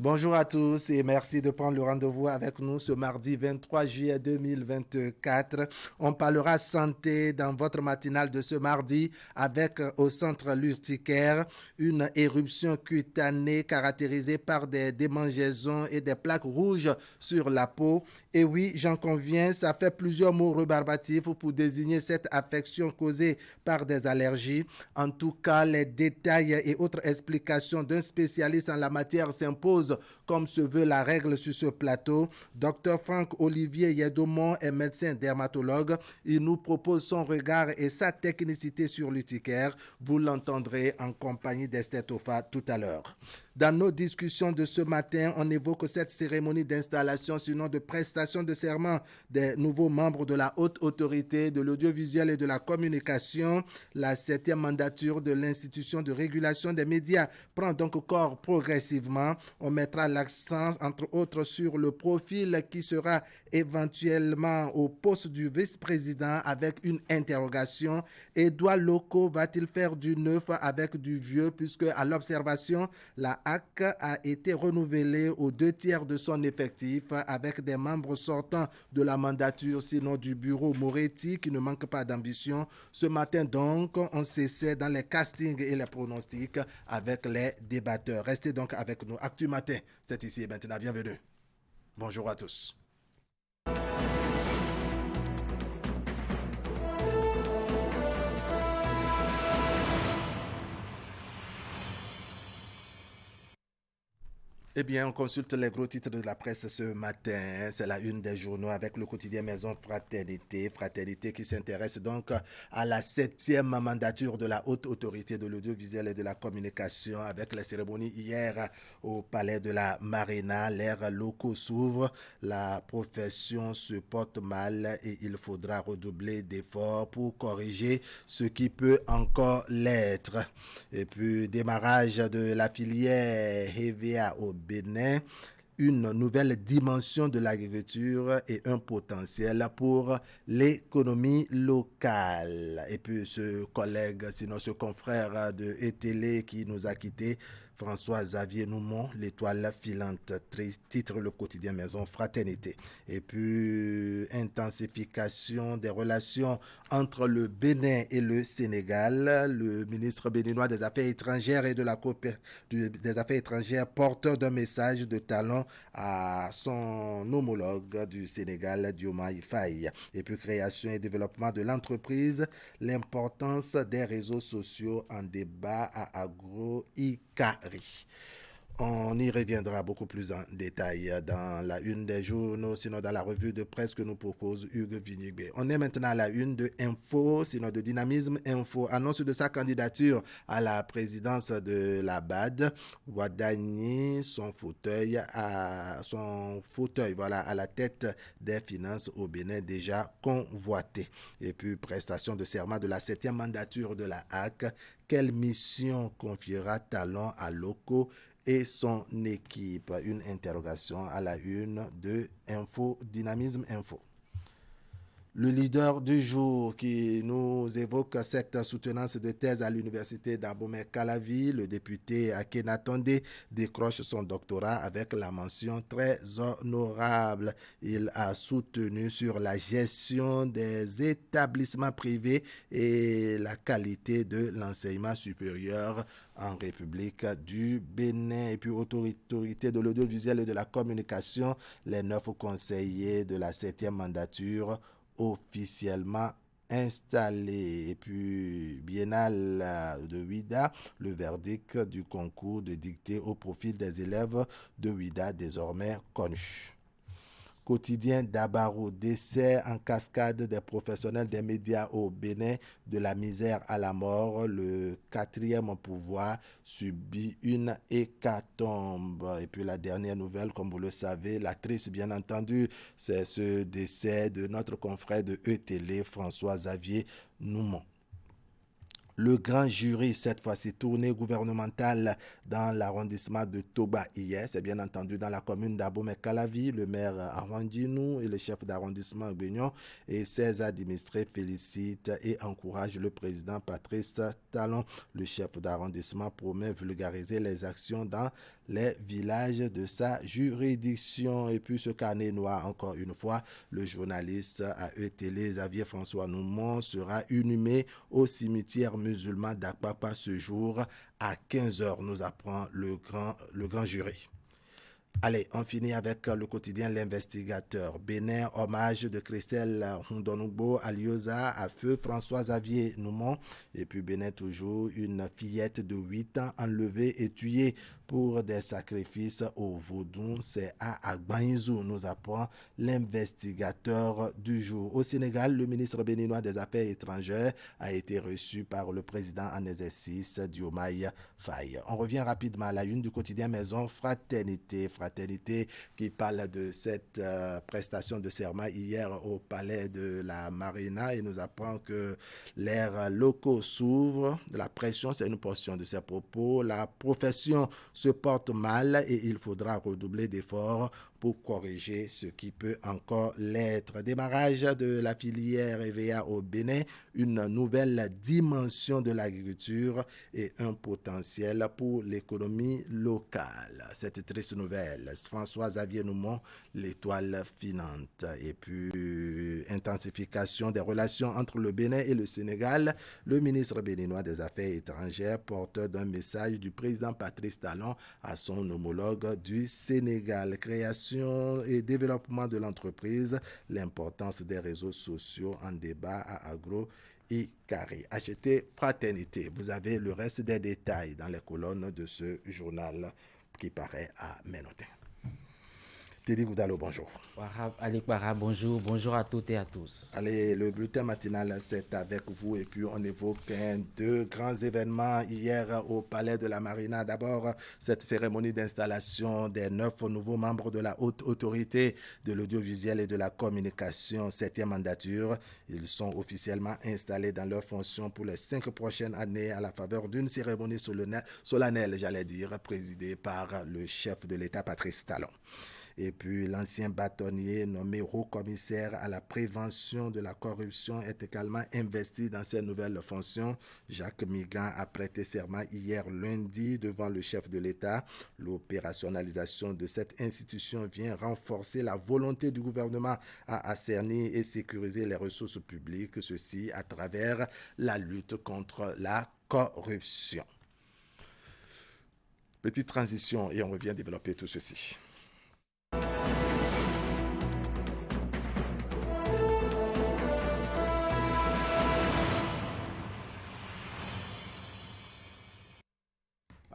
Bonjour à tous et merci de prendre le rendez-vous avec nous ce mardi 23 juillet 2024. On parlera santé dans votre matinale de ce mardi avec au centre l'urticaire une éruption cutanée caractérisée par des démangeaisons et des plaques rouges sur la peau. Et oui, j'en conviens, ça fait plusieurs mots rébarbatifs pour désigner cette affection causée par des allergies. En tout cas, les détails et autres explications d'un spécialiste en la matière s'imposent comme se veut la règle sur ce plateau. Dr Franck Olivier Yedomon est médecin dermatologue. Il nous propose son regard et sa technicité sur l'urticaire. Vous l'entendrez en compagnie d'Esther Tofa tout à l'heure. Dans nos discussions de ce matin, on évoque cette cérémonie d'installation, sinon de prestation de serment des nouveaux membres de la haute autorité de l'audiovisuel et de la communication. La 7e mandature de l'institution de régulation des médias prend donc corps progressivement. On mettra l'accent, entre autres, sur le profil qui sera éventuellement au poste du vice-président avec une interrogation. Édouard Locaux va-t-il faire du neuf avec du vieux, puisque à l'observation, la HAC a été renouvelée aux 2/3 de son effectif avec des membres sortants de la mandature, sinon du bureau Moretti, qui ne manque pas d'ambition. Ce matin donc, on s'essaie dans les castings et les pronostics avec les débatteurs. Restez donc avec nous. Actu Matin, c'est ici et maintenant. Bienvenue. Bonjour à tous. Eh bien, on consulte les gros titres de la presse ce matin. C'est la une des journaux avec le quotidien Maison Fraternité. Fraternité qui s'intéresse donc à la 7e mandature de la haute autorité de l'audiovisuel et de la communication avec la cérémonie hier au palais de la Marina. L'ère locaux s'ouvre. La profession se porte mal et il faudra redoubler d'efforts pour corriger ce qui peut encore l'être. Et puis, démarrage de la filière EVA au Bénin, une nouvelle dimension de l'agriculture et un potentiel pour l'économie locale. Et puis ce collègue, sinon ce confrère de ETélé qui nous a quittés, François-Xavier Noumon, l'étoile filante, titre le quotidien Maison Fraternité. Et puis intensification des relations entre le Bénin et le Sénégal. Le ministre béninois des Affaires étrangères et de la des Affaires étrangères, porteur d'un message de talent à son homologue du Sénégal, Diomaye Faye. Et puis création et développement de l'entreprise, l'importance des réseaux sociaux en débat à Agro-Ikari. On y reviendra beaucoup plus en détail dans la une des journaux, sinon dans la revue de presse que nous propose Hugues Vignigbe. On est maintenant à la une de Info, sinon de Dynamisme Info. Annonce de sa candidature à la présidence de la BAD. Wadani, son fauteuil, voilà, à la tête des finances au Bénin déjà convoité. Et puis prestation de serment de la 7e mandature de la HAC. Quelle mission confiera Talon à Locaux et son équipe? Une interrogation à la une de Info, Dynamisme Info. Le leader du jour qui nous évoque cette soutenance de thèse à l'université d'Abomey-Calavi, le député Akenatonde, décroche son doctorat avec la mention très honorable. Il a soutenu sur la gestion des établissements privés et la qualité de l'enseignement supérieur en République du Bénin. Et puis autorité de l'audiovisuel et de la communication, les 9 conseillers de la 7e mandature officiellement installé. Et puis Biennale de Ouida, le verdict du concours de dictée au profit des élèves de Ouida désormais connus. Quotidien d'Abaro, décès en cascade des professionnels des médias au Bénin, de la misère à la mort. Le 4e pouvoir subit une hécatombe. Et puis la dernière nouvelle, comme vous le savez, la triste bien entendu, c'est ce décès de notre confrère de ETélé, François-Xavier Noumon. Le grand jury, cette fois-ci tournée gouvernementale dans l'arrondissement de Toba hier, c'est bien entendu dans la commune d'Abomey-Calavi, le maire Arwandinou et le chef d'arrondissement Beignon et ses administrés félicitent et encouragent le président Patrice Talon. Le chef d'arrondissement promet vulgariser les actions dans les villages de sa juridiction. Et puis ce carnet noir, encore une fois, le journaliste AE Télé Xavier François Noumon sera inhumé au cimetière musulman d'Akpakpa ce jour à 15h, nous apprend le grand jury. Allez, on finit avec le quotidien L'Investigateur. Bénin, hommage de Christelle Hondonoubo Alioza à feu François-Xavier Noumon. Et puis Bénin, toujours une fillette de 8 ans enlevée et tuée pour des sacrifices au vaudou. C'est à Agbanizou, nous apprend L'Investigateur du jour. Au Sénégal, le ministre béninois des Affaires étrangères a été reçu par le président en exercice Diomaye Faye. On revient rapidement à la une du quotidien Maison Fraternité qui parle de cette prestation de serment hier au palais de la Marina et nous apprend que l'air locaux s'ouvre. La pression, c'est une portion de ses propos. La profession se porte mal et il faudra redoubler d'efforts pour corriger ce qui peut encore l'être. Démarrage de la filière EVA au Bénin, une nouvelle dimension de l'agriculture et un potentiel pour l'économie locale. Cette triste nouvelle, François-Xavier Noumon, l'étoile filante. Et puis, intensification des relations entre le Bénin et le Sénégal. Le ministre béninois des Affaires étrangères, porteur d'un message du président Patrice Talon à son homologue du Sénégal. Création et développement de l'entreprise, l'importance des réseaux sociaux en débat à Agro et Carré. Achetez Fraternité. Vous avez le reste des détails dans les colonnes de ce journal qui paraît à Ménotin. Teddy Goudalo, bonjour. Alik Bara, bonjour. Bonjour à toutes et à tous. Allez, le bulletin matinal, c'est avec vous. Et puis, on évoque deux grands événements hier au Palais de la Marina. D'abord, cette cérémonie d'installation des 9 nouveaux membres de la haute autorité de l'audiovisuel et de la communication, 7e mandature. Ils sont officiellement installés dans leurs fonctions pour les 5 prochaines années à la faveur d'une cérémonie solennelle, j'allais dire, présidée par le chef de l'État, Patrice Talon. Et puis l'ancien bâtonnier nommé haut-commissaire à la prévention de la corruption est également investi dans ses nouvelles fonctions. Jacques Migan a prêté serment hier lundi devant le chef de l'État. L'opérationnalisation de cette institution vient renforcer la volonté du gouvernement à assainir et sécuriser les ressources publiques, ceci à travers la lutte contre la corruption. Petite transition et on revient développer tout ceci.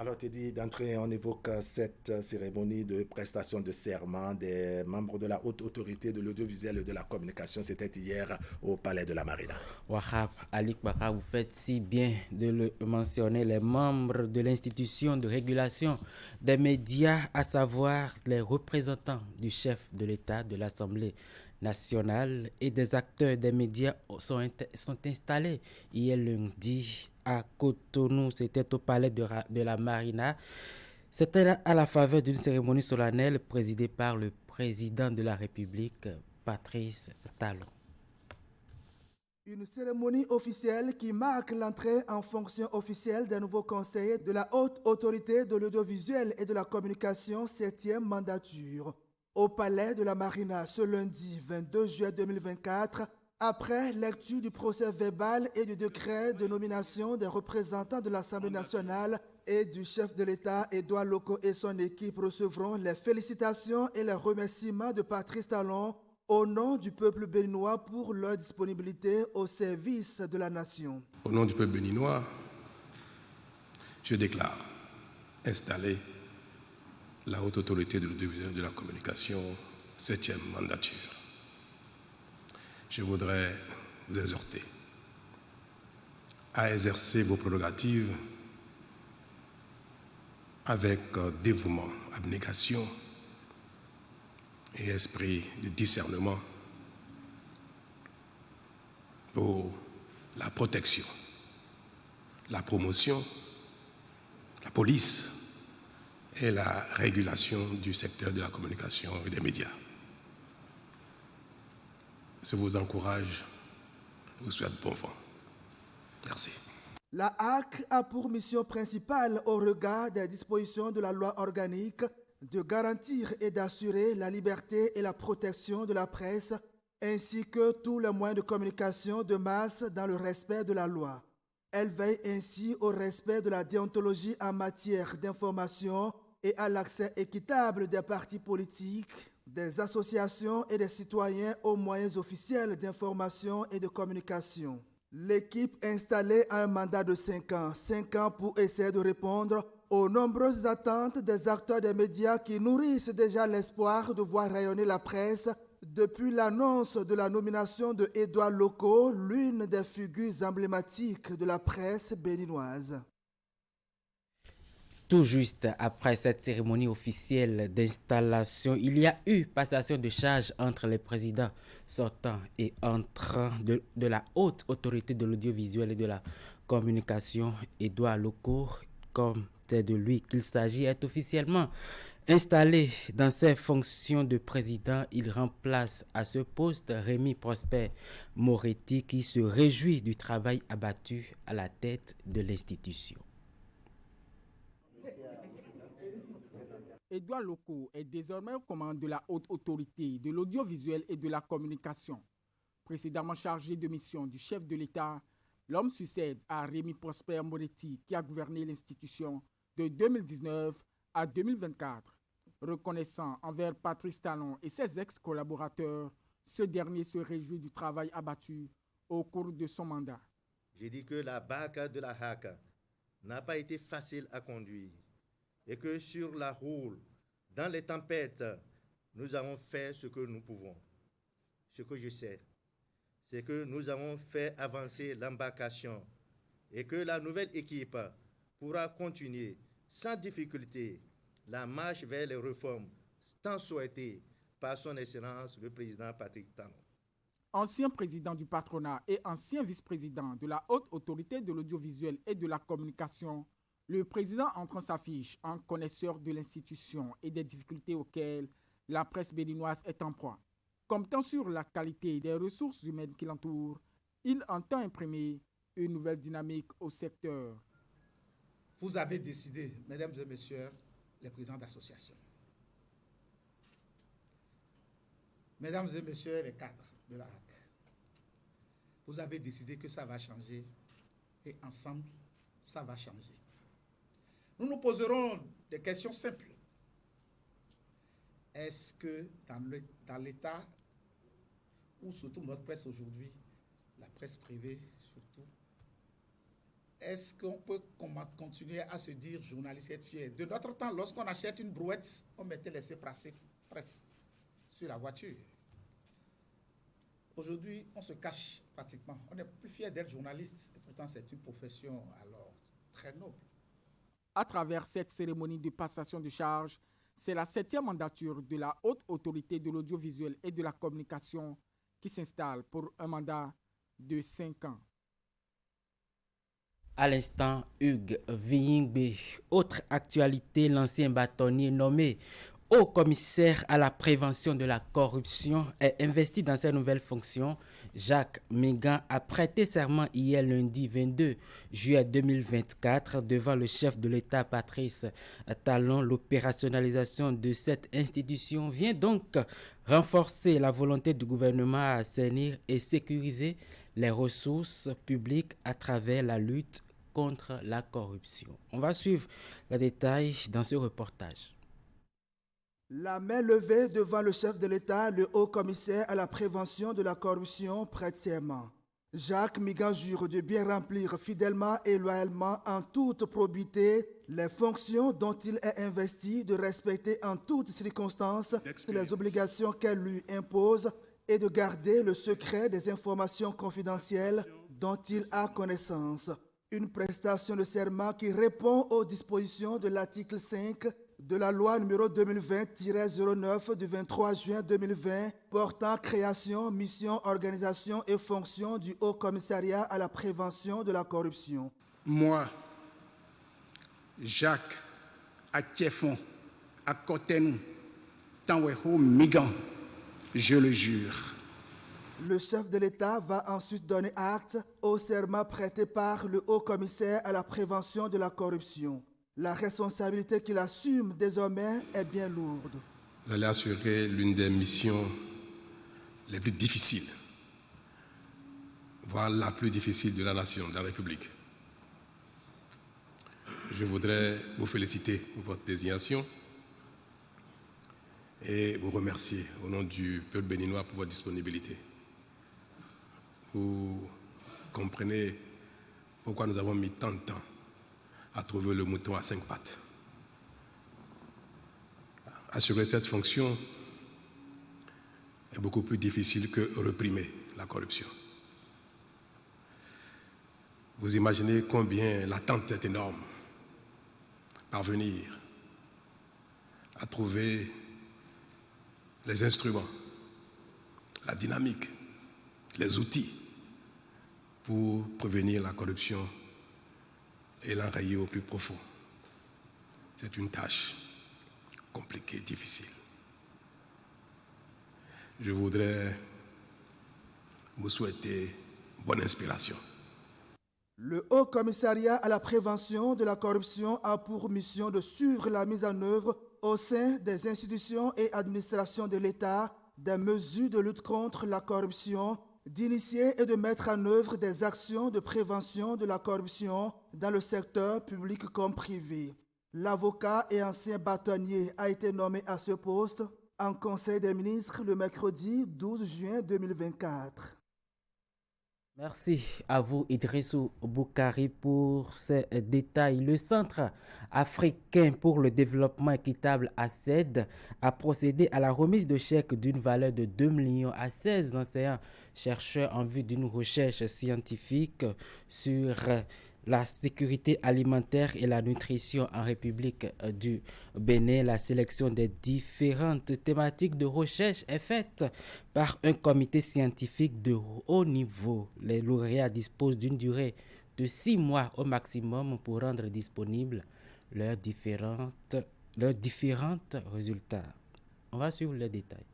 Alors, Teddy, d'entrée, on évoque cette cérémonie de prestation de serment des membres de la haute autorité de l'audiovisuel et de la communication. C'était hier au Palais de la Marina. Wahab, Alik Bara, vous faites si bien de le mentionner. Les membres de l'institution de régulation des médias, à savoir les représentants du chef de l'État, de l'Assemblée nationale et des acteurs des médias sont installés hier lundi à Cotonou. C'était au palais de la Marina. C'était à la faveur d'une cérémonie solennelle présidée par le président de la République, Patrice Talon. Une cérémonie officielle qui marque l'entrée en fonction officielle des nouveaux conseillers de la haute autorité de l'audiovisuel et de la communication, 7e mandature. Au palais de la Marina ce lundi 22 juillet 2024, après lecture du procès verbal et du décret de nomination des représentants de l'Assemblée nationale et du chef de l'État, Édouard Loko et son équipe recevront les félicitations et les remerciements de Patrice Talon au nom du peuple béninois pour leur disponibilité au service de la nation. Au nom du peuple béninois, je déclare installer la haute autorité de l'audiovisuel et de la communication, 7e mandature. Je voudrais vous exhorter à exercer vos prérogatives avec dévouement, abnégation et esprit de discernement pour la protection, la promotion, la police et la régulation du secteur de la communication et des médias. Je vous encourage, je vous souhaite bon vent. Merci. La HAC a pour mission principale, au regard des dispositions de la loi organique, de garantir et d'assurer la liberté et la protection de la presse, ainsi que tous les moyens de communication de masse dans le respect de la loi. Elle veille ainsi au respect de la déontologie en matière d'information et à l'accès équitable des partis politiques, des associations et des citoyens aux moyens officiels d'information et de communication. L'équipe installée a un mandat de 5 ans. 5 ans pour essayer de répondre aux nombreuses attentes des acteurs des médias qui nourrissent déjà l'espoir de voir rayonner la presse depuis l'annonce de la nomination de Édouard Loko, l'une des figures emblématiques de la presse béninoise. Tout juste après cette cérémonie officielle d'installation, il y a eu passation de charges entre les présidents sortants et entrants de la haute autorité de l'audiovisuel et de la communication, Édouard Loko, comme c'est de lui qu'il s'agit, est officiellement installé dans ses fonctions de président. Il remplace à ce poste Rémi Prosper Moretti qui se réjouit du travail abattu à la tête de l'institution. Édouard Loko est désormais aux commandes de la haute autorité de l'audiovisuel et de la communication. Précédemment chargé de mission du chef de l'État, l'homme succède à Rémi Prosper Moretti qui a gouverné l'institution de 2019 à 2024. Reconnaissant envers Patrice Talon et ses ex-collaborateurs, ce dernier se réjouit du travail abattu au cours de son mandat. J'ai dit que la barque de la HAC n'a pas été facile à conduire et que sur la route, dans les tempêtes, nous avons fait ce que nous pouvons. Ce que je sais, c'est que nous avons fait avancer l'embarcation et que la nouvelle équipe pourra continuer sans difficulté la marche vers les réformes tant souhaitées par son Excellence le président Patrice Talon. Ancien président du patronat et ancien vice-président de la haute autorité de l'audiovisuel et de la communication, le président entre en sa fiche en connaisseur de l'institution et des difficultés auxquelles la presse béninoise est en proie. Comptant sur la qualité des ressources humaines qui l'entourent, il entend imprimer une nouvelle dynamique au secteur. Vous avez décidé, mesdames et messieurs, les présidents d'associations, mesdames et messieurs les cadres de la HAC, vous avez décidé que ça va changer et ensemble, ça va changer. Nous nous poserons des questions simples. Est-ce que dans l'État, ou surtout notre presse aujourd'hui, la presse privée surtout, est-ce qu'on peut continuer à se dire journaliste et être fier? De notre temps, lorsqu'on achète une brouette, on mettait laissez-passer presse sur la voiture. Aujourd'hui, on se cache pratiquement. On n'est plus fier d'être journaliste. Et pourtant, c'est une profession alors très noble. À travers cette cérémonie de passation de charges, c'est la 7e mandature de la haute autorité de l'audiovisuel et de la communication qui s'installe pour un mandat de 5 ans. À l'instant, Hugues Viyingbe. Autre actualité, l'ancien bâtonnier nommé haut commissaire à la prévention de la corruption est investi dans ses nouvelles fonctions. Jacques Mégan a prêté serment hier lundi 22 juillet 2024 devant le chef de l'État Patrice Talon. L'opérationnalisation de cette institution vient donc renforcer la volonté du gouvernement à assainir et sécuriser les ressources publiques à travers la lutte contre la corruption. On va suivre les détails dans ce reportage. La main levée devant le chef de l'État, le haut-commissaire à la prévention de la corruption, prête serment. Jacques Mégan jure de bien remplir fidèlement et loyalement en toute probité les fonctions dont il est investi, de respecter en toutes circonstances les obligations qu'elle lui impose et de garder le secret des informations confidentielles dont il a connaissance. Une prestation de serment qui répond aux dispositions de l'article 5 de la loi numéro 2020-09 du 23 juin 2020 portant création, mission, organisation et fonction du Haut Commissariat à la prévention de la corruption. Moi, Jacques Aktiefon, Akotenou, Tanweho Migan, je le jure. Le chef de l'État va ensuite donner acte au serment prêté par le haut-commissaire à la prévention de la corruption. La responsabilité qu'il assume désormais est bien lourde. Vous allez assurer l'une des missions les plus difficiles, voire la plus difficile de la nation, de la République. Je voudrais vous féliciter pour votre désignation et vous remercier au nom du peuple béninois pour votre disponibilité. Vous comprenez pourquoi nous avons mis tant de temps à trouver le mouton à 5 pattes. Assurer cette fonction est beaucoup plus difficile que réprimer la corruption. Vous imaginez combien l'attente est énorme. Parvenir à trouver les instruments, la dynamique, les outils pour prévenir la corruption et l'enrayer au plus profond. C'est une tâche compliquée, difficile. Je voudrais vous souhaiter bonne inspiration. Le Haut Commissariat à la prévention de la corruption a pour mission de suivre la mise en œuvre au sein des institutions et administrations de l'État des mesures de lutte contre la corruption, d'initier et de mettre en œuvre des actions de prévention de la corruption dans le secteur public comme privé. L'avocat et ancien bâtonnier a été nommé à ce poste en Conseil des ministres le mercredi 12 juin 2024. Merci à vous, Idrissou Boukari, pour ces détails. Le Centre africain pour le développement équitable, ACED, a procédé à la remise de chèques d'une valeur de 2 millions à 16 enseignants-chercheurs en vue d'une recherche scientifique sur la sécurité alimentaire et la nutrition en République du Bénin. La sélection des différentes thématiques de recherche est faite par un comité scientifique de haut niveau. Les lauréats disposent d'une durée de 6 mois au maximum pour rendre disponibles leurs différents résultats. On va suivre les détails.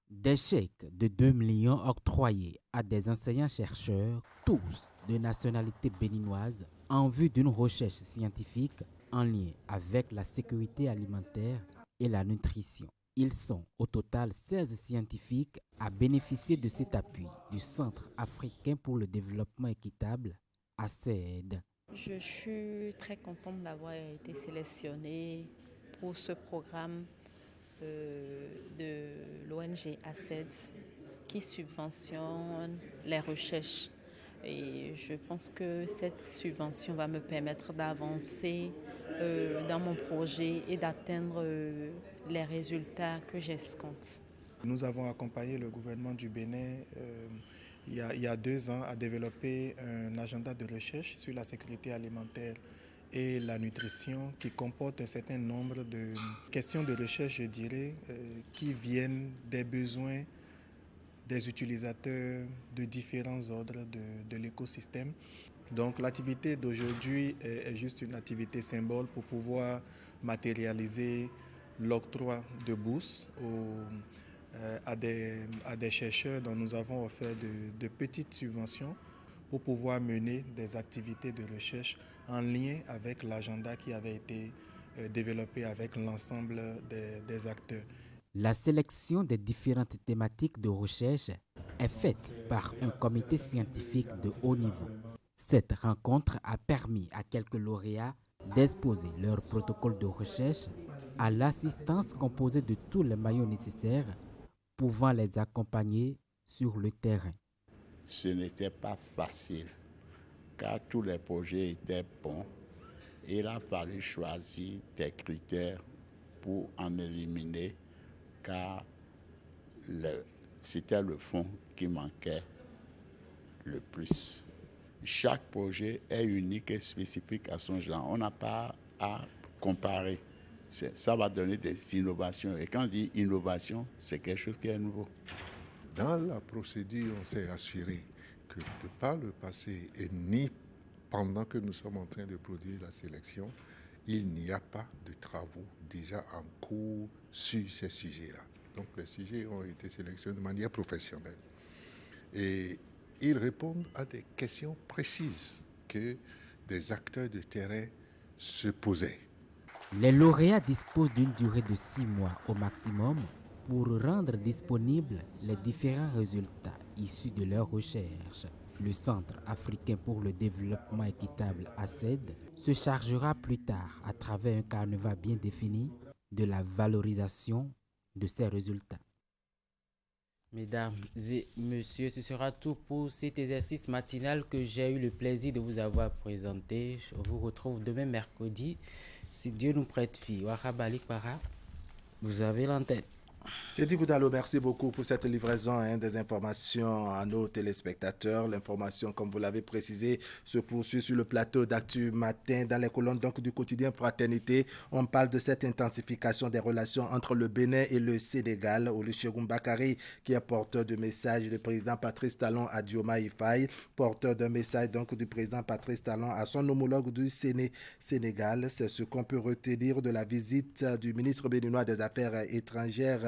Des chèques de 2 millions octroyés à des enseignants-chercheurs, tous de nationalité béninoise, en vue d'une recherche scientifique en lien avec la sécurité alimentaire et la nutrition. Ils sont au total 16 scientifiques à bénéficier de cet appui du Centre africain pour le développement équitable, ACED. Je suis très contente d'avoir été sélectionnée pour ce programme de l'ONG ACED qui subventionne les recherches. Et je pense que cette subvention va me permettre d'avancer dans mon projet et d'atteindre les résultats que j'escompte. Nous avons accompagné le gouvernement du Bénin il y a 2 ans à développer un agenda de recherche sur la sécurité alimentaire et la nutrition qui comporte un certain nombre de questions de recherche, je dirais, qui viennent des besoins des utilisateurs de différents ordres de l'écosystème. Donc l'activité d'aujourd'hui est juste une activité symbole pour pouvoir matérialiser l'octroi de bourses à des chercheurs dont nous avons offert de petites subventions pour pouvoir mener des activités de recherche en lien avec l'agenda qui avait été développé avec l'ensemble des acteurs. La sélection des différentes thématiques de recherche est faite par un comité scientifique de haut niveau. Cette rencontre a permis à quelques lauréats d'exposer leur protocole de recherche à l'assistance composée de tous les maillons nécessaires pouvant les accompagner sur le terrain. Ce n'était pas facile car tous les projets étaient bons. Il a fallu choisir des critères pour en éliminer car c'était le fond qui manquait le plus. Chaque projet est unique et spécifique à son genre. On n'a pas à comparer. Ça va donner des innovations. Et quand on dit innovation, c'est quelque chose qui est nouveau. Dans la procédure, on s'est assuré que de par le passé et ni pendant que nous sommes en train de produire la sélection, il n'y a pas de travaux déjà en cours sur ces sujets-là. Donc les sujets ont été sélectionnés de manière professionnelle. Et ils répondent à des questions précises que des acteurs de terrain se posaient. Les lauréats disposent d'une durée de 6 mois au maximum pour rendre disponibles les différents résultats issus de leurs recherches. Le Centre africain pour le développement équitable ACED se chargera plus tard, à travers un carnet bien défini, de la valorisation de ces résultats. Mesdames et messieurs, ce sera tout pour cet exercice matinal que j'ai eu le plaisir de vous avoir présenté. Je vous retrouve demain mercredi, si Dieu nous prête vie. Wahabalik Para, vous avez l'antenne. Teddy Goudalo, merci beaucoup pour cette livraison des informations à nos téléspectateurs. L'information, comme vous l'avez précisé, se poursuit sur le plateau d'Actu Matin. Dans les colonnes donc, du quotidien Fraternité, on parle de cette intensification des relations entre le Bénin et le Sénégal. Olusegun Bakary, qui est porteur de message du président Patrice Talon à Diomaye Faye, porteur d'un message donc, du président Patrice Talon à son homologue du Sénégal. C'est ce qu'on peut retenir de la visite du ministre béninois des Affaires étrangères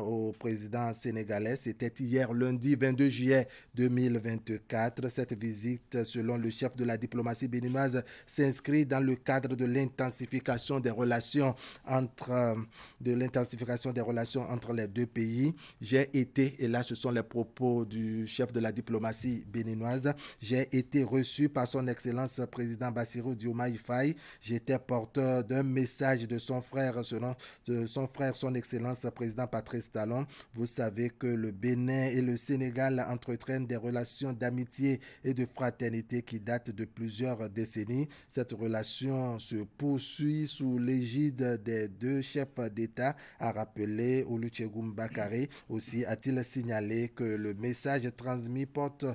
au président sénégalais. C'était hier lundi 22 juillet 2024. Cette visite, selon le chef de la diplomatie béninoise, s'inscrit dans le cadre de l'intensification des relations entre les deux pays. J'ai été, et là ce sont les propos du chef de la diplomatie béninoise, j'ai été reçu par son excellence président Bassirou Diomaye Faye. J'étais porteur d'un message de son frère, son excellence président Patrice Talon. Vous savez que le Bénin et le Sénégal entretiennent des relations d'amitié et de fraternité qui datent de plusieurs décennies. Cette relation se poursuit sous l'égide des deux chefs d'État, a rappelé Olusegun Bakary. Aussi a-t-il signalé que le message transmis porte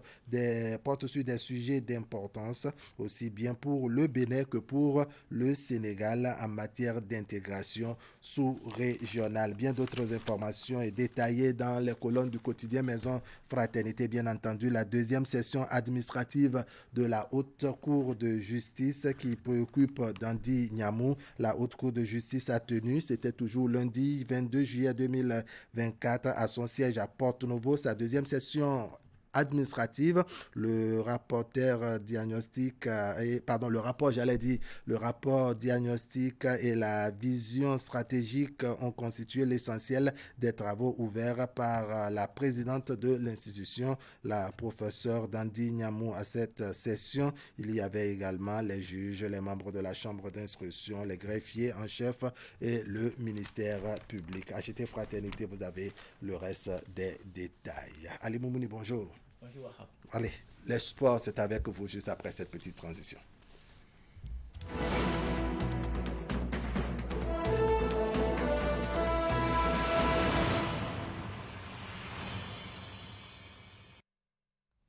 sur des sujets d'importance, aussi bien pour le Bénin que pour le Sénégal en matière d'intégration sous-régionale. Bien d'autres informations est détaillées dans les colonnes du quotidien Maison Fraternité. Bien entendu, la deuxième session administrative de la Haute Cour de justice qui préoccupe Dandy Nyamou. La Haute Cour de justice a tenu, c'était toujours lundi 22 juillet 2024 à son siège à Porto-Novo, sa deuxième session administrative. Le rapport diagnostic et la vision stratégique ont constitué l'essentiel des travaux ouverts par la présidente de l'institution, la professeure Dandy Nyamou. À cette session, il y avait également les juges, les membres de la chambre d'instruction, les greffiers en chef et le ministère public. Achetez Fraternité, vous avez le reste des détails. Ali Moumouni, bonjour. Bonjour. Allez, l'espoir, c'est avec vous juste après cette petite transition.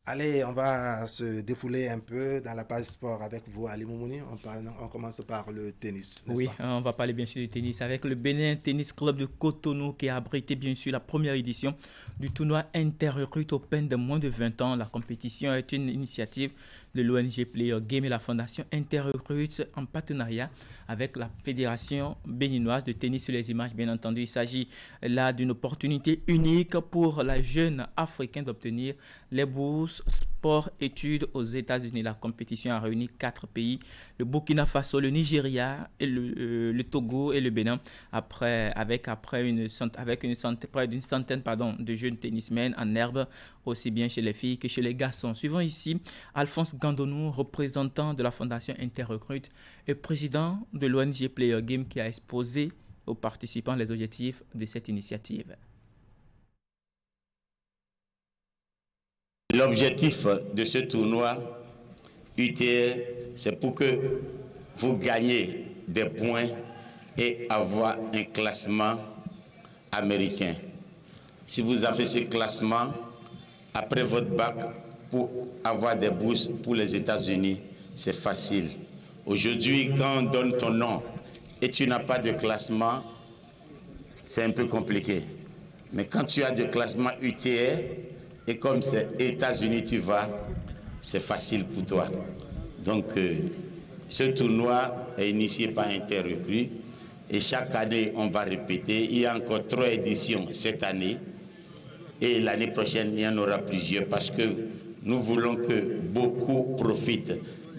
Allez, on va se défouler un peu dans la page sport avec vous, Ali Moumouni. On commence par le tennis, n'est-ce Oui, pas? on va parler bien sûr du tennis avec le Bénin Tennis Club de Cotonou qui a abrité bien sûr la première édition du tournoi Interrecrute Open de moins de 20 ans. La compétition est une initiative de l'ONG Player Game et la Fondation Interrecrute en partenariat avec la Fédération béninoise de tennis sur les images. Bien entendu, il s'agit là d'une opportunité unique pour la jeune africaine d'obtenir les bourses sport-études aux États-Unis. La compétition a réuni 4 pays, le Burkina Faso, le Nigeria, et le Togo et le Bénin, près d'une centaine de jeunes tennismen en herbe, aussi bien chez les filles que chez les garçons. Suivons ici Alphonse Gandonou, représentant de la Fondation Interrecrute et président de l'ONG Player Game, qui a exposé aux participants les objectifs de cette initiative. L'objectif de ce tournoi UTR, c'est pour que vous gagnez des points et avoir un classement américain. Si vous avez ce classement, après votre bac, pour avoir des bourses pour les États-Unis, c'est facile. Aujourd'hui, quand on donne ton nom et tu n'as pas de classement, c'est un peu compliqué. Mais quand tu as de classement UTR, et comme c'est États-Unis tu vas, c'est facile pour toi. Donc, ce tournoi est initié par Interrecrute et chaque année, on va répéter. Il y a encore 3 éditions cette année. Et l'année prochaine, il y en aura plusieurs parce que nous voulons que beaucoup profitent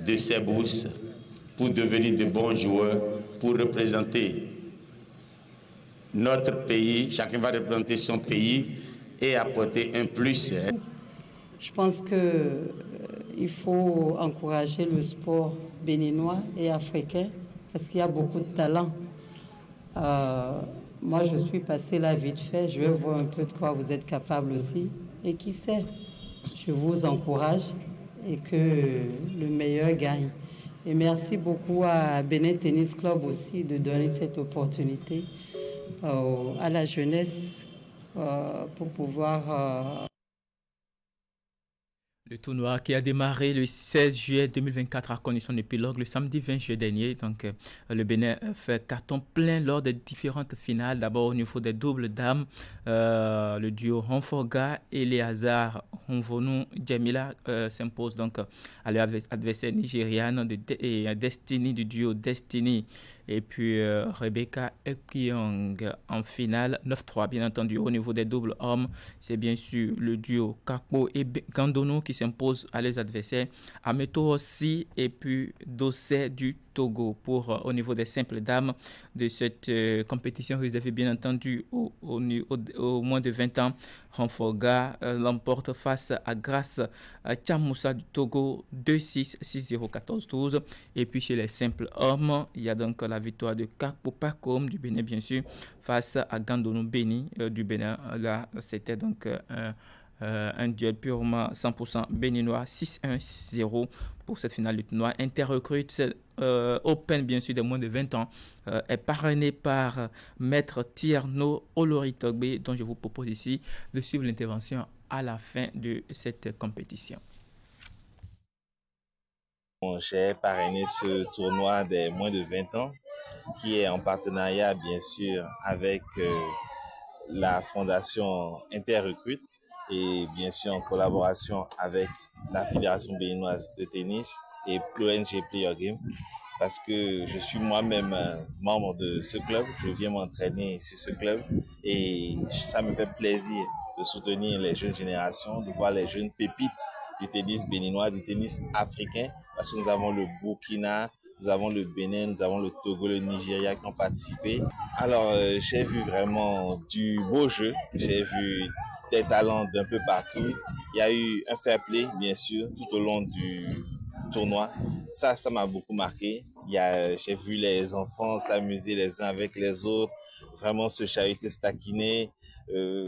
de ces bourses pour devenir de bons joueurs, pour représenter notre pays. Chacun va représenter son pays et apporter un plus. Je pense qu'il faut encourager le sport béninois et africain parce qu'il y a beaucoup de talent. Moi, je suis passée là vite fait. Je vais voir un peu de quoi vous êtes capable aussi. Et qui sait, je vous encourage et que le meilleur gagne. Et merci beaucoup à Bénin Tennis Club aussi de donner cette opportunité à la jeunesse pour pouvoir... Le tournoi qui a démarré le 16 juillet 2024 a connu son épilogue le samedi 20 juillet dernier. Donc, le Bénin fait carton plein lors des différentes finales. D'abord au niveau des doubles dames, le duo Honforga et Léazar Honvonu Djamila s'impose donc à l'adversaire nigériane et Destiny du duo Destiny. Et puis Rebecca Ekyong en finale, 9-3. Bien entendu, au niveau des doubles hommes, c'est bien sûr le duo Kakpo et Gandono qui s'impose à les adversaires. Ameto aussi et puis Dossé du Togo. Pour au niveau des simples dames de cette compétition réservée bien entendu au moins de 20 ans, Ranfoga l'emporte face à Grace Chamoussa du Togo 2-6, 6-0, 14-12. Et puis chez les simples hommes, il y a donc la victoire de Kakpo Pakom du Bénin bien sûr face à Gandono Beni du Bénin. Là c'était donc un duel purement 100% béninois, 6-1, 6-0 pour cette finale du tournoi. Interrecrute Open, bien sûr, de moins de 20 ans, est parrainé par Maître Tierno Oloritogbe, dont je vous propose ici de suivre l'intervention à la fin de cette compétition. J'ai parrainé ce tournoi des moins de 20 ans, qui est en partenariat, bien sûr, avec la Fondation Interrecrute, et bien sûr en collaboration avec la Fédération béninoise de tennis et l'ONG Player Game, parce que je suis moi-même membre de ce club, je viens m'entraîner sur ce club et ça me fait plaisir de soutenir les jeunes générations, de voir les jeunes pépites du tennis béninois, du tennis africain, parce que nous avons le Burkina, nous avons le Bénin, nous avons le Togo, le Nigeria qui ont participé. Alors j'ai vu vraiment du beau jeu, j'ai vu des talents d'un peu partout. Il y a eu un fair play, bien sûr, tout au long du tournoi. Ça m'a beaucoup marqué. J'ai vu les enfants s'amuser les uns avec les autres, vraiment se chariter, se taquiner.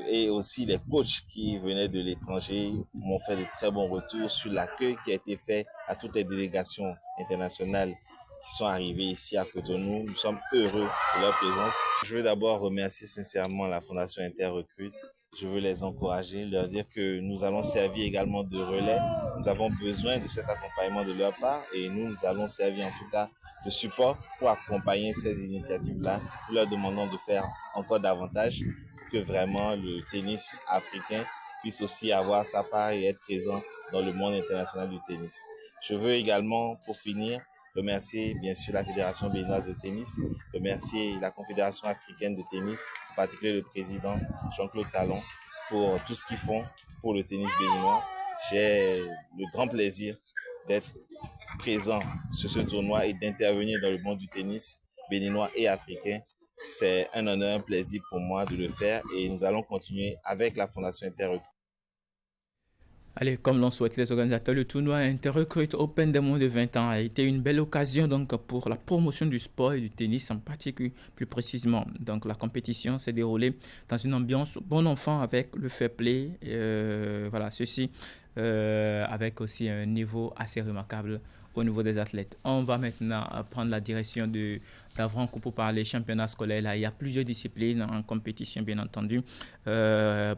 Et aussi les coachs qui venaient de l'étranger m'ont fait de très bons retours sur l'accueil qui a été fait à toutes les délégations internationales qui sont arrivés ici à Cotonou. Nous sommes heureux de leur présence. Je veux d'abord remercier sincèrement la Fondation Interrecrute. Je veux les encourager, leur dire que nous allons servir également de relais. Nous avons besoin de cet accompagnement de leur part et nous allons servir en tout cas de support pour accompagner ces initiatives-là. Nous leur demandons de faire encore davantage pour que vraiment le tennis africain puisse aussi avoir sa part et être présent dans le monde international du tennis. Je veux également, pour finir, remercier bien sûr la Fédération béninoise de tennis, remercier la Confédération africaine de tennis, en particulier le président Jean-Claude Talon, pour tout ce qu'ils font pour le tennis béninois. J'ai le grand plaisir d'être présent sur ce tournoi et d'intervenir dans le monde du tennis béninois et africain. C'est un honneur, un plaisir pour moi de le faire et nous allons continuer avec la Fondation Interrecrute. Allez, comme l'on souhaite les organisateurs, le tournoi Interrecrute Open des moins de 20 ans a été une belle occasion donc pour la promotion du sport et du tennis en particulier, plus précisément. Donc la compétition s'est déroulée dans une ambiance bon enfant avec le fair play, voilà, ceci avec aussi un niveau assez remarquable au niveau des athlètes. On va maintenant prendre la direction d'Avranches pour parler championnat scolaire. Là, il y a plusieurs disciplines en compétition, bien entendu.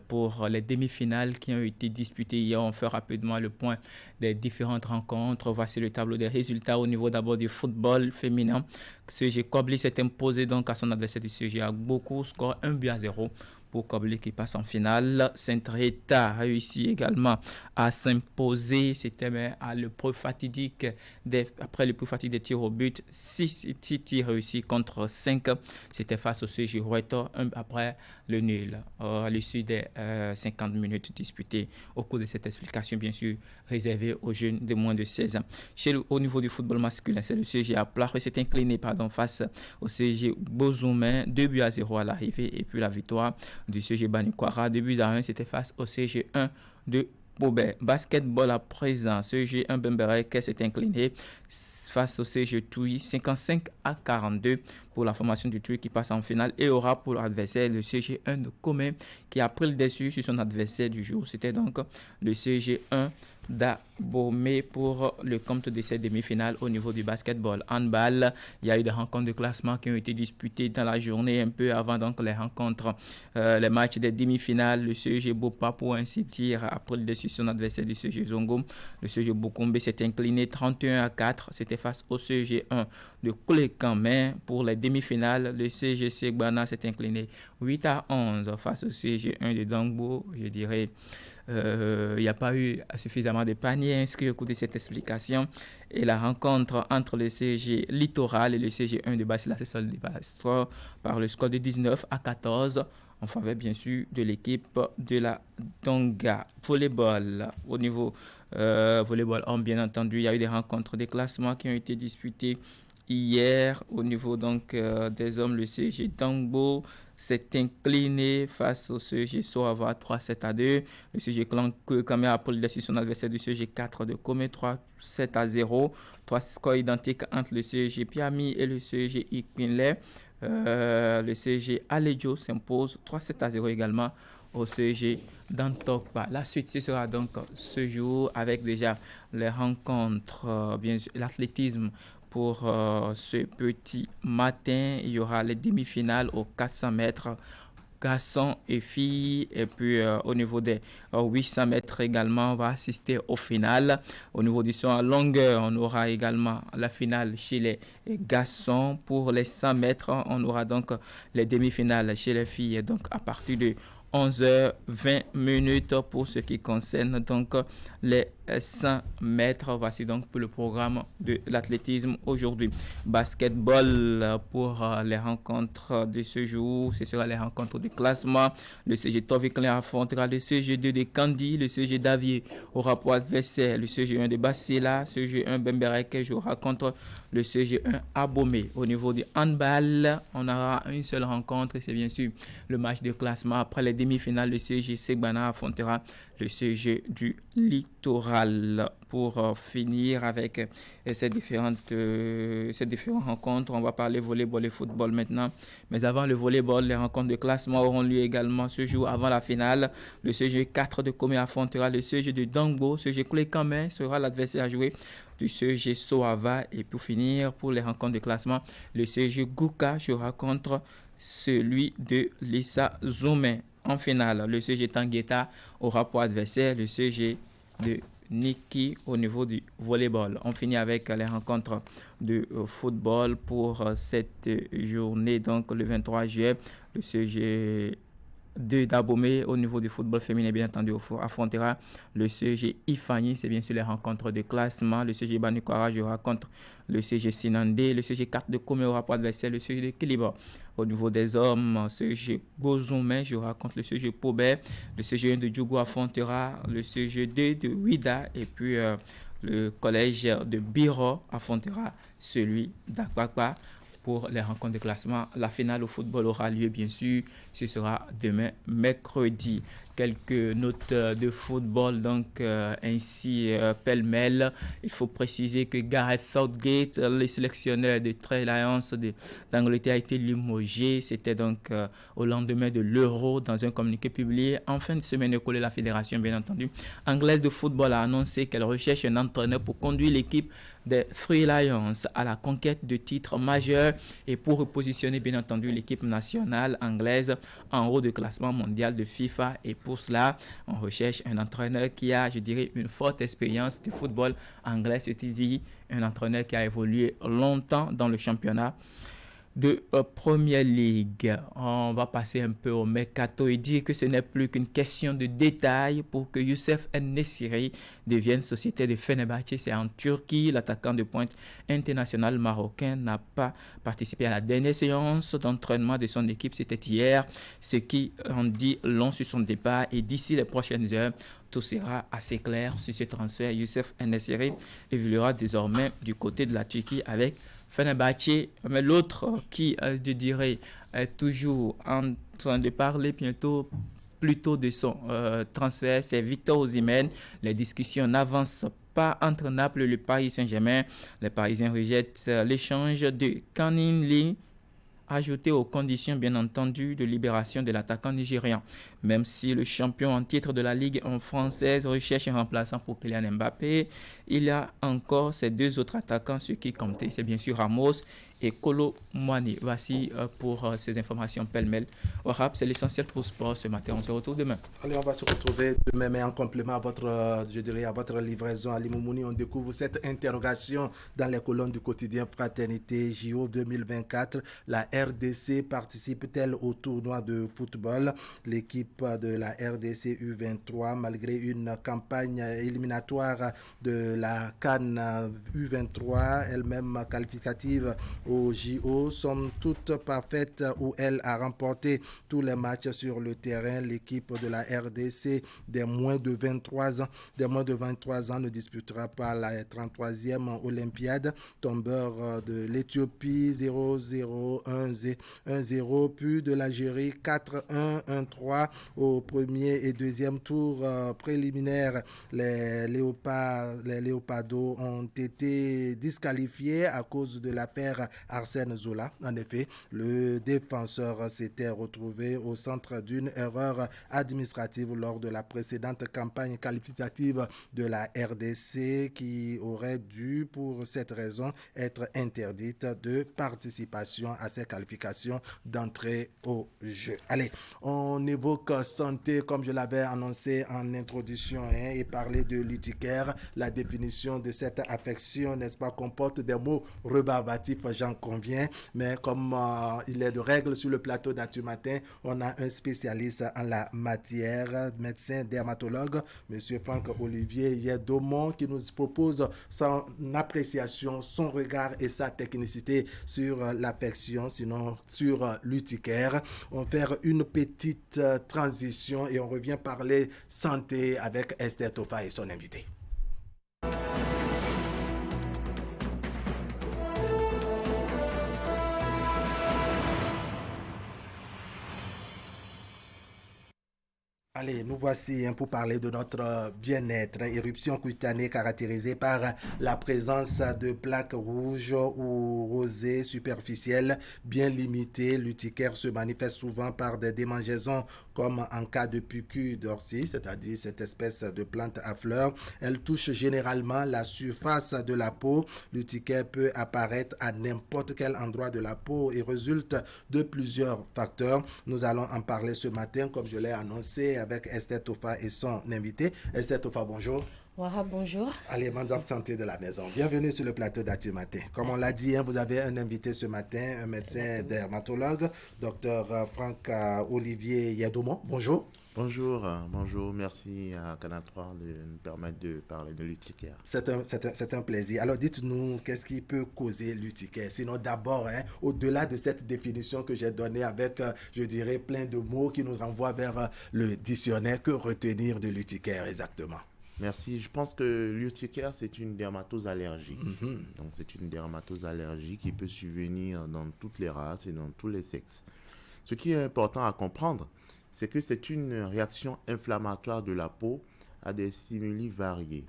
Pour les demi-finales qui ont été disputées hier, on fait rapidement le point des différentes rencontres. Voici le tableau des résultats au niveau d'abord du football féminin. CG Kobli s'est imposé donc à son adversaire du CG à beaucoup, score 1-0 pour Kobli qui passe en finale. Saint-Rita a réussi également à s'imposer. C'était à l'épreuve fatidique après l'épreuve fatidique des tirs au but. 6 tirs réussis contre 5. C'était face au CJ Roueto après le nul à l'issue des 50 minutes disputées. Au cours de cette explication, bien sûr, réservée aux jeunes de moins de 16 ans. Au niveau du football masculin, c'est le CJ à Plâtre qui s'est incliné face au CJ Bozoumen, 2-0 à l'arrivée, et puis la victoire du CJ Banikwara, 2-1, c'était face au CG 1 de Bobet. Basketball à présent, CG 1 Bemberek s'est incliné face au CG Touy, 55-42 pour la formation du Touy qui passe en finale, et aura pour l'adversaire le CG 1 de Comé qui a pris le dessus sur son adversaire du jour. C'était donc le CG 1 d'Abomey pour le compte de cette demi-finale au niveau du basketball. Handball, il y a eu des rencontres de classement qui ont été disputées dans la journée un peu avant donc les rencontres, les matchs des demi-finales. Le CG Bopa pour ainsi dire a pris le dessus sur son adversaire du CG Zongo. Le CG Bokombe s'est incliné 31-4. C'était face au CG 1 de Koulekamé. Pour les demi-finales, le CG Segbana s'est incliné 8-11 face au CG 1 de Dangbo. Je dirais il n'y a pas eu suffisamment de paniers inscrits au cours de cette explication, et la rencontre entre le CG Littoral et le CG 1 de Basila s'est soldée par le score de 19-14 en faveur bien sûr de l'équipe de la Tonga. Volleyball, au niveau volleyball homme, bien entendu, il y a eu des rencontres des classements qui ont été disputées hier. Au niveau donc des hommes, le CG Dangbo s'est incliné face au CG Soava 3-7-2. Le CG Kamé a pris le dessus sur son adversaire du CG 4 de Comé 3-7-0. 3 scores identiques entre le CG Piami et le CG Ikpinle. Le CG Alejo s'impose 3-7-0 également au CG d'Antokpa. La suite, ce sera donc ce jour avec déjà les rencontres, bien sûr, l'athlétisme. Pour ce petit matin, il y aura les demi-finales aux 400 mètres, garçons et filles. Et puis au niveau des 800 mètres également, on va assister au final. Au niveau du saut en longueur, on aura également la finale chez les garçons. Pour les 100 mètres, on aura donc les demi-finales chez les filles. Donc à partir de 11h20 pour ce qui concerne donc les 100 mètres. Voici donc pour le programme de l'athlétisme aujourd'hui. Basketball pour les rencontres de ce jour. Ce sera les rencontres de classement. Le CG Toviklen affrontera le CG2 de Kandi. Le CG Davier aura pour adversaire le CG1 de Basila. CG1 Bemberek jouera contre le CG1 Abomey. Au niveau du handball, on aura une seule rencontre. C'est bien sûr le match de classement. Après les demi-finales, le CG Segbana affrontera le CG du Littoral. Pour finir avec ces différentes rencontres, on va parler volleyball et football maintenant. Mais avant le volleyball, les rencontres de classement auront lieu également ce jour avant la finale. Le CG 4 de Comé affrontera le CG de Dangbo. CG Koulekamé sera l'adversaire à jouer du CG Soava. Et pour finir, pour les rencontres de classement, le CG Gouka jouera contre celui de Lissa Zoumé. En finale, le CG Tangueta aura pour adversaire le CG de Niki au niveau du volleyball. On finit avec les rencontres de football pour cette journée, donc le 23 juillet. Le CG de d'Abomey au niveau du football féminin, bien entendu, affrontera le CG Ifani. C'est bien sûr les rencontres de classement. Le CG Banikwara jouera contre le CG Sinandé. Le CG 4 de Comé aura pour adversaire le CG de Kiliba. Au niveau des hommes, CG Bozoumen jouera contre le CG Pobet. Le CG 1 de Djougou affrontera le CG 2 de Ouida. Et puis le collège de Biro affrontera celui d'Akwakwa. Pour les rencontres de classement, la finale au football aura lieu, bien sûr, ce sera demain, mercredi. Quelques notes de football, donc ainsi pêle-mêle. Il faut préciser que Gareth Southgate, le sélectionneur de Trey Lions d'Angleterre, a été limogé. C'était donc au lendemain de l'Euro, dans un communiqué publié en fin de semaine écoulée. La fédération, bien entendu, anglaise de football a annoncé qu'elle recherche un entraîneur pour conduire l'équipe des Three Lions à la conquête de titres majeurs et pour repositionner bien entendu l'équipe nationale anglaise en haut de classement mondial de FIFA. Et pour cela, on recherche un entraîneur qui a, je dirais, une forte expérience de football anglais, c'est-à-dire un entraîneur qui a évolué longtemps dans le championnat de Première Ligue. On va passer un peu au mercato et dire que ce n'est plus qu'une question de détail pour que Youssef En-Nesyri devienne société de Fenerbahçe. C'est en Turquie. L'attaquant de pointe international marocain n'a pas participé à la dernière séance d'entraînement de son équipe. C'était hier, ce qui en dit long sur son départ. Et d'ici les prochaines heures, tout sera assez clair sur ce transfert. Youssef En-Nesyri évoluera désormais du côté de la Turquie avec Fenerbahçe. Mais l'autre qui, je dirais, est toujours en train de parler plutôt de son transfert, c'est Victor Osimhen. Les discussions n'avancent pas entre Naples et le Paris Saint-Germain. Les Parisiens rejettent l'échange de Kanin Lee, ajouté aux conditions bien entendu de libération de l'attaquant nigérian. Même si le champion en titre de la Ligue 1 française recherche un remplaçant pour Kylian Mbappé, il y a encore ces deux autres attaquants, ceux qui comptaient, c'est bien sûr Ramos et Kolo Muani. Voici pour ces informations pêle-mêle. Au rap, c'est l'essentiel pour sport ce matin. On se retrouve demain. Allez, on va se retrouver demain, mais en complément à votre livraison à Limoumouni, on découvre cette interrogation dans les colonnes du quotidien Fraternité JO 2024. La RDC participe-t-elle au tournoi de football? L'équipe de la RDC U23, malgré une campagne éliminatoire de la CAN U23, elle-même qualificative au JO, somme toute parfaite, où elle a remporté tous les matchs sur le terrain. L'équipe de la RDC des moins de 23 ans ne disputera pas la 33e Olympiade. Tombeur de l'Éthiopie 0-0, 1-0, puis de l'Algérie 4-1, 1-3 au premier et deuxième tour préliminaire. Les Léopardos ont été disqualifiés à cause de l'affaire Arsène Zola. En effet, le défenseur s'était retrouvé au centre d'une erreur administrative lors de la précédente campagne qualificative de la RDC, qui aurait dû, pour cette raison, être interdite de participation à ces qualifications d'entrée au jeu. Allez, on évoque santé, comme je l'avais annoncé en introduction, et parler de l'urticaire. La définition de cette affection, n'est-ce pas, comporte des mots rébarbatifs, j'en conviens, mais comme il est de règle sur le plateau d'Actu Matin, on a un spécialiste en la matière, médecin dermatologue, M. Franck-Olivier Yedomon, qui nous propose son appréciation, son regard et sa technicité sur l'affection, sinon sur l'urticaire. On va faire une petite transition et on revient parler santé avec Esther Tofa et son invité. Allez, nous voici pour parler de notre bien-être. Éruption cutanée caractérisée par la présence de plaques rouges ou rosées superficielles bien limitées. L'urticaire se manifeste souvent par des démangeaisons comme en cas de puccu d'ortie, c'est-à-dire cette espèce de plante à fleurs. Elle touche généralement la surface de la peau. L'urticaire peut apparaître à n'importe quel endroit de la peau et résulte de plusieurs facteurs. Nous allons en parler ce matin, comme je l'ai annoncé, avec Esther Tofa et son invité. Esther Tofa, bonjour. Wahab, bonjour. Allez, madame santé de la maison. Bienvenue sur le plateau d'Actu Matin. Comme on l'a dit, vous avez un invité ce matin, un médecin dermatologue, Dr Franck-Olivier Yedomon. Bonjour. Bonjour, merci à Canal 3 de nous permettre de parler de l'urticaire. C'est un plaisir. Alors dites-nous, qu'est-ce qui peut causer l'urticaire? Sinon d'abord, au-delà de cette définition que j'ai donnée avec, je dirais, plein de mots qui nous renvoient vers le dictionnaire, que retenir de l'urticaire exactement? Merci. Je pense que l'urticaire, c'est une dermatose allergique. Donc c'est une dermatose allergique qui peut survenir dans toutes les races et dans tous les sexes. Ce qui est important à comprendre, c'est que c'est une réaction inflammatoire de la peau à des stimuli variés.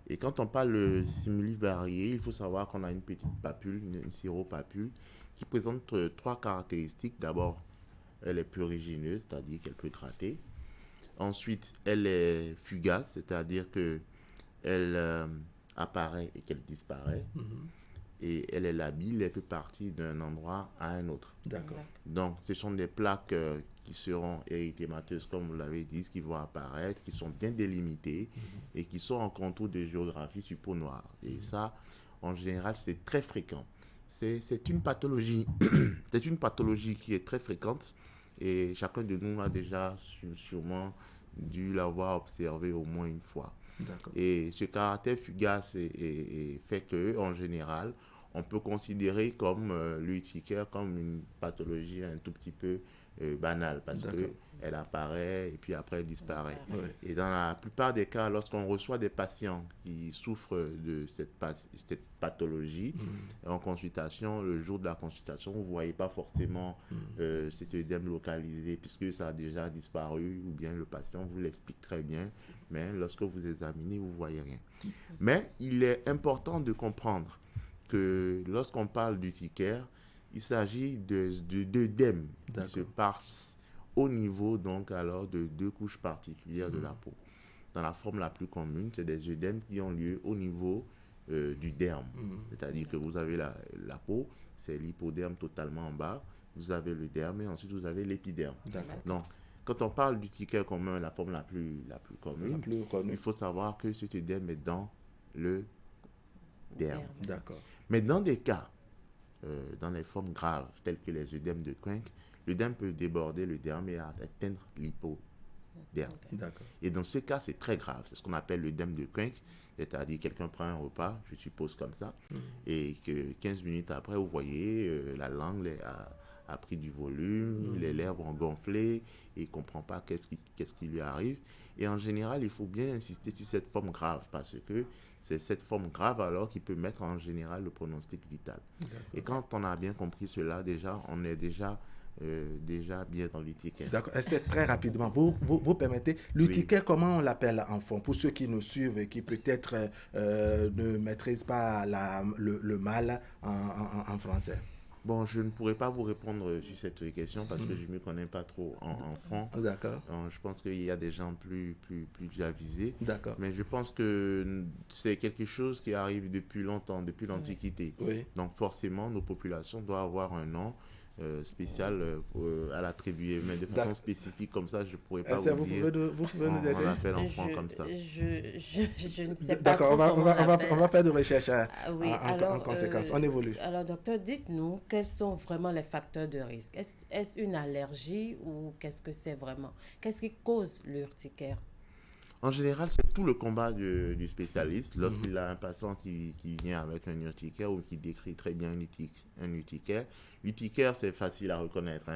Et quand on parle de stimuli variés, il faut savoir qu'on a une petite papule, une séropapule, qui présente trois caractéristiques. D'abord, elle est prurigineuse, c'est-à-dire qu'elle peut gratter. Ensuite, elle est fugace, c'est-à-dire qu'elle apparaît et qu'elle disparaît. Et elle est labile, elle peut partir d'un endroit à un autre. D'accord. Donc, ce sont des plaques qui seront érythémateuses, comme vous l'avez dit, qui vont apparaître, qui sont bien délimitées et qui sont en contour de géographie sur peau noire. Et ça, en général, c'est très fréquent. c'est une pathologie. C'est une pathologie qui est très fréquente et chacun de nous a déjà sûrement dû l'avoir observé au moins une fois. Et ce caractère fugace fait que, en général, on peut considérer comme l'urticaire comme une pathologie un tout petit peu banale parce qu'elle apparaît et puis après elle disparaît. Et dans la plupart des cas, lorsqu'on reçoit des patients qui souffrent de cette pathologie en consultation, le jour de la consultation, vous ne voyez pas forcément cet œdème localisé puisque ça a déjà disparu ou bien le patient vous l'explique très bien, mais lorsque vous examinez, vous ne voyez rien. Mais il est important de comprendre que lorsqu'on parle d'urticaire, il s'agit d'œdèmes qui se passent au niveau donc alors de deux couches particulières de la peau. Dans la forme la plus commune, c'est des œdèmes qui ont lieu au niveau du derme. C'est-à-dire que vous avez la peau, c'est l'hypoderme totalement en bas, vous avez le derme et ensuite vous avez l'épiderme. Donc, quand on parle d'urticaire commun, la forme la plus commune, il faut savoir que cet œdème est dans le derme. Mais dans des cas, dans les formes graves, telles que les œdèmes de Koenk, l'œdème peut déborder le derme et atteindre l'hypoderme. Et dans ce cas, c'est très grave. C'est ce qu'on appelle l'œdème de Koenk, c'est-à-dire quelqu'un prend un repas, je suppose comme ça, et que 15 minutes après, vous voyez, la langue a pris du volume, les lèvres ont gonflé, et il ne comprend pas qu'est-ce qui lui arrive. Et en général, il faut bien insister sur cette forme grave, parce que c'est cette forme grave alors qui peut mettre en général le pronostic vital. Et quand on a bien compris cela, déjà, on est déjà bien dans l'urticaire. D'accord. C'est très rapidement. Vous permettez, l'urticaire, comment on l'appelle en fond? Pour ceux qui nous suivent et qui peut-être ne maîtrisent pas le mal en français. Bon, je ne pourrais pas vous répondre sur cette question parce que je ne me connais pas trop en fond. D'accord. Je pense qu'il y a des gens plus avisés. D'accord. Mais je pense que c'est quelque chose qui arrive depuis longtemps, depuis l'Antiquité. Donc forcément, nos populations doivent avoir un nom spécial à l'attribuer, mais de façon spécifique comme ça, je ne pourrais pas vous dire. Vous pouvez nous aider? On l'appelle en franc comme ça. Je ne sais pas. D'accord, on va faire de recherche en conséquence. On évolue. Alors, docteur, dites-nous, quels sont vraiment les facteurs de risque? Est-ce une allergie ou qu'est-ce que c'est vraiment? Qu'est-ce qui cause l'urticaire? En général, c'est tout le combat du spécialiste. Lorsqu'il a un patient qui vient avec un urticaire ou qui décrit très bien un urticaire. L'urticaire, c'est facile à reconnaître.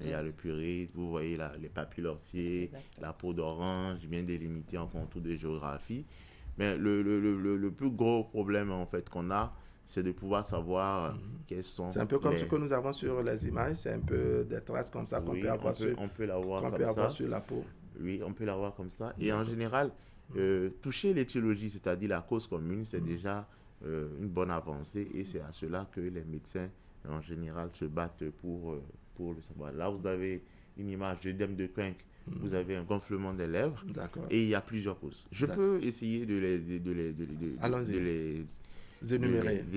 Il y a le purite, vous voyez les papilles orciers, la peau d'orange, bien délimitée en contour de géographie. Mais le plus gros problème en fait qu'on a, c'est de pouvoir savoir quels sont. C'est un peu comme ce que nous avons sur les images, c'est un peu des traces comme ça qu'on peut avoir sur la peau. Oui, on peut l'avoir comme ça. Et en général, toucher l'étiologie, c'est-à-dire la cause commune, c'est déjà une bonne avancée. Et c'est à cela que les médecins, en général, se battent pour le savoir. Là, vous avez une image d'œdème de Koenk. Vous avez un gonflement des lèvres. Et il y a plusieurs causes. Je peux essayer de les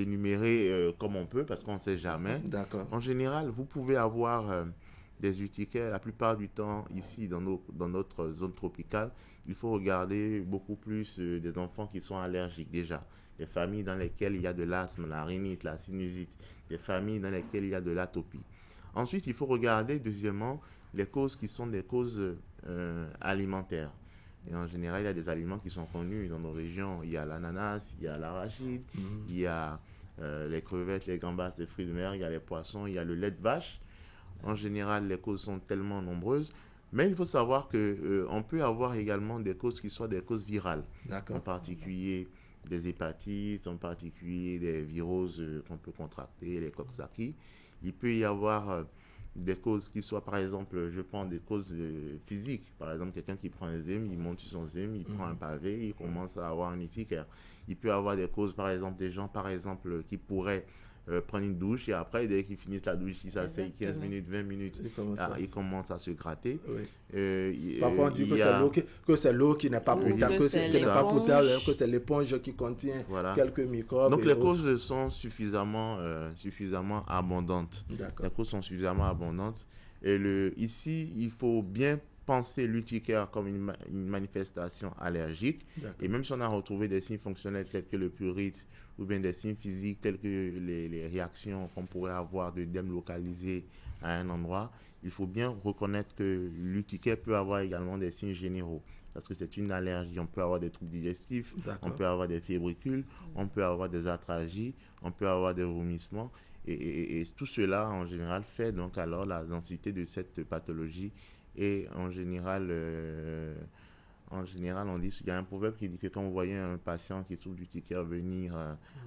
énumérer comme on peut, parce qu'on ne sait jamais. En général, vous pouvez avoir des urticaires. La plupart du temps, ici, dans notre zone tropicale, il faut regarder beaucoup plus des enfants qui sont allergiques déjà. Des familles dans lesquelles il y a de l'asthme, la rhinite, la sinusite. Des familles dans lesquelles il y a de l'atopie. Ensuite, il faut regarder, deuxièmement, les causes qui sont des causes alimentaires. Et en général, il y a des aliments qui sont connus dans nos régions. Il y a l'ananas, il y a l'arachide, il y a les crevettes, les gambas, les fruits de mer, il y a les poissons, il y a le lait de vache. En général, les causes sont tellement nombreuses. Mais il faut savoir qu'on peut avoir également des causes qui soient des causes virales. En particulier des hépatites, en particulier des viroses qu'on peut contracter, les Coxsackie. Il peut y avoir des causes qui soient, par exemple, je prends des causes physiques. Par exemple, quelqu'un qui prend un zème, il monte sur son zème, il prend un pavé, il commence à avoir un urticaire. Il peut y avoir des causes, par exemple, des gens, par exemple, qui pourraient prendre une douche et après, dès qu'ils finissent la douche, ils s'asseyent 15 minutes, 20 minutes, ils commencent à se gratter. Parfois, on dit que c'est l'eau qui n'est pas potable, que c'est l'éponge qui contient quelques microbes. Donc, les causes sont suffisamment abondantes. Les causes sont suffisamment abondantes. Et ici, il faut bien penser l'urticaire comme une manifestation allergique. Et même si on a retrouvé des signes fonctionnels tels que le prurite ou bien des signes physiques tels que les réactions qu'on pourrait avoir d'œdème localisé à un endroit, il faut bien reconnaître que l'urticaire peut avoir également des signes généraux. Parce que c'est une allergie. On peut avoir des troubles digestifs, on peut avoir des fébricules, on peut avoir des arthralgies, on peut avoir des vomissements. Et tout cela, en général, fait donc alors la densité de cette pathologie. Et en général, on dit, il y a un proverbe qui dit que quand vous voyez un patient qui souffre d'urticaire venir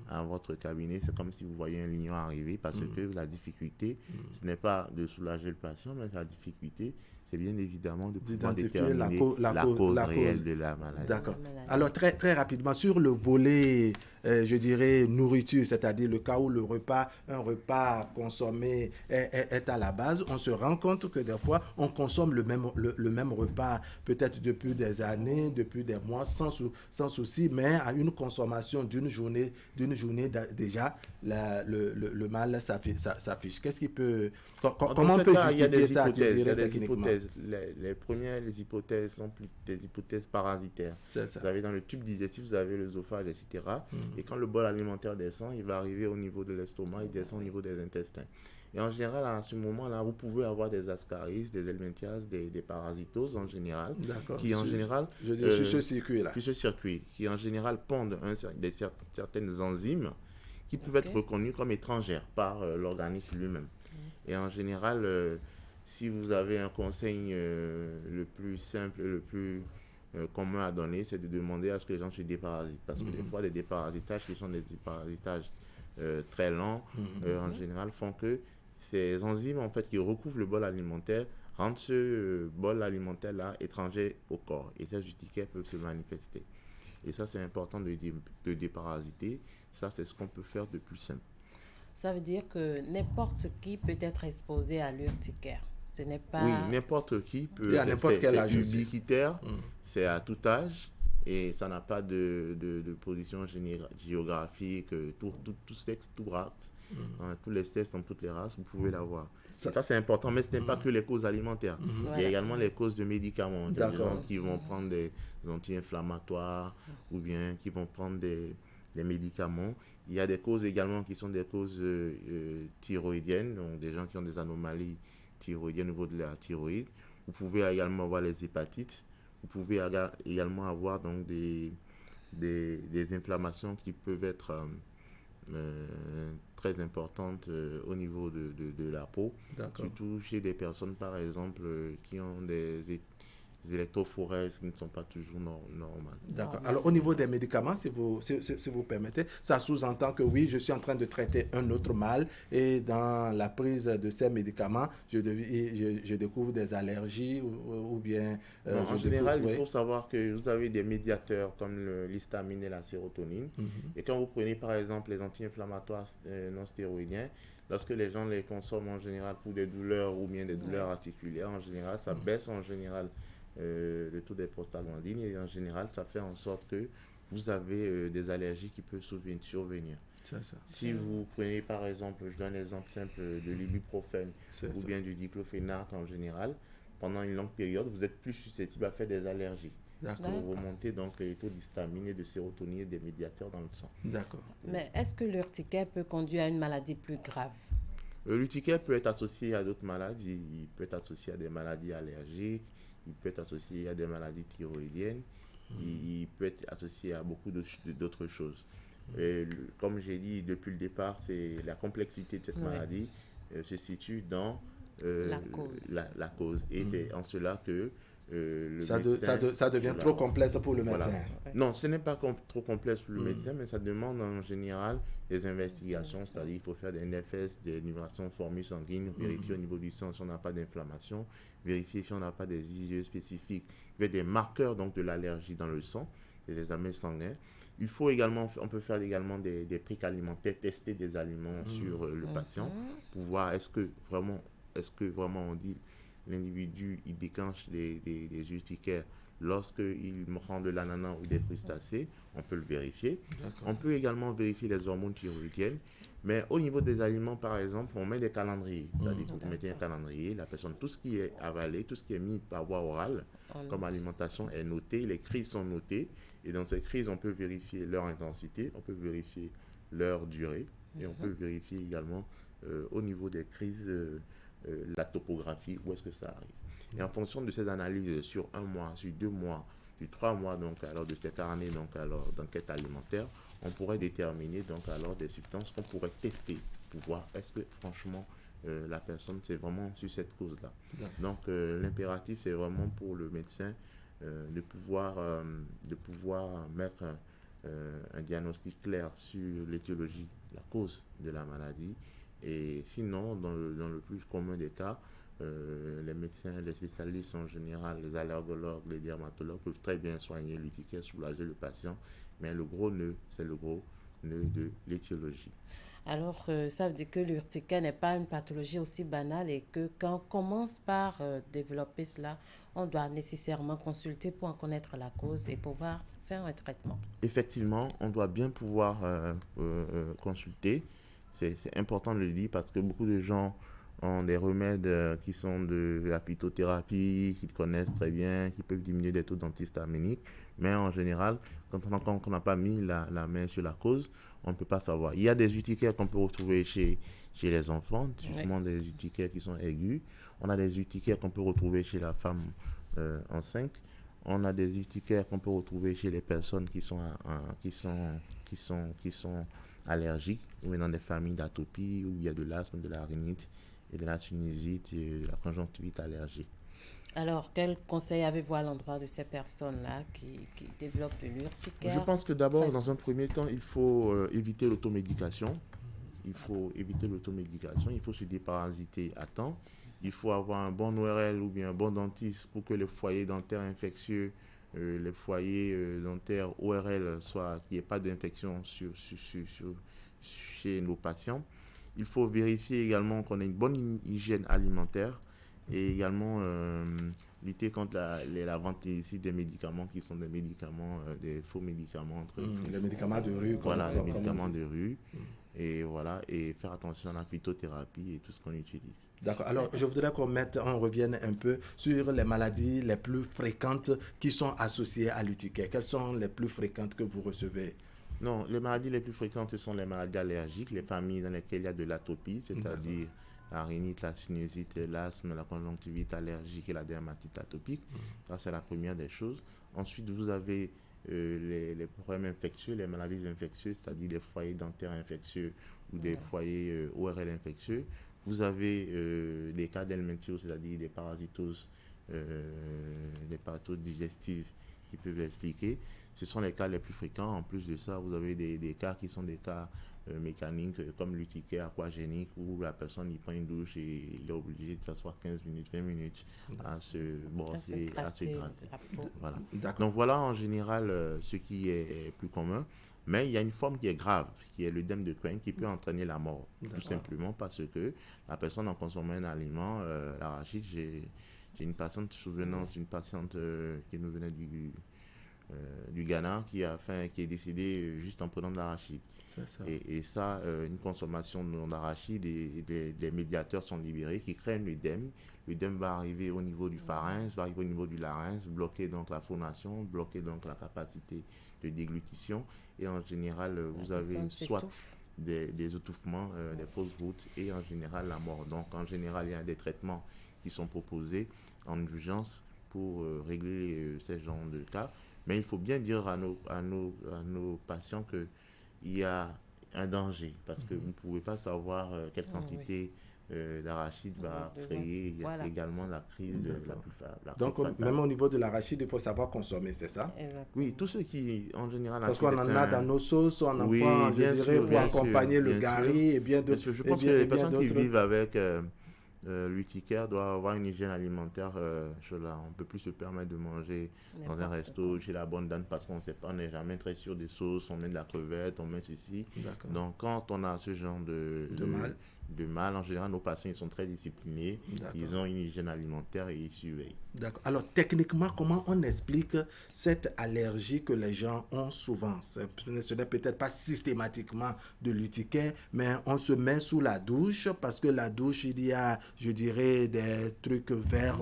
à votre cabinet, c'est comme si vous voyez un lion arriver, parce que la difficulté, ce n'est pas de soulager le patient, mais la difficulté, c'est bien évidemment de pouvoir déterminer la cause réelle de la maladie. D'accord. Alors, très, très rapidement, sur le volet, je dirais, nourriture, c'est-à-dire le cas où un repas consommé est à la base, on se rend compte que des fois, on consomme le même repas, peut-être depuis des années, depuis des mois, sans souci, mais à une consommation d'une journée déjà, le mal s'affiche. Qu'est-ce qui peut... Comment on peut justifier ça? Il y a des hypothèses. Les hypothèses sont plus des hypothèses parasitaires. Vous avez dans le tube digestif, vous avez l'œsophage, etc. Et quand le bol alimentaire descend, il va arriver au niveau de l'estomac, il descend au niveau des intestins. Et en général, à ce moment-là, vous pouvez avoir des ascaris, des helminthias, des parasitoses en général, qui en général... sur ce circuit-là. Sur ce circuit, qui en général pondent certaines enzymes qui peuvent être reconnues comme étrangères par l'organisme lui-même. Et en général, si vous avez un conseil le plus simple, le plus commun à donner, c'est de demander à ce que les gens se déparasitent. Parce que des fois, les déparasitages qui sont des déparasitages très lents, en général, font que ces enzymes en fait, qui recouvrent le bol alimentaire rendent ce bol alimentaire-là étranger au corps. Et ces urticaires peuvent se manifester. Et ça, c'est important de déparasiter. Ça, c'est ce qu'on peut faire de plus simple. Ça veut dire que n'importe qui peut être exposé à l'urticaire. Ce n'est pas... Oui, n'importe qui peut. Et à n'importe quel âge. C'est ubiquitaire, c'est à tout âge, et ça n'a pas de position géographique, tout sexe, tout race, dans tous les sexes, dans toutes les races, vous pouvez l'avoir. Ça, c'est important, mais ce n'est pas que les causes alimentaires. Il y a également les causes de médicaments. Il y a des gens qui vont prendre des anti-inflammatoires, ou bien qui vont prendre des médicaments. Il y a des causes également qui sont des causes thyroïdiennes, donc des gens qui ont des anomalies thyroïdiennes au niveau de la thyroïde. Vous pouvez également avoir les hépatites. Vous pouvez également avoir donc des inflammations qui peuvent être très importantes au niveau de la peau. Surtout chez des personnes, par exemple, qui ont des électrophorèses qui ne sont pas toujours normales. D'accord. Alors, au niveau des médicaments, si vous permettez, ça sous-entend que oui, je suis en train de traiter un autre mal et dans la prise de ces médicaments, je découvre des allergies ou bien... en général, il faut savoir que vous avez des médiateurs comme l'histamine et la sérotonine. Et quand vous prenez par exemple les anti-inflammatoires non stéroïdiens, lorsque les gens les consomment en général pour des douleurs ou bien des douleurs articulaires, en général, ça baisse en général le taux des prostaglandines et en général, ça fait en sorte que vous avez des allergies qui peuvent survenir. Si vous prenez par exemple, je donne un exemple simple de l'ibuprofène ou bien du diclofénac en général, pendant une longue période, vous êtes plus susceptible à faire des allergies. Vous remontez donc les taux d'histamine et de sérotonine et des médiateurs dans le sang. D'accord. Mais est-ce que l'urticaire peut conduire à une maladie plus grave? L'urticaire peut être associé à d'autres maladies. Il peut être associé à des maladies allergiques. Il peut être associé à des maladies thyroïdiennes. Il peut être associé à beaucoup d'autres choses. Comme j'ai dit depuis le départ, c'est la complexité de cette maladie se situe dans la cause. Et c'est en cela que ça devient trop complexe pour le médecin. Non, ce n'est pas trop complexe pour le médecin, mais ça demande en général des investigations, c'est-à-dire qu'il faut faire des NFS, des évaluations de formules sanguines, vérifier au niveau du sang si on n'a pas d'inflammation, vérifier si on n'a pas des IgE spécifiques, il y a des marqueurs donc de l'allergie dans le sang, des examens sanguins. Il faut également, on peut faire également des priques alimentaires, tester des aliments sur le patient pour voir est-ce que vraiment on dit l'individu il déclenche des urticaires lorsqu'il prend de l'ananas ou des crustacés, on peut le vérifier. On peut également vérifier les hormones thyroïdiennes. Mais au niveau des aliments, par exemple, on met des calendriers. C'est-à-dire que vous mettez un calendrier, la personne, tout ce qui est avalé, tout ce qui est mis par voie orale comme alimentation est noté, les crises sont notées. Et dans ces crises, on peut vérifier leur intensité, on peut vérifier leur durée et on peut vérifier également au niveau des crises la topographie, où est-ce que ça arrive. Et en fonction de ces analyses sur 1 mois, sur 2 mois, sur 3 mois, donc alors de ces carnets d'enquête alimentaire, on pourrait déterminer donc alors des substances qu'on pourrait tester pour voir est-ce que franchement la personne c'est vraiment sur cette cause-là. Donc l'impératif c'est vraiment pour le médecin de pouvoir mettre un diagnostic clair sur l'étiologie, la cause de la maladie. Et sinon, dans le plus commun des cas, les médecins, les spécialistes en général, les allergologues, les dermatologues peuvent très bien soigner l'urticaire, soulager le patient, mais le gros nœud, c'est le gros nœud de l'étiologie. Alors, ça veut dire que l'urticaire n'est pas une pathologie aussi banale et que quand on commence par développer cela, on doit nécessairement consulter pour en connaître la cause et pouvoir faire un traitement. Effectivement, on doit bien pouvoir consulter. C'est important de le dire parce que beaucoup de gens ont des remèdes qui sont de la phytothérapie, qu'ils connaissent très bien, qui peuvent diminuer des taux d'antihistaminiques. Mais en général, quand on n'a pas mis la main sur la cause, on ne peut pas savoir. Il y a des urticaires qu'on peut retrouver chez les enfants, justement des urticaires qui sont aigus. On a des urticaires qu'on peut retrouver chez la femme enceinte. On a des urticaires qu'on peut retrouver chez les personnes qui sont allergiques, ou dans des familles d'atopie, où il y a de l'asthme, de la rhinite et de la sinusite et de la conjonctivite allergique. Alors, quel conseil avez-vous à l'endroit de ces personnes-là qui développent de l'urticaire? Je pense que d'abord, dans un premier temps, il faut éviter l'automédication. Il faut se déparasiter à temps. Il faut avoir un bon ORL ou bien un bon dentiste pour que les foyers dentaires infectieux, les foyers dentaires ORL, qu'il n'y ait pas d'infection chez nos patients. Il faut vérifier également qu'on ait une bonne hygiène alimentaire et également lutter contre la vente illicite des médicaments qui sont des médicaments, des faux médicaments. Les médicaments de rue. Les médicaments de rue. Et voilà, et faire attention à la phytothérapie et tout ce qu'on utilise. D'accord. Alors, je voudrais qu'on revienne un peu sur les maladies les plus fréquentes qui sont associées à l'urticaire. Quelles sont les plus fréquentes que vous recevez? Non, les maladies les plus fréquentes, ce sont les maladies allergiques, les familles dans lesquelles il y a de l'atopie, c'est-à-dire la rhinite, la sinusite, l'asthme, la conjonctivite allergique et la dermatite atopique. Ça, c'est la première des choses. Ensuite, vous avez les problèmes infectieux, les maladies infectieuses, c'est-à-dire des foyers dentaires infectieux ou des foyers ORL infectieux. Vous avez des cas d'helminthiose, c'est-à-dire des parasitoses, des pathologies digestives qui peuvent l'expliquer. Ce sont les cas les plus fréquents. En plus de ça, vous avez des cas qui sont des cas mécaniques comme l'urticaire aquagénique où la personne y prend une douche et il est obligé de s'asseoir 15 minutes, 20 minutes à se brosser, à se gratter. Voilà. Donc voilà en général ce qui est plus commun. Mais il y a une forme qui est grave, qui est l'œdème de Cohen, qui peut entraîner la mort. Tout simplement parce que la personne en consommant un aliment, l'arachide, j'ai une patiente, une patiente qui nous venait du Ghana qui est décédée juste en prenant de l'arachide. Et ça, une consommation d'arachide, des médiateurs sont libérés qui créent un œdème. L'œdème va arriver au niveau du pharynx, va arriver au niveau du larynx, bloquer donc la phonation, bloquer donc la capacité de déglutition. Et en général, vous avez soit des étouffements, des fausses gouttes et en général la mort. Donc en général, il y a des traitements qui sont proposés en urgence pour régler ces genres de cas. Mais il faut bien dire à nos patients qu'il y a un danger parce que vous ne pouvez pas savoir quelle quantité d'arachide va créer également la crise la plus fatale. Donc, même au niveau de l'arachide, il faut savoir consommer, c'est ça? Oui, tous ceux qui, en général... Parce qu'on en a dans nos sauces, on en prend, je dirais, pour accompagner le gari et bien d'autres. Je pense que les personnes qui vivent avec l'urticaire doivent avoir une hygiène alimentaire. On ne peut plus se permettre de manger dans un resto chez la bonne dame parce qu'on sait pas, on n'est jamais très sûr des sauces, on met de la crevette, on met ceci. Donc quand on a ce genre de de mal. En général, nos patients, ils sont très disciplinés. Ils ont une hygiène alimentaire et ils surveillent. D'accord. Alors, techniquement, comment on explique cette allergie que les gens ont souvent? Ce n'est peut-être pas systématiquement de l'urticaire, mais on se met sous la douche parce que la douche, il y a, je dirais, des trucs verts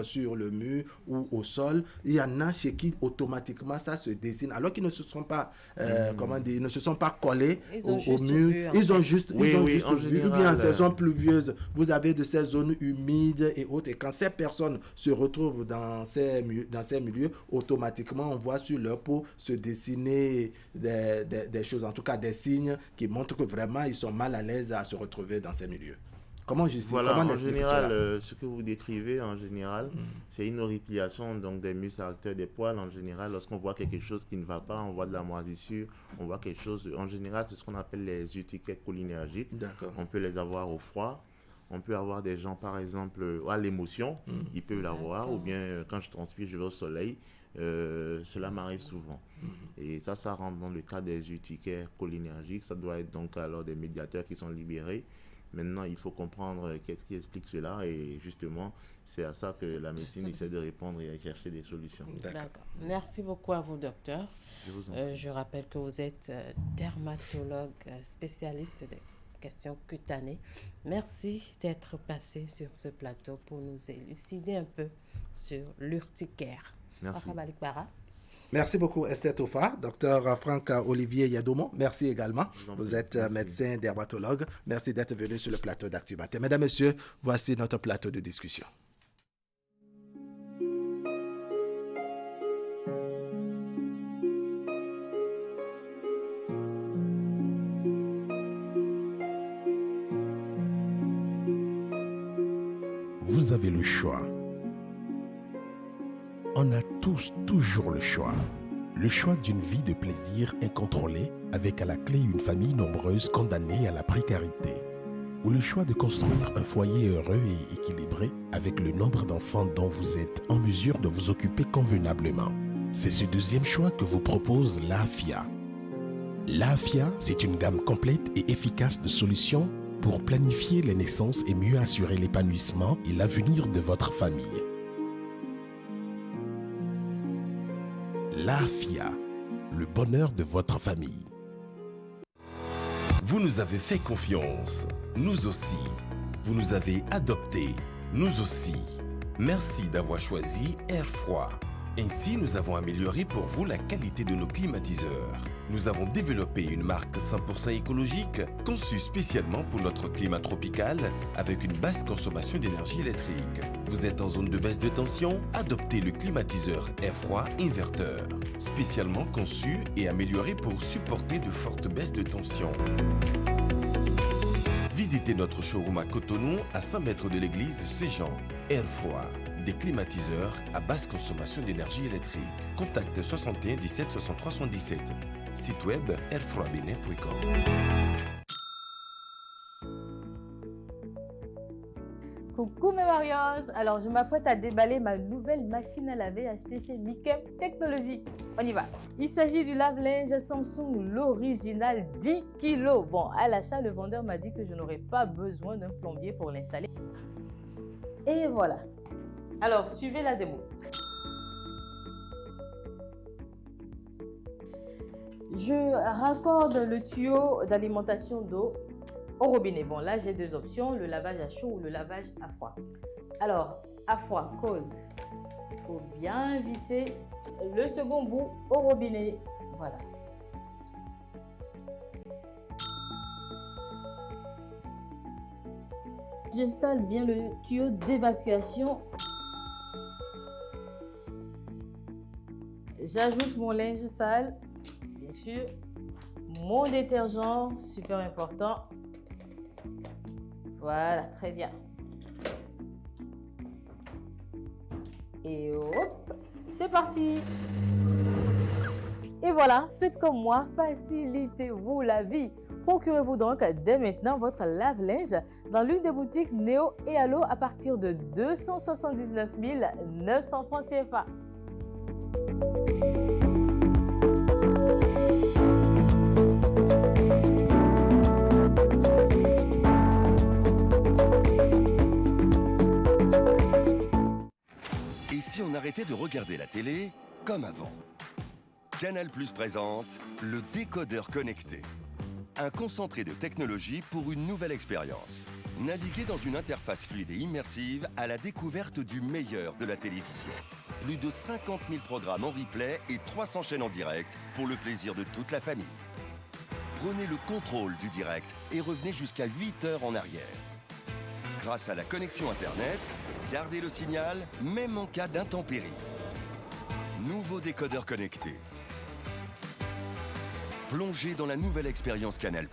sur le mur ou au sol. Il y en a chez qui, automatiquement, ça se dessine, alors qu'ils ne se sont pas, ils ne se sont pas collés au mur. Ils ont juste vu. Ou bien en saison pluvieuse, vous avez de ces zones humides et autres. Et quand ces personnes se retrouvent dans ces milieux, automatiquement, on voit sur leur peau se dessiner des choses, en tout cas des signes qui montrent que vraiment, ils sont mal à l'aise à se retrouver dans ces milieux. Comment justifie, en général, ce que vous décrivez, en général, c'est une horripilation donc, des muscles artères des poils. En général, lorsqu'on voit quelque chose qui ne va pas, on voit de la moisissure, on voit quelque chose... En général, c'est ce qu'on appelle les urticaires cholinergiques. On peut les avoir au froid. On peut avoir des gens, par exemple, à l'émotion, ils peuvent l'avoir, ou bien quand je transpire, je vais au soleil. Cela m'arrive souvent. Et ça rentre dans le cas des urticaires cholinergiques. Ça doit être donc alors des médiateurs qui sont libérés. Maintenant, il faut comprendre qu'est-ce qui explique cela et justement, c'est à ça que la médecine essaie de répondre et à chercher des solutions. D'accord. Merci beaucoup à vous, docteur. Je rappelle que vous êtes dermatologue spécialiste des questions cutanées. Merci d'être passé sur ce plateau pour nous élucider un peu sur l'urticaire. Merci. Merci beaucoup Esther Tofa, docteur Franck Olivier Yadomo. Merci également. Vous êtes médecin dermatologue. Merci d'être venu sur le plateau d'Actu Matin. Mesdames, Messieurs, voici notre plateau de discussion. Vous avez le choix. On a tous toujours le choix. Le choix d'une vie de plaisir incontrôlée avec à la clé une famille nombreuse condamnée à la précarité. Ou le choix de construire un foyer heureux et équilibré avec le nombre d'enfants dont vous êtes en mesure de vous occuper convenablement. C'est ce deuxième choix que vous propose l'AFIA. L'AFIA, c'est une gamme complète et efficace de solutions pour planifier les naissances et mieux assurer l'épanouissement et l'avenir de votre famille. L'AFIA, le bonheur de votre famille. Vous nous avez fait confiance, nous aussi. Vous nous avez adoptés, nous aussi. Merci d'avoir choisi Air Froid. Ainsi, nous avons amélioré pour vous la qualité de nos climatiseurs. Nous avons développé une marque 100% écologique conçue spécialement pour notre climat tropical avec une basse consommation d'énergie électrique. Vous êtes en zone de baisse de tension? Adoptez le climatiseur Air Froid Inverteur, spécialement conçu et amélioré pour supporter de fortes baisses de tension. Visitez notre showroom à Cotonou, à 100 mètres de l'église Saint-Jean. Air Froid, des climatiseurs à basse consommation d'énergie électrique. Contact 61 17 63 77. Site web airfroidbenin.com. Coucou mes Marios, alors je m'apprête à déballer ma nouvelle machine à laver achetée chez Mikem Technologies. On y va. Il s'agit du lave-linge Samsung, l'original 10 kg. Bon, à l'achat, le vendeur m'a dit que je n'aurais pas besoin d'un plombier pour l'installer. Et voilà. Alors, suivez la démo. Je raccorde le tuyau d'alimentation d'eau au robinet. Bon, là, j'ai deux options, le lavage à chaud ou le lavage à froid. Alors, à froid, cold. Il faut bien visser le second bout au robinet. Voilà. J'installe bien le tuyau d'évacuation. J'ajoute mon linge sale, bien sûr, mon détergent, super important. Voilà, très bien. Et hop, c'est parti. Et voilà, faites comme moi, facilitez-vous la vie. Procurez-vous donc dès maintenant votre lave-linge dans l'une des boutiques Néo et Allo à partir de 279 900 francs CFA. possibilité de regarder la télé comme avant. Canal+ présente le décodeur connecté. Un concentré de technologie pour une nouvelle expérience. Naviguez dans une interface fluide et immersive à la découverte du meilleur de la télévision. Plus de 50 000 programmes en replay et 300 chaînes en direct pour le plaisir de toute la famille. Prenez le contrôle du direct et revenez jusqu'à 8 heures en arrière. Grâce à la connexion Internet, gardez le signal même en cas d'intempérie. Nouveau décodeur connecté. Plongez dans la nouvelle expérience Canal+.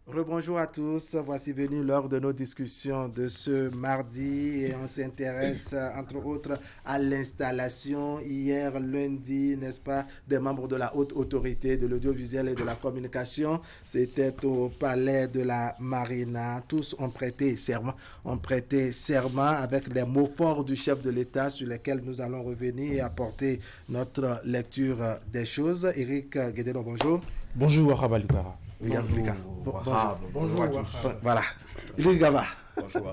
Rebonjour à tous, voici venu l'heure de nos discussions de ce mardi et on s'intéresse entre autres à l'installation hier lundi, n'est-ce pas, des membres de la haute autorité de l'audiovisuel et de la communication. C'était au palais de la Marina. Tous ont prêté serment avec les mots forts du chef de l'État sur lesquels nous allons revenir et apporter notre lecture des choses. Eric Guédélo, bonjour. Bonjour Arabalukara. Bonjour à tous. Voilà. Louis Gaba. Bonjour.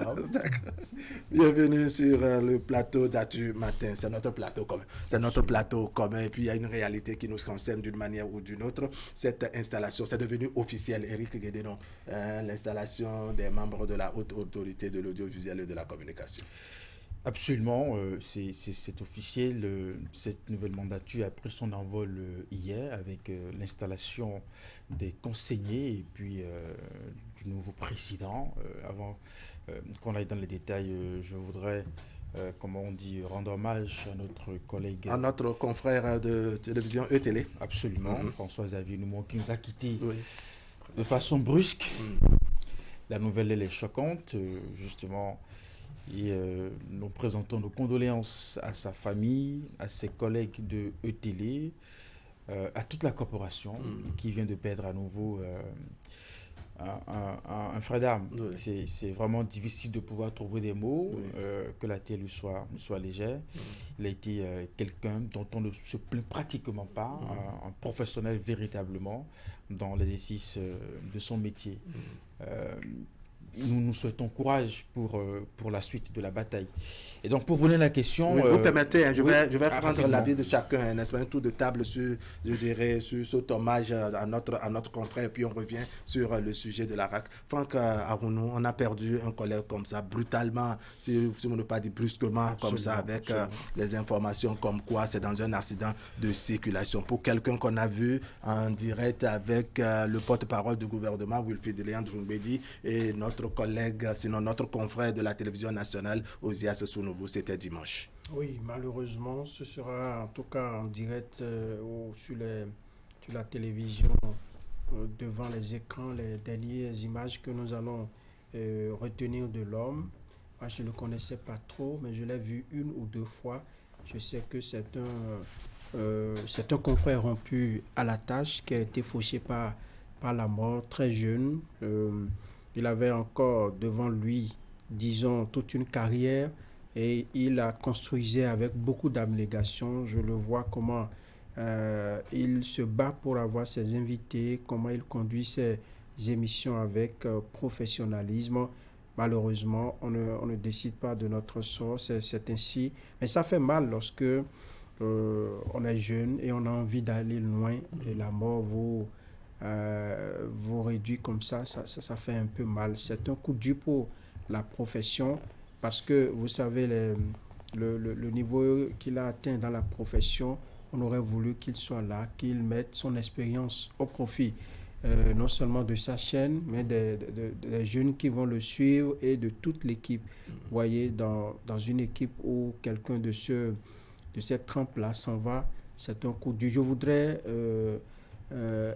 Bienvenue sur le plateau d'Atu Matin. C'est notre plateau commun. C'est notre plateau commun. Et puis il y a une réalité qui nous concerne d'une manière ou d'une autre. Cette installation, c'est devenu officiel. Eric Guédénon, l'installation des membres de la haute autorité de l'audiovisuel et de la communication. Absolument, c'est officiel. Cette nouvelle mandature a pris son envol hier avec l'installation des conseillers et puis du nouveau président. Avant qu'on aille dans les détails, je voudrais, comment on dit, rendre hommage à notre collègue... À notre confrère de télévision E-Télé. Absolument, François-Xavier Noumon, qui nous a quittés de façon brusque. La nouvelle, elle est choquante, justement... Et nous présentons nos condoléances à sa famille, à ses collègues de E-Télé, à toute la corporation qui vient de perdre à nouveau un frère d'armes. C'est vraiment difficile de pouvoir trouver des mots, que la télé soit légère. Il a été quelqu'un dont on ne se plaint pratiquement pas, un professionnel véritablement dans l'exercice de son métier. Nous nous souhaitons courage pour la suite de la bataille. Et donc, pour vous donner la question... Oui, vous permettez, je vais prendre l'avis de chacun, n'est-ce pas, un tour de table sur, je dirais, sur cet hommage à notre confrère, puis on revient sur le sujet de la RAC. Franck Arounou, on a perdu un collègue comme ça, brutalement, si on ne peut pas dire brusquement, absolument, comme ça, avec les informations comme quoi c'est dans un accident de circulation. Pour quelqu'un qu'on a vu en direct avec le porte-parole du gouvernement, Wilfried Léandre Joumbédi, et notre collègue, sinon notre confrère de la télévision nationale, Ozias Sounouvou, c'était dimanche. Oui, malheureusement, ce sera en tout cas en direct sur la télévision, devant les écrans, les dernières images que nous allons retenir de l'homme. Moi, je ne le connaissais pas trop, mais je l'ai vu une ou deux fois. Je sais que c'est un confrère rompu à la tâche qui a été fauché par la mort, très jeune. Il avait encore devant lui, disons, toute une carrière et il la construisait avec beaucoup d'abnégation. Je le vois comment il se bat pour avoir ses invités, comment il conduit ses émissions avec professionnalisme. Malheureusement, on ne décide pas de notre sort, c'est ainsi. Mais ça fait mal lorsque on est jeune et on a envie d'aller loin et la mort vous réduit comme ça fait un peu mal. C'est un coup dur pour la profession parce que vous savez le niveau qu'il a atteint dans la profession, on aurait voulu qu'il soit là, qu'il mette son expérience au profit non seulement de sa chaîne mais des jeunes qui vont le suivre et de toute l'équipe. Vous voyez, dans une équipe où quelqu'un de cette trempe-là s'en va, c'est un coup dur. Je voudrais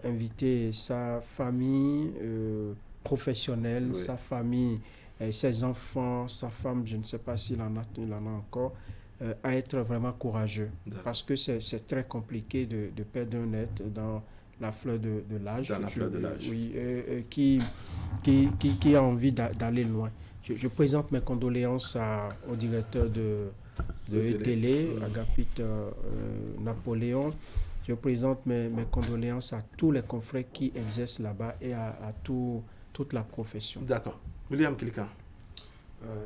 inviter sa famille professionnelle, sa famille, ses enfants, sa femme, je ne sais pas s'il en a encore, à être vraiment courageux. Parce que c'est très compliqué de perdre un être dans la fleur de l'âge. Dans la fleur de l'âge. Oui, qui a envie d'aller loin. Je présente mes condoléances au directeur de E-Télé, Agapit Napoléon. Je présente mes condoléances à tous les confrères qui exercent là-bas et à toute la profession. D'accord. William Kilkan,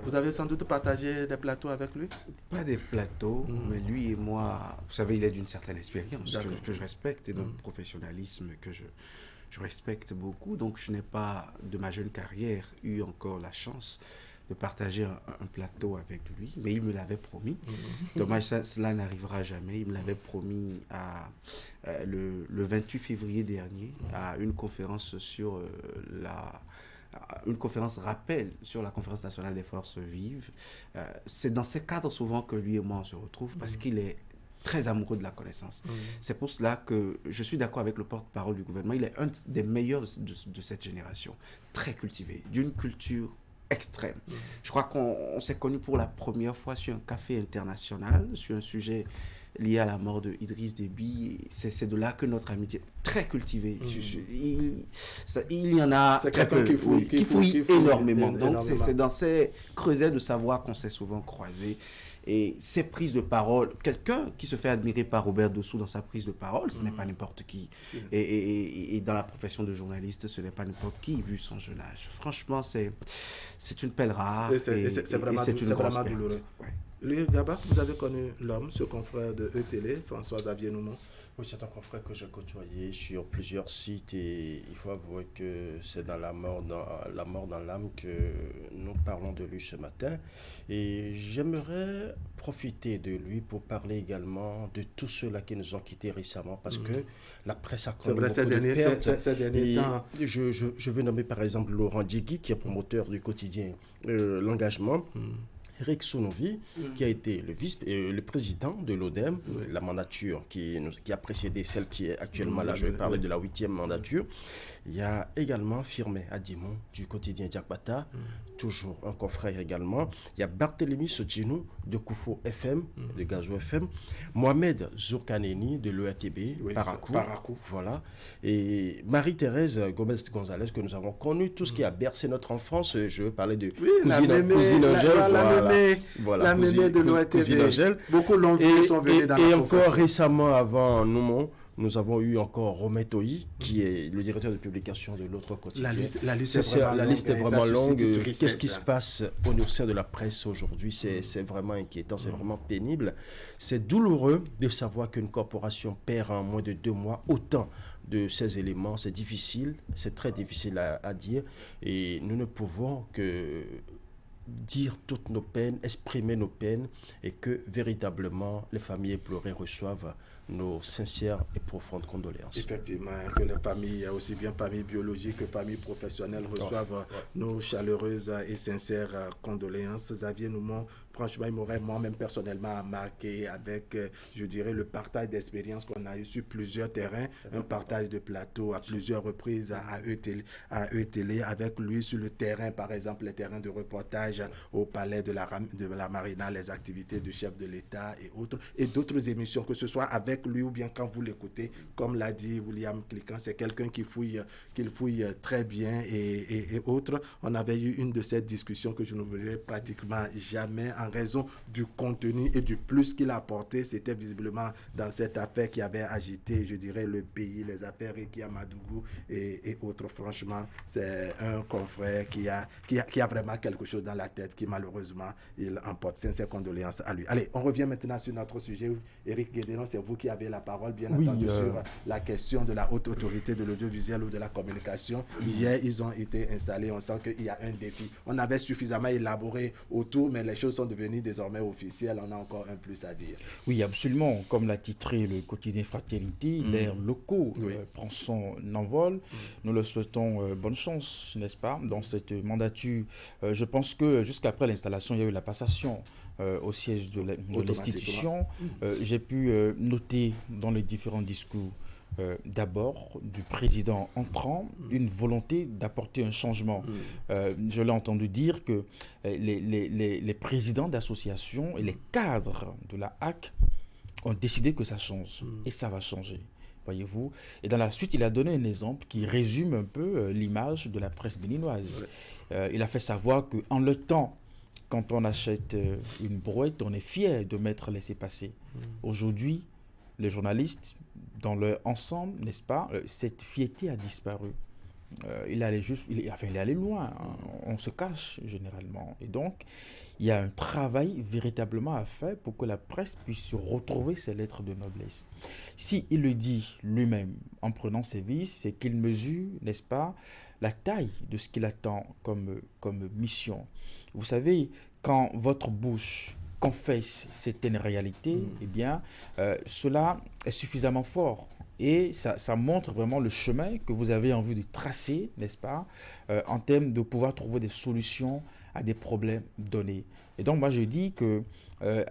vous avez sans doute partagé des plateaux avec lui? Pas des plateaux, mais lui et moi, vous savez, il est d'une certaine expérience que je respecte et d'un professionnalisme que je respecte beaucoup. Donc, je n'ai pas, de ma jeune carrière, eu encore la chance de partager un plateau avec lui, mais il me l'avait promis. Dommage, cela n'arrivera jamais. Il me l'avait promis le 28 février dernier à une conférence sur une conférence rappel sur la conférence nationale des forces vives. C'est dans ces cadres souvent que lui et moi on se retrouve parce qu'il est très amoureux de la connaissance. C'est pour cela que je suis d'accord avec le porte-parole du gouvernement. Il est un des meilleurs de cette génération, très cultivé, d'une culture extrême. Je crois qu'on s'est connus pour la première fois sur un café international, sur un sujet lié à la mort de Idriss Déby. C'est de là que notre amitié très cultivée. Il y en a très peu qui fouille énormément. Donc c'est dans ces creusets de savoir qu'on s'est souvent croisés. Et ces prises de parole, quelqu'un qui se fait admirer par Robert Dossou dans sa prise de parole, ce n'est pas n'importe qui. Et dans la profession de journaliste, ce n'est pas n'importe qui, vu son jeune âge. Franchement, c'est une pelle rare. C'est vraiment douloureux. Lui, Gaba, vous avez connu l'homme, ce confrère de E-Télé, François-Xavier Noumon. Oui, c'est un confrère que j'ai côtoyé sur plusieurs sites et il faut avouer que c'est dans la mort dans l'âme que nous parlons de lui ce matin. Et j'aimerais profiter de lui pour parler également de tous ceux-là qui nous ont quittés récemment parce que la presse a connu beaucoup de pertes. Ces derniers temps. Je veux nommer par exemple Laurent Djigui qui est promoteur du quotidien L'Engagement. Eric Sounovi, qui a été le président de l'ODEM, la mandature qui a précédé celle qui est actuellement là, je vais parler de la 8e mandature. Il y a également Firmin Adimon du quotidien Diakbata, toujours un confrère également. Il y a Barthélemy Sotjinou de Koufo FM, de Gazo FM. Mohamed Zourkaneni de l'EATB, Parakou. Voilà. Et Marie-Thérèse Gomez-Gonzalez que nous avons connue, tout ce qui a bercé notre enfance. Je veux parler de Cousine Angèle. La mémé de l'EATB. Beaucoup l'ont vu, sont venus dans la profession. Et encore récemment, avant Noumon, nous avons eu encore Romain Toyi, qui est le directeur de publication de l'autre quotidien. La liste est vraiment longue. Qu'est-ce qui se passe au sein de la presse aujourd'hui? C'est vraiment inquiétant, c'est vraiment pénible. C'est douloureux de savoir qu'une corporation perd en moins de 2 mois autant de ces éléments. C'est difficile, c'est très difficile à dire. Et nous ne pouvons que dire toutes nos peines, exprimer nos peines et que véritablement les familles éplorées reçoivent nos sincères et profondes condoléances. Effectivement, que les familles, aussi bien familles biologiques que familles professionnelles, reçoivent nos chaleureuses et sincères condoléances. Xavier Noumon, franchement, il m'aurait moi-même personnellement marqué avec, je dirais, le partage d'expériences qu'on a eu sur plusieurs terrains, un partage de plateau à plusieurs reprises à E-Télé, avec lui sur le terrain, par exemple, les terrains de reportage au palais de la Marina, les activités du chef de l'État et autres, et d'autres émissions, que ce soit avec lui ou bien quand vous l'écoutez, comme l'a dit William Kilkan, c'est quelqu'un qui fouille très bien et autres. On avait eu une de ces discussions que je n'oublierai pratiquement jamais en raison du contenu et du plus qu'il a apporté. C'était visiblement dans cette affaire qui avait agité, je dirais, le pays, les affaires Rekia Madougou et autres. Franchement, c'est un confrère qui a vraiment quelque chose dans la tête qui malheureusement, il emporte. Sincères condoléances à lui. Allez, on revient maintenant sur notre sujet. Éric Guédénon, c'est vous qui avez la parole, bien entendu, sur la question de la haute autorité de l'audiovisuel ou de la communication. Hier, ils ont été installés. On sent qu'il y a un défi. On avait suffisamment élaboré autour, mais les choses sont devenues désormais officielles. On a encore un plus à dire. Oui, absolument. Comme l'a titré le quotidien Fraternité, l'air locaux prend son envol. Nous le souhaitons bonne chance, n'est-ce pas, dans cette mandature. Je pense que jusqu'après l'installation, il y a eu la passation au siège de l'institution. J'ai pu noter dans les différents discours d'abord du président entrant une volonté d'apporter un changement. Je l'ai entendu dire que les présidents d'associations et les cadres de la HAC ont décidé que ça change et ça va changer. Voyez-vous. Et dans la suite, il a donné un exemple qui résume un peu l'image de la presse béninoise. Il a fait savoir qu'en le temps, quand on achète une brouette, on est fier de mettre laissez-passer. Aujourd'hui, les journalistes dans leur ensemble, n'est-ce pas, cette fierté a disparu. Il est allé loin, hein. On se cache généralement. Et donc, il y a un travail véritablement à faire pour que la presse puisse retrouver ses lettres de noblesse. Si il le dit lui-même en prenant ses vices, c'est qu'il mesure, n'est-ce pas, la taille de ce qu'il attend comme mission. Vous savez, quand votre bouche confesse certaines réalités, eh bien, cela est suffisamment fort. Et ça montre vraiment le chemin que vous avez envie de tracer, n'est-ce pas, en termes de pouvoir trouver des solutions à des problèmes donnés. Et donc, moi, je dis que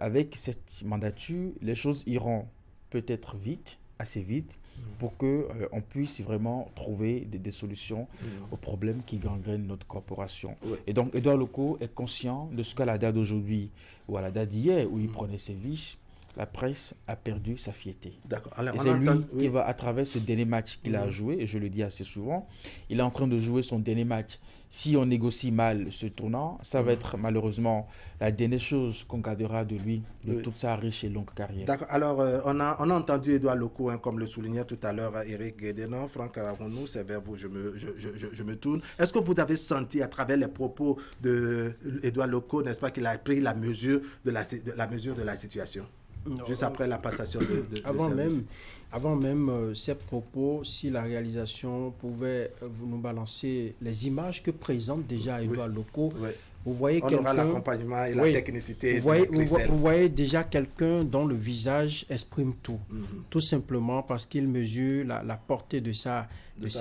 avec cette mandature, les choses iront peut-être vite, assez vite, pour qu'on puisse vraiment trouver des solutions aux problèmes qui gangrènent notre corporation. Et donc, Edouard Locaux est conscient de ce qu'à la date d'aujourd'hui, ou à la date d'hier, où il prenait ses vices, la presse a perdu sa fierté. D'accord. Et c'est lui qui va, à travers ce dernier match qu'il a joué, et je le dis assez souvent, il est en train de jouer son dernier match. Si on négocie mal ce tournant, ça va être malheureusement la dernière chose qu'on gardera de lui, de toute sa riche et longue carrière. D'accord. Alors, on a entendu Edouard Locaux, hein, comme le soulignait tout à l'heure Eric Guédénan. Franck Arounou, c'est vers vous, je me tourne. Est-ce que vous avez senti à travers les propos d'Edouard Locaux, n'est-ce pas, qu'il a pris la mesure de la situation? Non, juste après la passation de avant même ces propos, si la réalisation pouvait nous balancer les images que présente déjà Edouard Locaux, vous voyez on aura l'accompagnement et la technicité. Vous voyez déjà quelqu'un dont le visage exprime tout. Tout simplement parce qu'il mesure la portée de sa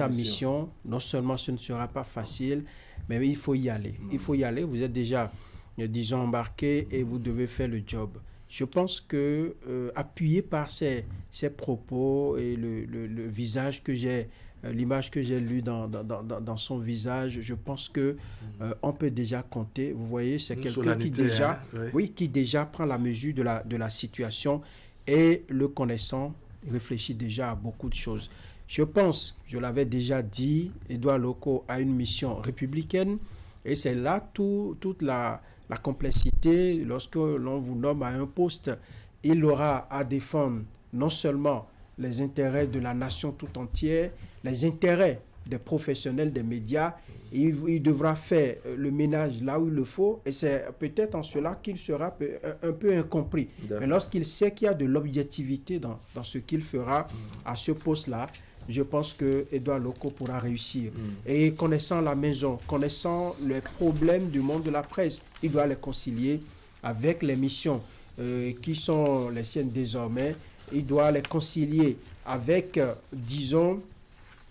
mission. Non seulement ce ne sera pas facile, mais il faut y aller. Il faut y aller. Vous êtes déjà, disons, embarqué et vous devez faire le job. Je pense que, appuyé par ces propos et le visage que j'ai, l'image que j'ai lue dans son visage, je pense que on peut déjà compter. Vous voyez, c'est quelqu'un qui déjà prend la mesure de la situation et le connaissant, réfléchit déjà à beaucoup de choses. Je pense, je l'avais déjà dit, Edouard Locaux a une mission républicaine et c'est là toute la complexité. Lorsque l'on vous nomme à un poste, il aura à défendre non seulement les intérêts de la nation tout entière, les intérêts des professionnels des médias, il devra faire le ménage là où il le faut, et c'est peut-être en cela qu'il sera un peu incompris. Mais lorsqu'il sait qu'il y a de l'objectivité dans ce qu'il fera à ce poste-là, je pense que Edouard Locaux pourra réussir. Et connaissant la maison, connaissant les problèmes du monde de la presse, il doit les concilier avec les missions qui sont les siennes désormais. Il doit les concilier avec, disons,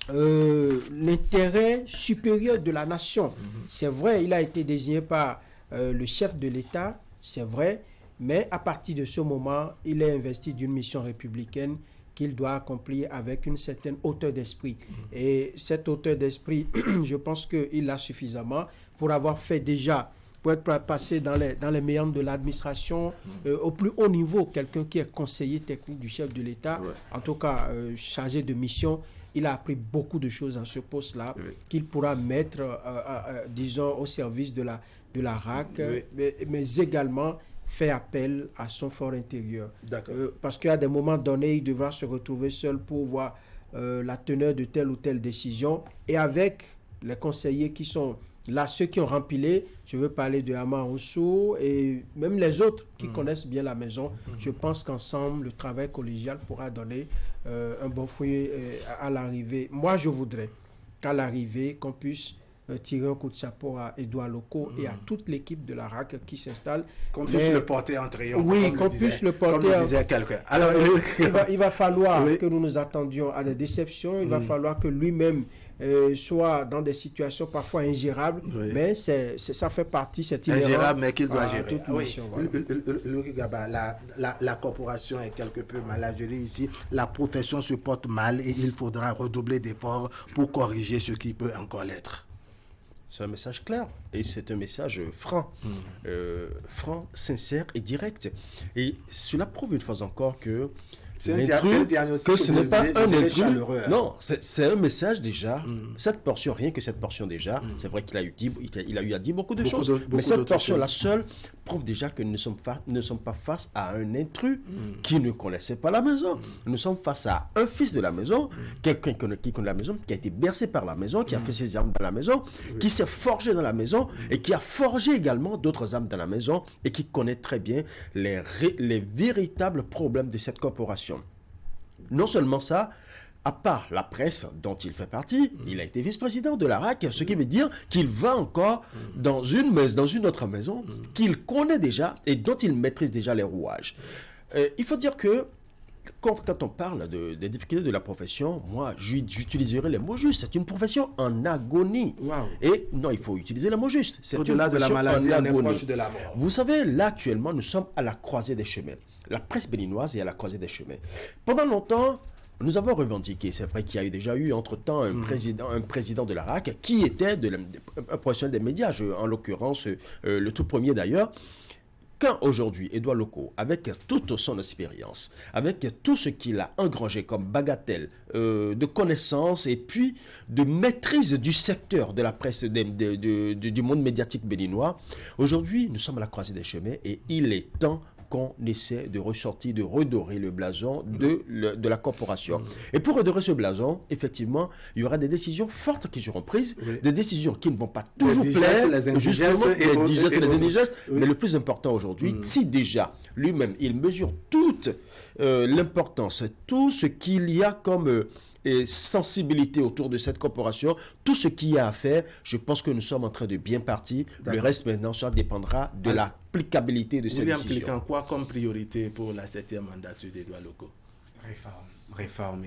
l'intérêt supérieur de la nation. C'est vrai, il a été désigné par le chef de l'État, c'est vrai, mais à partir de ce moment, il est investi d'une mission républicaine qu'il doit accomplir avec une certaine hauteur d'esprit. Et cette hauteur d'esprit, je pense qu'il l'a suffisamment pour avoir fait déjà, pour être passé dans les méandres de l'administration, au plus haut niveau, quelqu'un qui est conseiller technique du chef de l'État, en tout cas chargé de mission. Il a appris beaucoup de choses à ce poste-là, qu'il pourra mettre, disons, au service de la RAC, mais également fait appel à son fort intérieur. Parce qu'à des moments donnés, il devra se retrouver seul pour voir la teneur de telle ou telle décision. Et avec les conseillers qui sont là, ceux qui ont rempilé, je veux parler de Amar Roussou et même les autres qui connaissent bien la maison, je pense qu'ensemble, le travail collégial pourra donner un bon fruit à l'arrivée. Moi, je voudrais qu'à l'arrivée, qu'on puisse tirer un coup de chapeau à Edouard Locaux et à toute l'équipe de la RAC qui s'installe. Qu'on puisse le porter en triomphe. Oui, qu'on puisse le porter. Comme le disait quelqu'un. Alors, il va falloir que nous nous attendions à des déceptions. Il va falloir que lui-même soit dans des situations parfois ingérables, mais ça fait partie, c'est ingérable, mais qu'il doit gérer. La corporation est quelque peu mal gérée ici. La profession se porte mal et il faudra redoubler d'efforts pour corriger ce qui peut encore l'être. C'est un message clair et c'est un message franc, franc, sincère et direct. Et cela prouve une fois encore que que ce n'est pas un intrus. Chaleureux. Non, c'est un message déjà. Cette portion, rien que cette portion déjà, c'est vrai qu'il a eu à dire beaucoup de choses. Mais cette portion-là seule prouve déjà que nous ne sommes pas face à un intrus qui ne connaissait pas la maison. Nous sommes face à un fils de la maison, quelqu'un qui connaît la maison, qui a été bercé par la maison, qui a fait ses armes dans la maison, qui s'est forgé dans la maison et qui a forgé également d'autres armes dans la maison et qui connaît très bien les véritables problèmes de cette corporation. Non seulement ça, à part la presse dont il fait partie, il a été vice-président de la RAC, ce qui veut dire qu'il va encore dans une autre maison qu'il connaît déjà et dont il maîtrise déjà les rouages. Il faut dire que quand on parle des difficultés de la profession, moi, j'utiliserai les mots justes. C'est une profession en agonie. Et non, il faut utiliser les mots justes. Au-delà de la maladie, on est proche de la mort. Vous savez, là, actuellement, nous sommes à la croisée des chemins. La presse béninoise est à la croisée des chemins. Pendant longtemps, nous avons revendiqué, c'est vrai qu'il y a déjà eu entre-temps un président de la RAC qui était un professionnel des médias, en l'occurrence, le tout premier d'ailleurs. Quand aujourd'hui, Édouard Loko, avec toute son expérience, avec tout ce qu'il a engrangé comme bagatelle de connaissances et puis de maîtrise du secteur de la presse, du monde médiatique béninois, aujourd'hui, nous sommes à la croisée des chemins et il est temps qu'on essaie de ressortir, de redorer le blason de la corporation. Et pour redorer ce blason, effectivement, il y aura des décisions fortes qui seront prises, des décisions qui ne vont pas toujours plaire, les digestes et les indigestes, mais le plus important aujourd'hui, si déjà lui-même, il mesure toute l'importance, tout ce qu'il y a comme sensibilité autour de cette corporation, tout ce qu'il y a à faire, je pense que nous sommes en train de bien partir. Le reste maintenant, ça dépendra de l'applicabilité de cette décision. William Pliquant, quoi comme priorité pour la 7e mandature d'Édouard Loko? Réforme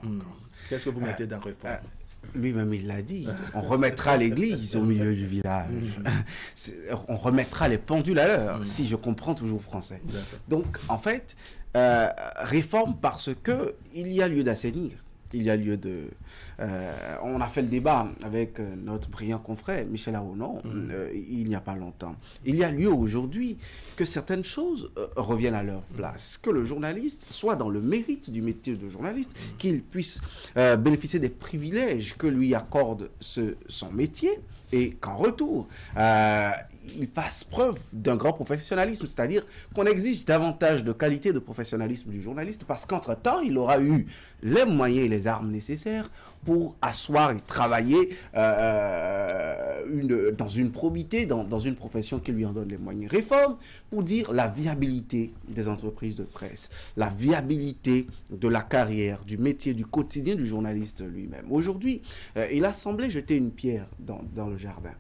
encore. Qu'est-ce que vous mettez dans réforme? Lui-même, il l'a dit. On remettra l'église au milieu du village. On remettra les pendules à l'heure, si je comprends toujours français. Donc, en fait, réforme parce qu'il y a lieu d'assainir. Il y a lieu de... on a fait le débat avec notre brillant confrère Michel Aronon il n'y a pas longtemps. Il y a lieu aujourd'hui que certaines choses reviennent à leur place. Que le journaliste soit dans le mérite du métier de journaliste, qu'il puisse bénéficier des privilèges que lui accorde son métier et qu'en retour, il fasse preuve d'un grand professionnalisme, c'est-à-dire qu'on exige davantage de qualité de professionnalisme du journaliste parce qu'entre-temps, il aura eu les moyens et les armes nécessaires pour asseoir et travailler dans une probité, dans une profession qui lui en donne les moyens. Réforme pour dire la viabilité des entreprises de presse, la viabilité de la carrière, du métier, du quotidien du journaliste lui-même. Aujourd'hui, il a semblé jeter une pierre dans le jardin,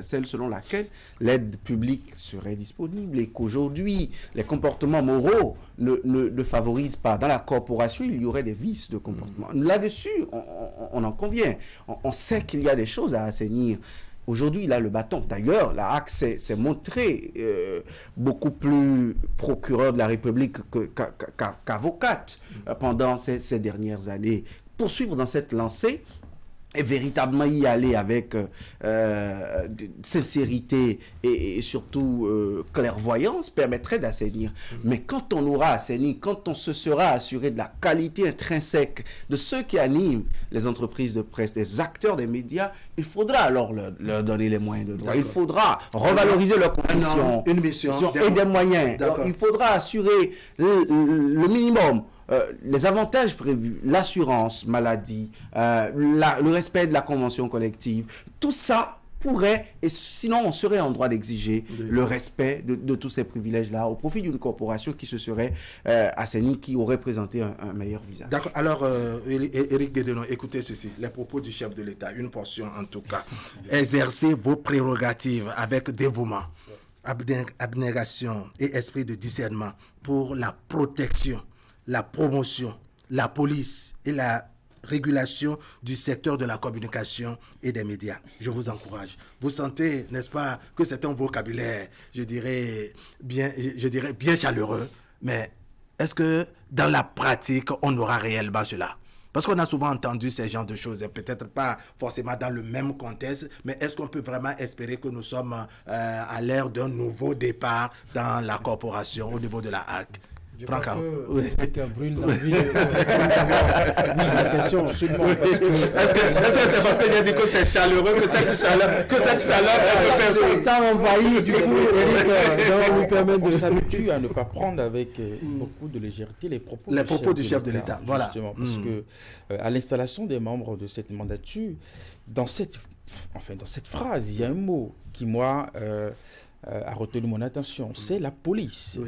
celle selon laquelle l'aide publique serait disponible et qu'aujourd'hui, les comportements moraux ne favorisent pas. Dans la corporation, il y aurait des vices de comportement. Là-dessus, on en convient. On sait qu'il y a des choses à assainir. Aujourd'hui, il a le bâton. D'ailleurs, la HAC s'est montrée beaucoup plus procureur de la République qu'avocate pendant ces dernières années. Poursuivre dans cette lancée et véritablement y aller avec sincérité et surtout clairvoyance permettrait d'assainir. Mais quand on aura assaini, quand on se sera assuré de la qualité intrinsèque de ceux qui animent les entreprises de presse, des acteurs des médias, il faudra alors leur donner les moyens de droit. Il faudra revaloriser leurs conditions et des moyens. Il faudra assurer le minimum. Les avantages prévus, l'assurance maladie, le respect de la convention collective, tout ça pourrait, et sinon on serait en droit d'exiger le respect de tous ces privilèges-là au profit d'une corporation qui se serait assainie, qui aurait présenté un meilleur visage. D'accord. Alors, Éric Guédelon, écoutez ceci, les propos du chef de l'État, une portion en tout cas. Exercez vos prérogatives avec dévouement, abnégation et esprit de discernement pour la protection, la promotion, la police et la régulation du secteur de la communication et des médias. Je vous encourage. Vous sentez, n'est-ce pas, que c'est un vocabulaire, je dirais bien chaleureux, mais est-ce que dans la pratique, on aura réellement cela? Parce qu'on a souvent entendu ces genres de choses, peut-être pas forcément dans le même contexte, mais est-ce qu'on peut vraiment espérer que nous sommes à l'ère d'un nouveau départ dans la corporation au niveau de la HAC? Franck, quelqu'un brûle l'envie la question, absolument. Est-ce que c'est parce qu'il y a des coachs chaleureux que cette chaleur ça envahit du coup, Eric, nous permet de s'habituer à ne pas prendre avec beaucoup de légèreté les propos du chef de l'État. Voilà. Justement, parce que à l'installation des membres de cette mandature, dans cette phrase, il y a un mot qui, moi, a retenu mon attention, c'est la police.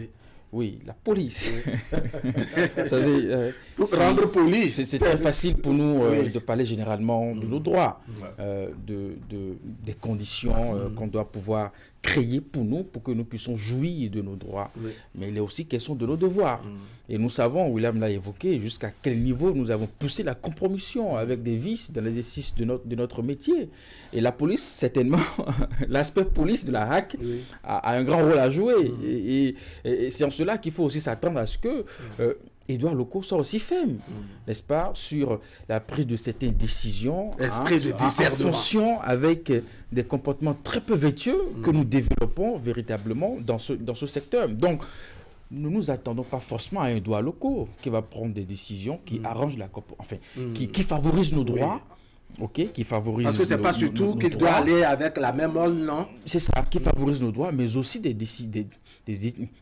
Oui, la police. Vous savez, rendre police. C'est très facile pour nous de parler généralement de nos droits, des conditions qu'on doit pouvoir créer pour nous, pour que nous puissions jouir de nos droits. Mais il est aussi question de nos devoirs. Et nous savons, William l'a évoqué, jusqu'à quel niveau nous avons poussé la compromission avec des vices dans l'exercice de notre métier. Et la police, certainement, l'aspect police de la HAC a un grand rôle à jouer. Et c'est en cela qu'il faut aussi s'attendre à ce que Édouard Locaux soit aussi ferme, n'est-ce pas, sur la prise de certaines décisions, en fonction avec des comportements très peu vertueux que nous développons véritablement dans ce secteur. Donc, nous ne nous attendons pas forcément à un Édouard Locaux qui va prendre des décisions qui arrangent qui favorisent nos droits. Qui favorise. Parce que c'est pas surtout qu'il doit aller avec la même ordre, non? C'est ça, qui favorise nos droits, mais aussi des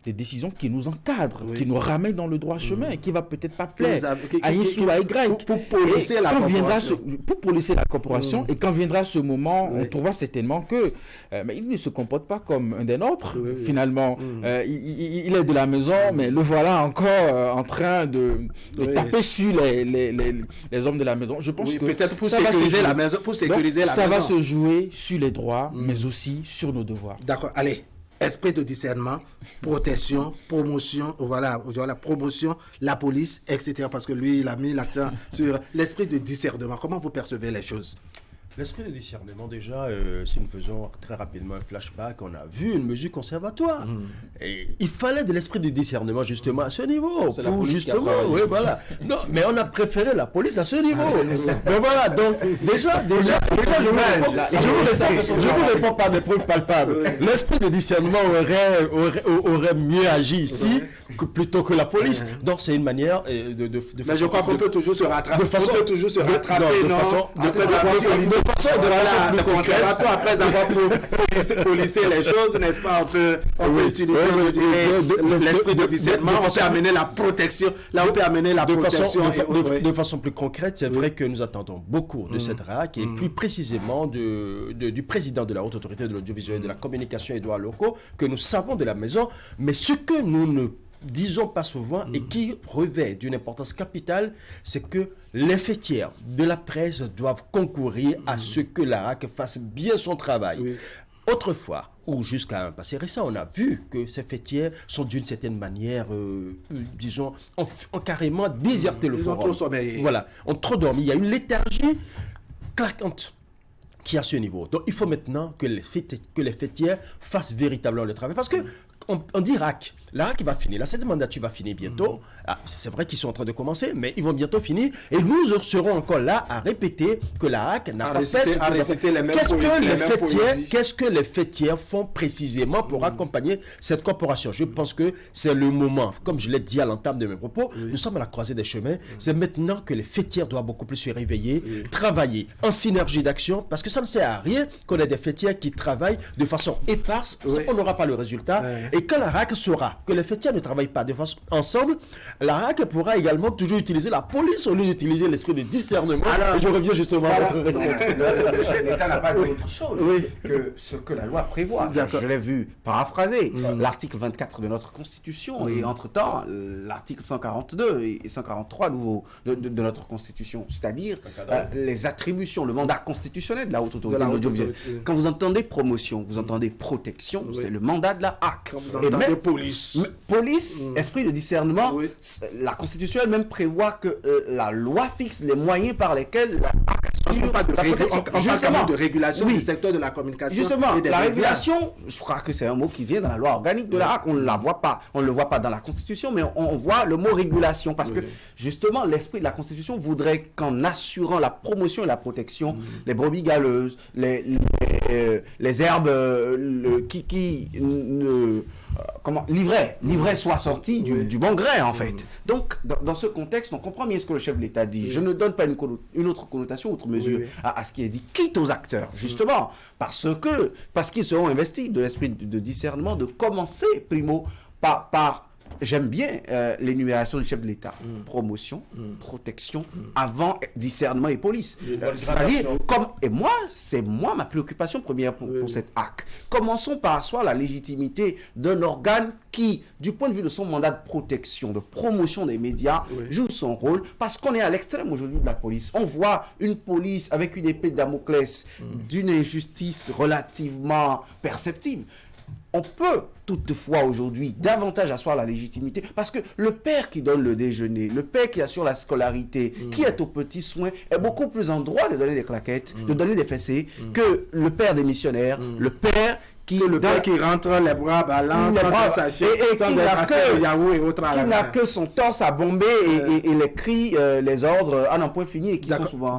décisions qui nous encadrent, qui nous ramènent dans le droit chemin, qui va peut-être pas plaire à X ou à Y. Pour policer la corporation. Pour policer la corporation, et quand viendra ce moment, on trouvera certainement que mais il ne se comporte pas comme un des nôtres, finalement. Il est de la maison, mais le voilà encore en train de taper sur les hommes de la maison. Je pense que peut-être pour sécuriser la maison. Ça va se jouer sur les droits, mais aussi sur nos devoirs. D'accord, allez. Esprit de discernement, protection, promotion, promotion, la police, etc. Parce que lui, il a mis l'accent sur l'esprit de discernement. Comment vous percevez les choses? L'esprit de discernement, déjà, si nous faisons très rapidement un flashback, on a vu une mesure conservatoire. Et il fallait de l'esprit de discernement, justement, à ce niveau. Pour justement, voilà. Non, mais on a préféré la police à ce niveau. Mais voilà, donc, déjà, je vous réponds par des preuves palpables. L'esprit de discernement aurait mieux agi ici plutôt que la police. Donc, c'est une manière de mais je crois qu'on peut toujours se rattraper. Après avoir policé les choses, n'est-ce pas, on peut utiliser l'esprit de discernement, on peut amener la protection, de façon plus concrète, c'est vrai que nous attendons beaucoup de cette RAC et plus précisément du président de la Haute Autorité de l'Audiovisuel et de la Communication, Édouard Locaux, que nous savons de la maison, mais ce que nous ne disons pas souvent et qui revêt d'une importance capitale, c'est que les fêtières de la presse doivent concourir à ce que la RAC fasse bien son travail. Autrefois, ou jusqu'à un passé récent, on a vu que ces fêtières sont d'une certaine manière, disons, ont carrément déserté le forum. Ils ont trop sommeillé. Voilà, ont trop dormi. Il y a une léthargie claquante qui est à ce niveau. Donc, il faut maintenant que les fêtières fassent véritablement le travail. Parce que on dit RAC. La RAC va finir. La 7e mandature va finir bientôt. C'est vrai qu'ils sont en train de commencer, mais ils vont bientôt finir. Et nous serons encore là à répéter que la RAC n'a pas fait qu'est-ce que les fêtières font précisément pour accompagner cette corporation. Je pense que c'est le moment. Comme je l'ai dit à l'entame de mes propos, nous sommes à la croisée des chemins. C'est maintenant que les fêtières doivent beaucoup plus se réveiller, travailler en synergie d'action, parce que ça ne sert à rien qu'on ait des fêtières qui travaillent de façon éparse. On n'aura pas le résultat. Et quand la RAC saura que les fêtières ne travaillent pas de façon ensemble, la RAC pourra également toujours utiliser la police au lieu d'utiliser l'esprit de discernement. Et je reviens justement à votre réponse. L'État n'a pas dit autre chose que ce que la loi prévoit. Je l'ai vu paraphraser. L'article 24 de notre Constitution et entre-temps l'article 142 et 143 de notre Constitution, c'est-à-dire les attributions, le mandat constitutionnel de la Haute Autorité de l'Audiovisuel. Quand vous entendez promotion, vous entendez protection, c'est le mandat de la HAC. Quand vous entendez police, esprit de discernement, la Constitution elle-même prévoit que la loi fixe les moyens par lesquels la HAC on parle de régulation du secteur de la communication. Justement, et des la médias. régulation, je crois que c'est un mot qui vient dans la loi organique de la HAC. On ne le voit pas dans la Constitution, mais on voit le mot régulation. Parce que justement, l'esprit de la Constitution voudrait qu'en assurant la promotion et la protection, les brebis galeuses, les herbes l'ivraie soit sorti du bon gré, en fait. Donc, dans ce contexte, on comprend bien ce que le chef de l'État dit. Je ne donne pas une autre connotation, outre mesure à ce qui est dit. Quitte aux acteurs, justement, parce qu'ils seront investis de l'esprit de discernement, de commencer, primo, par j'aime bien l'énumération du chef de l'État. Promotion, protection, avant discernement et police. C'est-à-dire, c'est ma préoccupation première pour cette HAC. Commençons par asseoir la légitimité d'un organe qui, du point de vue de son mandat de protection, de promotion des médias, joue son rôle, parce qu'on est à l'extrême aujourd'hui de la police. On voit une police avec une épée de Damoclès d'une injustice relativement perceptible. On peut toutefois aujourd'hui davantage asseoir la légitimité parce que le père qui donne le déjeuner, le père qui assure la scolarité, qui est aux petits soins, est beaucoup plus en droit de donner des claquettes, de donner des fessées que le père des missionnaires, le père qui rentre les bras ballants sans sachet, sans qui n'a que son torse à bomber et les cris, les ordres à n'en point fini et qui sont souvent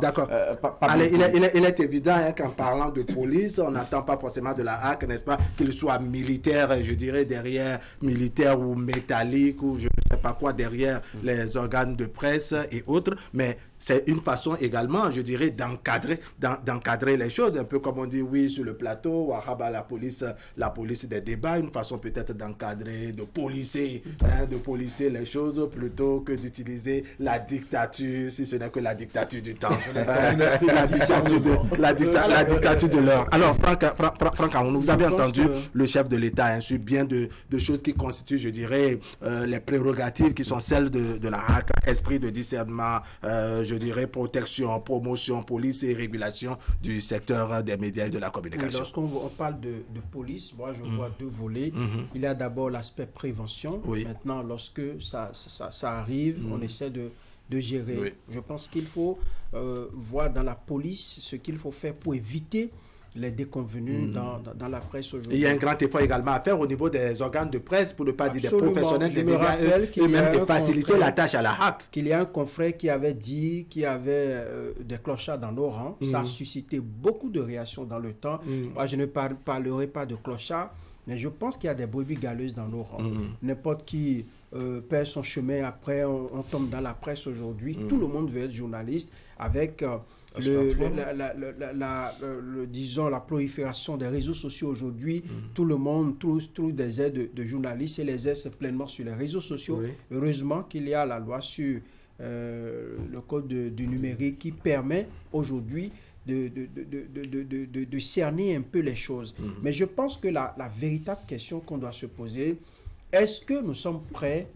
il est évident qu'en parlant de police, on n'attend pas forcément de la HAC, n'est-ce pas, qu'il soit militaire, je dirais derrière militaire ou métallique ou je ne sais pas quoi derrière les organes de presse et autres, mais c'est une façon également, je dirais, d'encadrer les choses, un peu comme on dit, sur le plateau, Wahaba, la police des débats, une façon peut-être d'encadrer, de policer les choses plutôt que d'utiliser la dictature, si ce n'est que la dictature du temps, la dictature de l'heure. Alors, Franck, vous avez entendu le chef de l'État ainsi bien de choses qui constituent, je dirais, les prérogatives qui sont celles de la HAC, esprit de discernement, je dirais protection, promotion, police et régulation du secteur des médias et de la communication. Lorsqu'on parle de police, moi je vois deux volets. Il y a d'abord l'aspect prévention. Maintenant, lorsque ça arrive, on essaie de gérer. Je pense qu'il faut voir dans la police ce qu'il faut faire pour éviter les déconvenus dans la presse aujourd'hui. Il y a un grand effort également à faire au niveau des organes de presse, pour ne pas dire des professionnels des médias eux-mêmes, et faciliter la tâche à la HAC. Qu'il y a un confrère qui avait dit qu'il y avait des clochards dans nos rangs. Ça a suscité beaucoup de réactions dans le temps. Moi, je ne parlerai pas de clochards, mais je pense qu'il y a des brebis galeuses dans nos rangs. N'importe qui perd son chemin après, on tombe dans la presse aujourd'hui. Tout le monde veut être journaliste avec... disons la prolifération des réseaux sociaux aujourd'hui, tout le monde trouve des aides de journalistes et les aide pleinement sur les réseaux sociaux. Heureusement qu'il y a la loi sur le code du numérique qui permet aujourd'hui de cerner un peu les choses. Mais je pense que la véritable question qu'on doit se poser, est-ce que nous sommes prêts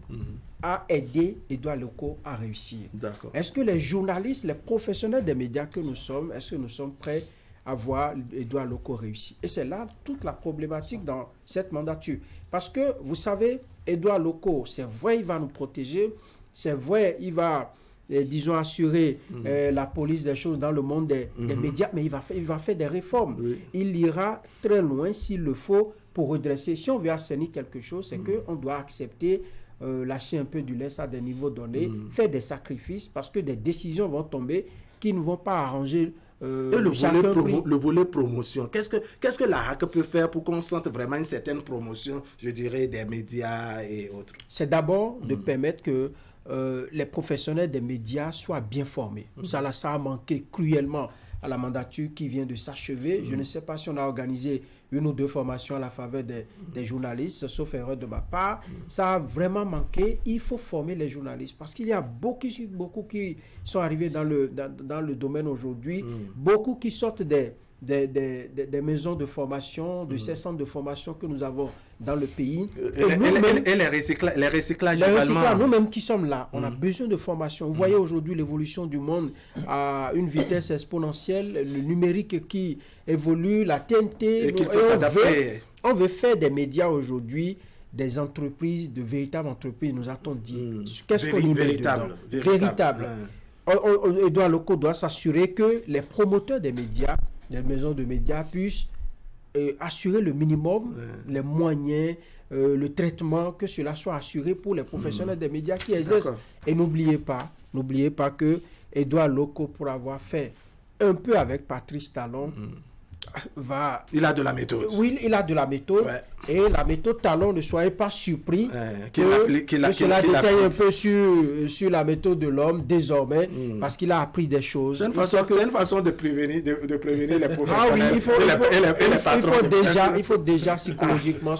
à aider Édouard Loko à réussir? Est-ce que les journalistes, les professionnels des médias que nous sommes, est-ce que nous sommes prêts à voir Édouard Loko réussir? Et c'est là toute la problématique dans cette mandature. Parce que, vous savez, Édouard Loko, c'est vrai, il va nous protéger, c'est vrai, il va, disons, assurer la police des choses dans le monde des médias, mais il va faire des réformes. Il ira très loin s'il le faut pour redresser. Si on veut assainir quelque chose, c'est qu'on doit accepter, lâcher un peu du lest à des niveaux donnés, faire des sacrifices, parce que des décisions vont tomber qui ne vont pas arranger le volet promotion. Qu'est-ce que la HAC peut faire pour qu'on sente vraiment une certaine promotion, je dirais, des médias et autres? C'est d'abord de permettre que les professionnels des médias soient bien formés. Ça a manqué cruellement à la mandature qui vient de s'achever. Je ne sais pas si on a organisé une ou deux formations à la faveur des journalistes, sauf erreur de ma part. Ça a vraiment manqué. Il faut former les journalistes parce qu'il y a beaucoup qui sont arrivés dans le domaine aujourd'hui, beaucoup qui sortent des maisons de formation, de ces centres de formation que nous avons dans le pays. Et les recyclages également. Nous-mêmes qui sommes là, on a besoin de formation. Vous voyez aujourd'hui l'évolution du monde à une vitesse exponentielle, le numérique qui évolue, la TNT. On veut faire des médias aujourd'hui, des entreprises, de véritables entreprises, nous a-t-on dit. Qu'est-ce qu'on y met dedans? Véritable. Edouard Loko doit s'assurer que les promoteurs des médias, des maisons de médias, puissent assurer le minimum, les moyens, le traitement, que cela soit assuré pour les professionnels des médias qui exercent. Et n'oubliez pas que Edouard Loko, pour avoir fait un peu avec Patrice Talon, il a de la méthode. Oui, il a de la méthode. Ouais. Et la méthode Talon, ne soyez pas surpris que cela détaille un peu sur la méthode de l'homme désormais, parce qu'il a appris des choses. C'est une façon de prévenir les professionnels il faut déjà psychologiquement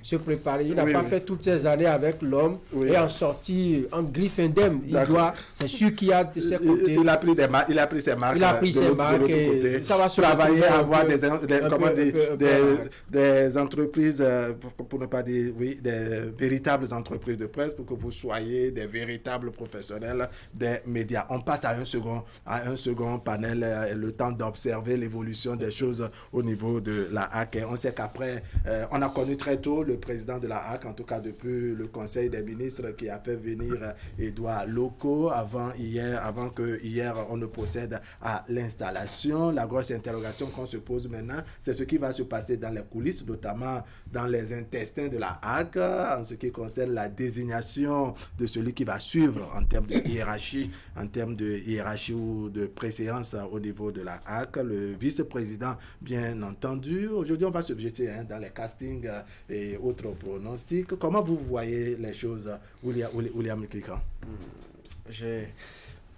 se préparer. Il n'a pas fait toutes ces années avec l'homme et en sorti en griffe indemne. C'est sûr qu'il y a de ses côtés. Il a pris ses marques. Il a pris ses marques. Côté, ça va travailler à avoir des entreprises, pour ne pas dire, des véritables entreprises de presse, pour que vous soyez des véritables professionnels des médias. On passe à un second panel, le temps d'observer l'évolution des choses au niveau de la HAC. Et on sait qu'après, on a connu très tôt le président de la HAC, en tout cas depuis le Conseil des ministres, qui a fait venir Edouard Loko avant que hier on ne procède à l'installation. La grosse interrogation qu'on se pose maintenant, c'est ce qui va se passer dans les coulisses, notamment dans les intestins de la HAC, en ce qui concerne la désignation de celui qui va suivre en termes de hiérarchie ou de préséance au niveau de la HAC, le vice-président, bien entendu. Aujourd'hui, on va se jeter dans les castings et autres pronostics. Comment vous voyez les choses, William Kikan?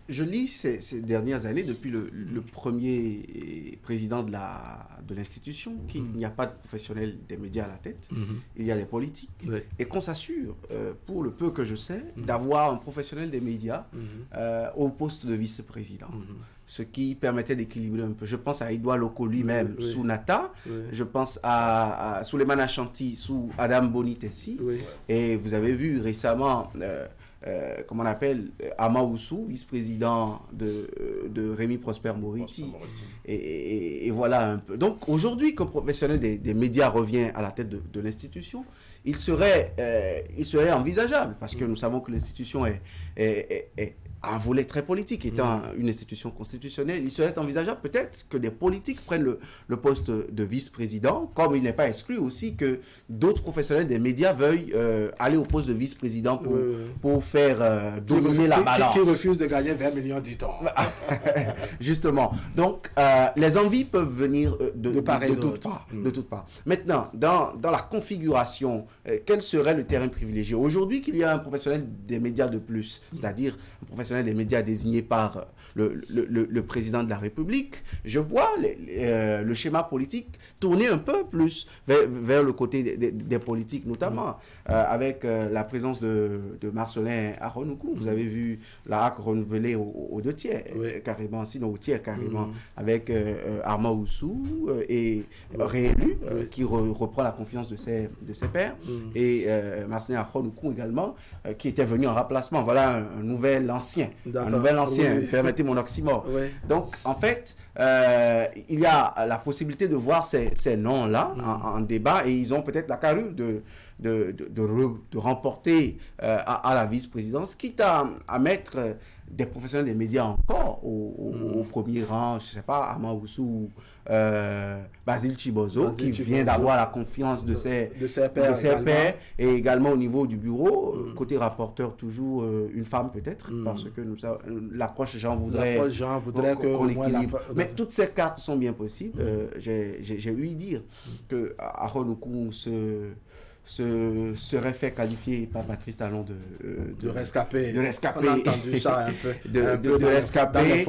Je lis ces dernières années, depuis le premier président de l'institution, qu'il n'y a pas de professionnels des médias à la tête, il y a des politiques, et qu'on s'assure, pour le peu que je sais, d'avoir un professionnel des médias au poste de vice-président. Ce qui permettait d'équilibrer un peu. Je pense à Edouard Loko lui-même sous Nata, je pense à Souleymane Achanti sous Adam Bonitessi, et vous avez vu récemment... comment on appelle, Ama Oussou, vice-président de Rémi Prosper Moriti. Et voilà un peu. Donc aujourd'hui, qu'un professionnel des médias revient à la tête de l'institution, il serait envisageable, parce que nous savons que l'institution est un volet très politique, étant une institution constitutionnelle. Il serait envisageable peut-être que des politiques prennent le poste de vice-président, comme il n'est pas exclu aussi que d'autres professionnels des médias veuillent aller au poste de vice-président pour faire dominer la balance. Qui refuse de gagner 20 millions du temps. Justement. Donc, les envies peuvent venir de toutes parts. Maintenant, dans la configuration, quel serait le terrain privilégié? Aujourd'hui, qu'il y a un professionnel des médias de plus, c'est-à-dire un professionnel des médias désignés par le président de la République, je vois le schéma politique tourner un peu plus vers le côté des politiques, notamment avec la présence de Marcelin Aronoukou. Vous avez vu la HAC renouvelée aux 2 tiers, carrément, sinon au tiers carrément, avec Arma Oussou et réélu, qui reprend la confiance de ses pairs, et Marcelin Aronoukou également, qui était venu en remplacement. Voilà un nouvel ancien. Permettez mon oxymore. Donc, en fait, il y a la possibilité de voir ces noms-là en débat, et ils ont peut-être la carrure de remporter à la vice-présidence, quitte à mettre des professionnels des médias encore au premier rang, je ne sais pas, Ama Oussou, Basile Chibozo, qui vient d'avoir la confiance de ses pairs, et également au niveau du bureau, côté rapporteur, toujours une femme peut-être, parce que l'approche Jean voudrait qu'on équilibre. Mais toutes ces cartes sont bien possibles. J'ai eu dire que Aronoukou serait fait qualifier par Patrice Talon de rescapé. On a entendu ça un peu. de rescapé.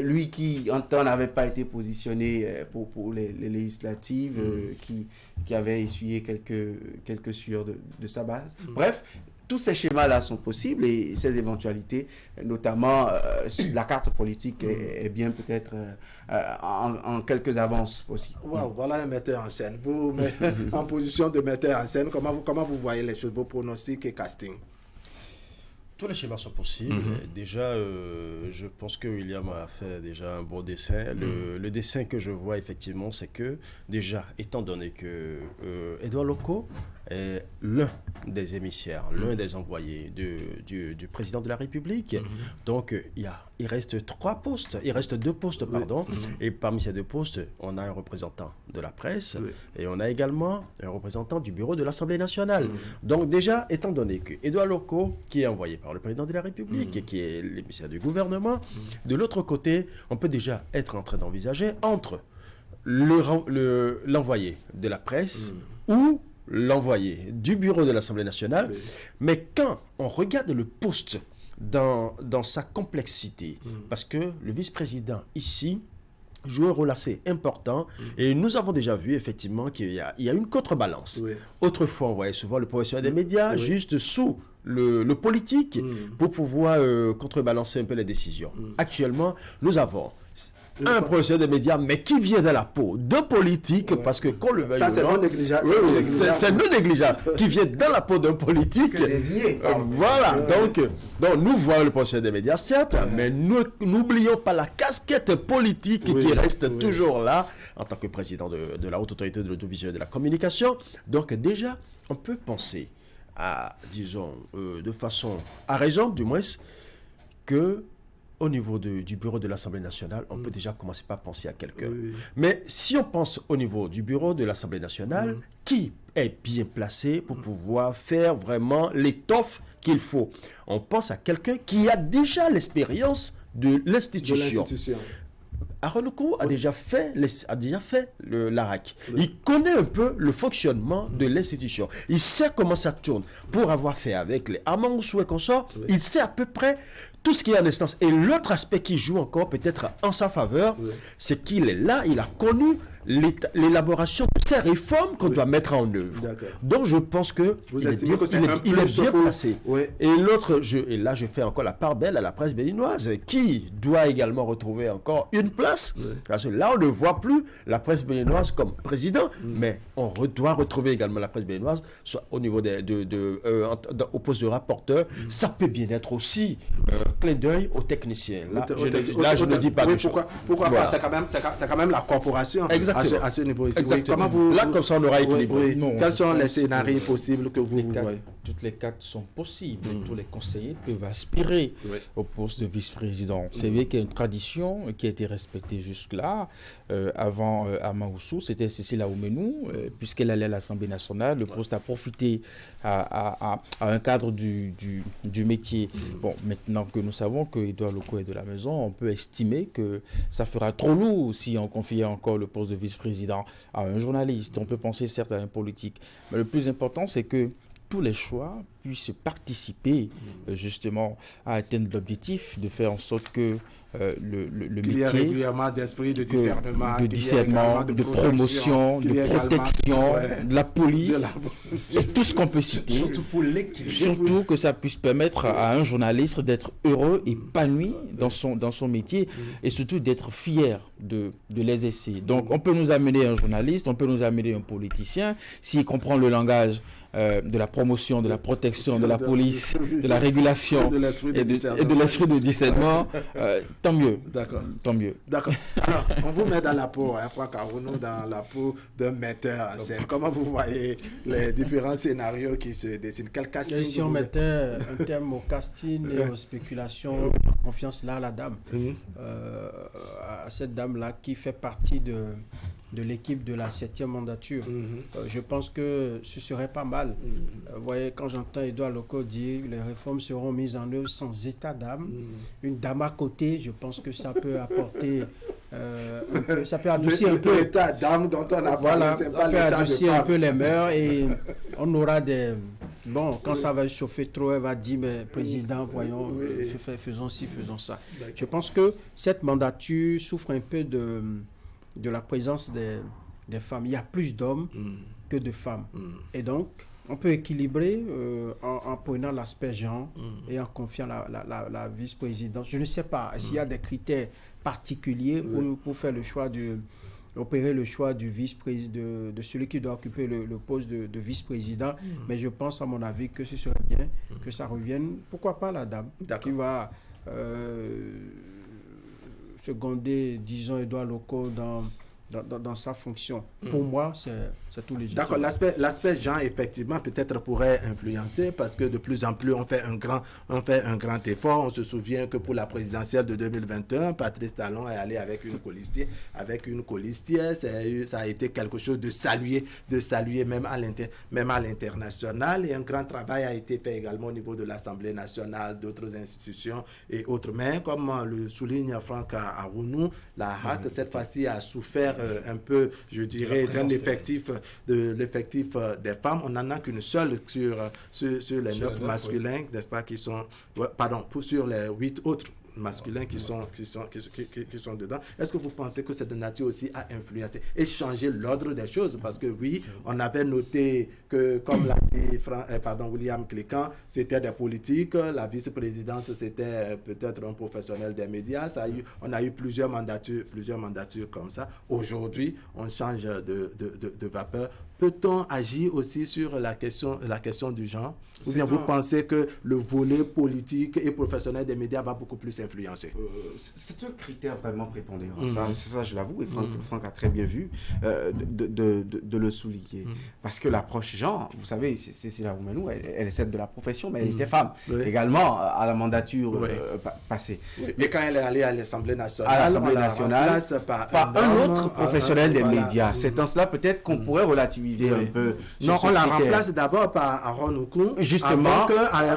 Lui qui, en temps, n'avait pas été positionné pour les législatives, qui avait essuyé quelques sueurs de sa base. Bref, tous ces schémas-là sont possibles, et ces éventualités, notamment la carte politique est bien peut-être en quelques avances possibles. Wow, voilà un metteur en scène. Vous en position de metteur en scène, comment vous voyez les choses, vos pronostics et casting? Tous les schémas sont possibles. Déjà, je pense que William a fait déjà un bon dessin. Le dessin que je vois effectivement, c'est que déjà, étant donné que Edouard Loko l'un des émissaires, l'un des envoyés du président de la République. Donc, il reste 3 postes, il reste 2 postes, pardon. Et parmi ces 2 postes, on a un représentant de la presse et on a également un représentant du bureau de l'Assemblée nationale. Donc, déjà, étant donné que Edouard Loko, qui est envoyé par le président de la République et qui est l'émissaire du gouvernement, de l'autre côté, on peut déjà être en train d'envisager entre l'envoyé de la presse ou l'envoyé du bureau de l'Assemblée nationale. Mais quand on regarde le poste dans sa complexité, parce que le vice-président ici joue un rôle assez important et nous avons déjà vu effectivement qu'il y a une contrebalance. Autrefois, on voyait souvent le professionnel des médias juste sous le politique pour pouvoir contrebalancer un peu les décisions. Actuellement, nous avons un professionnel des médias, mais qui vient de la peau de politique, parce que qu'on le veuille ou non, c'est non négligeable. C'est non négligeable, qui vient dans la peau d'un politique. Voilà, donc nous voyons le professionnel des médias, certes, mais n'oublions pas la casquette politique qui reste toujours là, en tant que président de la Haute Autorité de l'Audiovisuel et de la Communication. Donc déjà, on peut penser à, disons, de façon, à raison du moins, que au niveau du bureau de l'Assemblée nationale, on peut déjà commencer par penser à quelqu'un. Mais si on pense au niveau du bureau de l'Assemblée nationale, qui est bien placé pour pouvoir faire vraiment l'étoffe qu'il faut? On pense à quelqu'un qui a déjà l'expérience de l'institution. Aronoko a déjà fait l'ARAC. Il connaît un peu le fonctionnement de l'institution. Il sait comment ça tourne. Pour avoir fait avec les Armand Oussou et consorts, il sait à peu près tout ce qui est en instance. Et l'autre aspect qui joue encore peut-être en sa faveur, c'est qu'il est là, il a connu l'élaboration de ces réformes qu'on doit mettre en œuvre. Donc je pense que il est bien placé. Et l'autre, et là je fais encore la part belle à la presse béninoise, qui doit également retrouver encore une place, parce que là on ne voit plus la presse béninoise comme président, mais on doit retrouver également la presse béninoise, soit au niveau au poste de rapporteur. Ça peut bien être aussi clin d'œil aux techniciens. Là, je ne dis pas de choses. Pourquoi pas? C'est quand même la corporation. À ce niveau ici. Comment là, comme ça, on aura équilibré. Quels sont les scénarios possibles que vous voyez? Toutes les cartes sont possibles. Tous les conseillers peuvent aspirer au poste de vice-président. C'est vrai qu'il y a une tradition qui a été respectée jusque-là. Avant Armand Oussou, c'était Cécile Aoumenou, puisqu'elle allait à l'Assemblée nationale. Le poste a profité à un cadre du métier. Bon, maintenant que nous savons que Edouard Loko est de la maison, on peut estimer que ça fera trop lourd si on confiait encore le poste de vice-président à un journaliste. On peut penser certes à un politique. Mais le plus important, c'est que tous les choix puissent participer justement à atteindre l'objectif de faire en sorte que le métier, y a régulièrement d'esprit de discernement, de promotion, de protection, de la police, tout ce qu'on peut citer. Surtout que ça puisse permettre à un journaliste d'être heureux, épanoui dans son métier et surtout d'être fier de l'exercer. Donc on peut nous amener un journaliste, on peut nous amener un politicien, s'il comprend le langage de la promotion, de la protection, de la police, de la régulation et de l'esprit de discernement, tant mieux. Tant mieux. D'accord. Alors, on vous met dans la peau, Franck Arounou, dans la peau d'un metteur en scène. Comment vous voyez les différents scénarios qui se dessinent? Quel casting? Si on mettait un terme au casting et aux spéculations, confiance là à la dame, à cette dame-là qui fait partie de l'équipe de la 7e mandature. Je pense que ce serait pas mal. Vous voyez, quand j'entends Edouard Loko dire les réformes seront mises en œuvre sans état d'âme, une dame à côté, je pense que ça peut apporter ça peut adoucir un peu l'état d'âme dont on a parlé, c'est pas l'état de femme. Un peu les mœurs et on aura des... Bon, quand ça va chauffer trop, elle va dire, mais président, voyons, faisons ci, faisons ça. Je pense que cette mandature souffre un peu de la présence des femmes. Il y a plus d'hommes que de femmes. Et donc, on peut équilibrer en prenant l'aspect genre et en confiant la vice-présidence. Je ne sais pas s'il y a des critères particuliers pour faire le choix opérer le choix du vice-président, de celui qui doit occuper le poste de vice-président. Mais je pense, à mon avis, que ce serait bien que ça revienne. Pourquoi pas la dame qui va seconder, disons, Edouard Loko dans dans sa fonction. Pour moi, c'est tout légitime. D'accord, l'aspect genre, effectivement, peut-être pourrait influencer parce que de plus en plus, on fait un grand effort. On se souvient que pour la présidentielle de 2021, Patrice Talon est allé avec une colistière. Ça a été quelque chose de salué même à l'international. Et un grand travail a été fait également au niveau de l'Assemblée nationale, d'autres institutions et autres. Mais comme le souligne Franck Arounou, la HAC, cette fois-ci, a souffert un peu, je dirais, d'un effectif des femmes. On n'en a qu'une seule sur les 9 masculins, n'est-ce pas, qui sont, sur les 8 autres masculins qui sont dedans. Est-ce que vous pensez que c'est de nature aussi à influencer et changer l'ordre des choses? Parce que oui, on avait noté que, comme l'a dit William Clécan, c'était des politiques, la vice-présidence c'était peut-être un professionnel des médias. On a eu plusieurs mandatures comme ça. Aujourd'hui, on change de vapeur. Peut-on agir aussi sur la question du genre? Ou bien vous pensez que le volet politique et professionnel des médias va beaucoup plus influencer? C'est un critère vraiment prépondérant. Ça, je l'avoue, et Franck a très bien vu de le souligner. Parce que l'approche genre, vous savez, Cécile Oumenou, elle est celle de la profession, mais elle était femme également à la mandature passée. Et quand elle est allée à l'Assemblée nationale, par un autre professionnel des médias. C'est en cela peut-être qu'on pourrait relativiser un peu. Non, on la remplace d'abord par Aaron Oukou. Justement,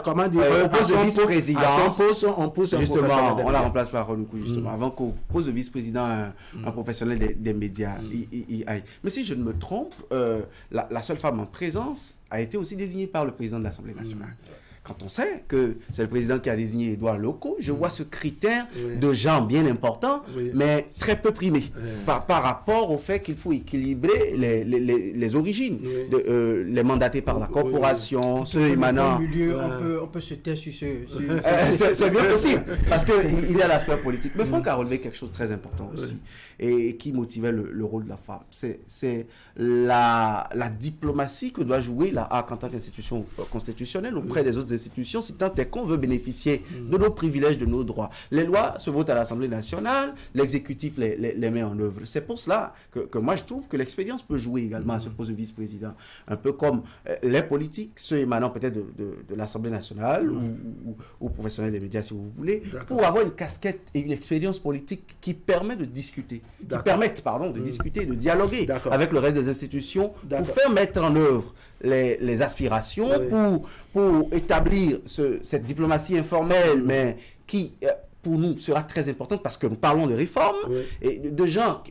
comment dire, au poste de vice-président. On pousse un justement, on la remplace par Aaron Oukou, justement. Avant qu'au poste de vice-président, un professionnel des médias y aille. Mais si je ne me trompe, la seule femme en présence a été aussi désignée par le président de l'Assemblée nationale. Quand on sait que c'est le président qui a désigné Édouard Locaux, je vois ce critère de genre bien important, mais très peu primé par rapport au fait qu'il faut équilibrer les origines, les mandatés par la corporation, ceux émanant... On peut se taire sur ce... c'est bien possible, parce qu'il y a l'aspect politique. Mais Franck a relevé quelque chose de très important aussi, et qui motivait le rôle de la femme. C'est la diplomatie que doit jouer la HAC en tant qu'institution constitutionnelle auprès des autres institutions, si tant est qu'on veut bénéficier de nos privilèges, de nos droits. Les lois se votent à l'Assemblée nationale, l'exécutif les met en œuvre. C'est pour cela que moi je trouve que l'expérience peut jouer également à ce poste de vice-président. Un peu comme les politiques, ceux émanant peut-être de l'Assemblée nationale ou professionnels des médias si vous voulez, pour avoir une casquette et une expérience politique qui permet de discuter, qui permettent de discuter, de dialoguer avec le reste des institutions pour faire mettre en œuvre les aspirations, pour établir cette diplomatie informelle, mais qui, pour nous, sera très importante parce que nous parlons de réformes et de gens...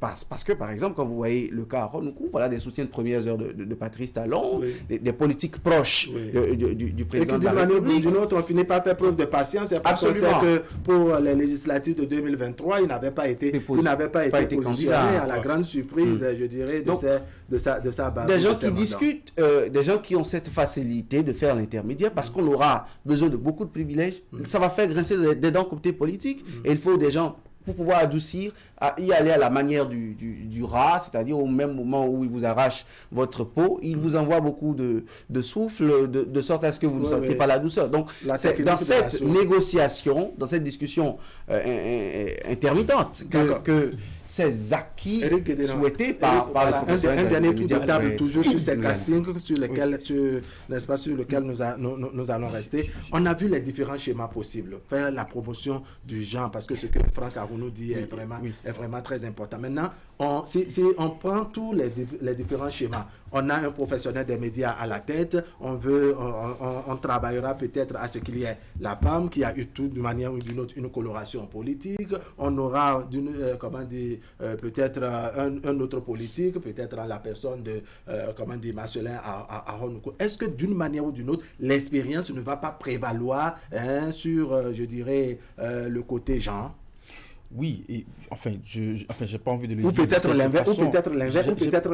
Parce que, par exemple, quand vous voyez le cas à Ronoukou, voilà des soutiens de premières heures de Patrice Talon, des politiques proches du président de la République. D'une autre, on finit par faire preuve de patience. C'est parce qu'on sait que pour les législatives de 2023, il n'avait pas été positionné à la grande surprise, je dirais, de sa base. Des gens qui discutent, des gens qui ont cette facilité de faire l'intermédiaire parce qu'on aura besoin de beaucoup de privilèges. Ça va faire grincer des dents côté politique et il faut des gens pour pouvoir adoucir, y aller à la manière du rat, c'est-à-dire au même moment où il vous arrache votre peau, il vous envoie beaucoup de souffle, de sorte à ce que vous ne sentez pas la douceur. Donc, c'est dans cette négociation, dans cette discussion intermittente que ces acquis souhaités par les professionnels. Un dernier tour de table, toujours sur ces castings sur lesquels nous allons rester. On a vu les différents schémas possibles. Faire la promotion du genre, parce que ce que Franck Arounou dit est vraiment très important. Maintenant, si on prend tous les différents schémas, on a un professionnel des médias à la tête, on travaillera peut-être à ce qu'il y ait la femme qui a eu tout d'une manière ou d'une autre une coloration politique, on aura peut-être un autre politique, peut-être la personne de Marcelin Aaron. Est-ce que d'une manière ou d'une autre, l'expérience ne va pas prévaloir sur, je dirais, le côté genre? Oui, et, j'ai pas envie de le dire. Ou peut-être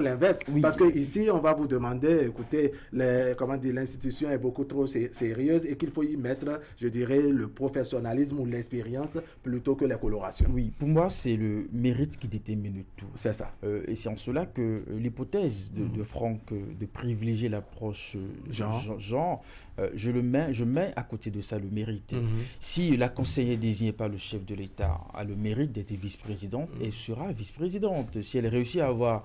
l'inverse. Oui. Parce que ici, on va vous demander, écoutez, l'institution est beaucoup trop sérieuse et qu'il faut y mettre, je dirais, le professionnalisme ou l'expérience plutôt que les colorations. Oui, pour moi, c'est le mérite qui détermine tout. C'est ça. Et c'est en cela que l'hypothèse de Franck de privilégier l'approche genre, je mets à côté de ça le mérite. Si la conseillère désignée par le chef de l'État a le mérite mérite d'être vice-présidente, elle sera vice-présidente. Si elle réussit à avoir,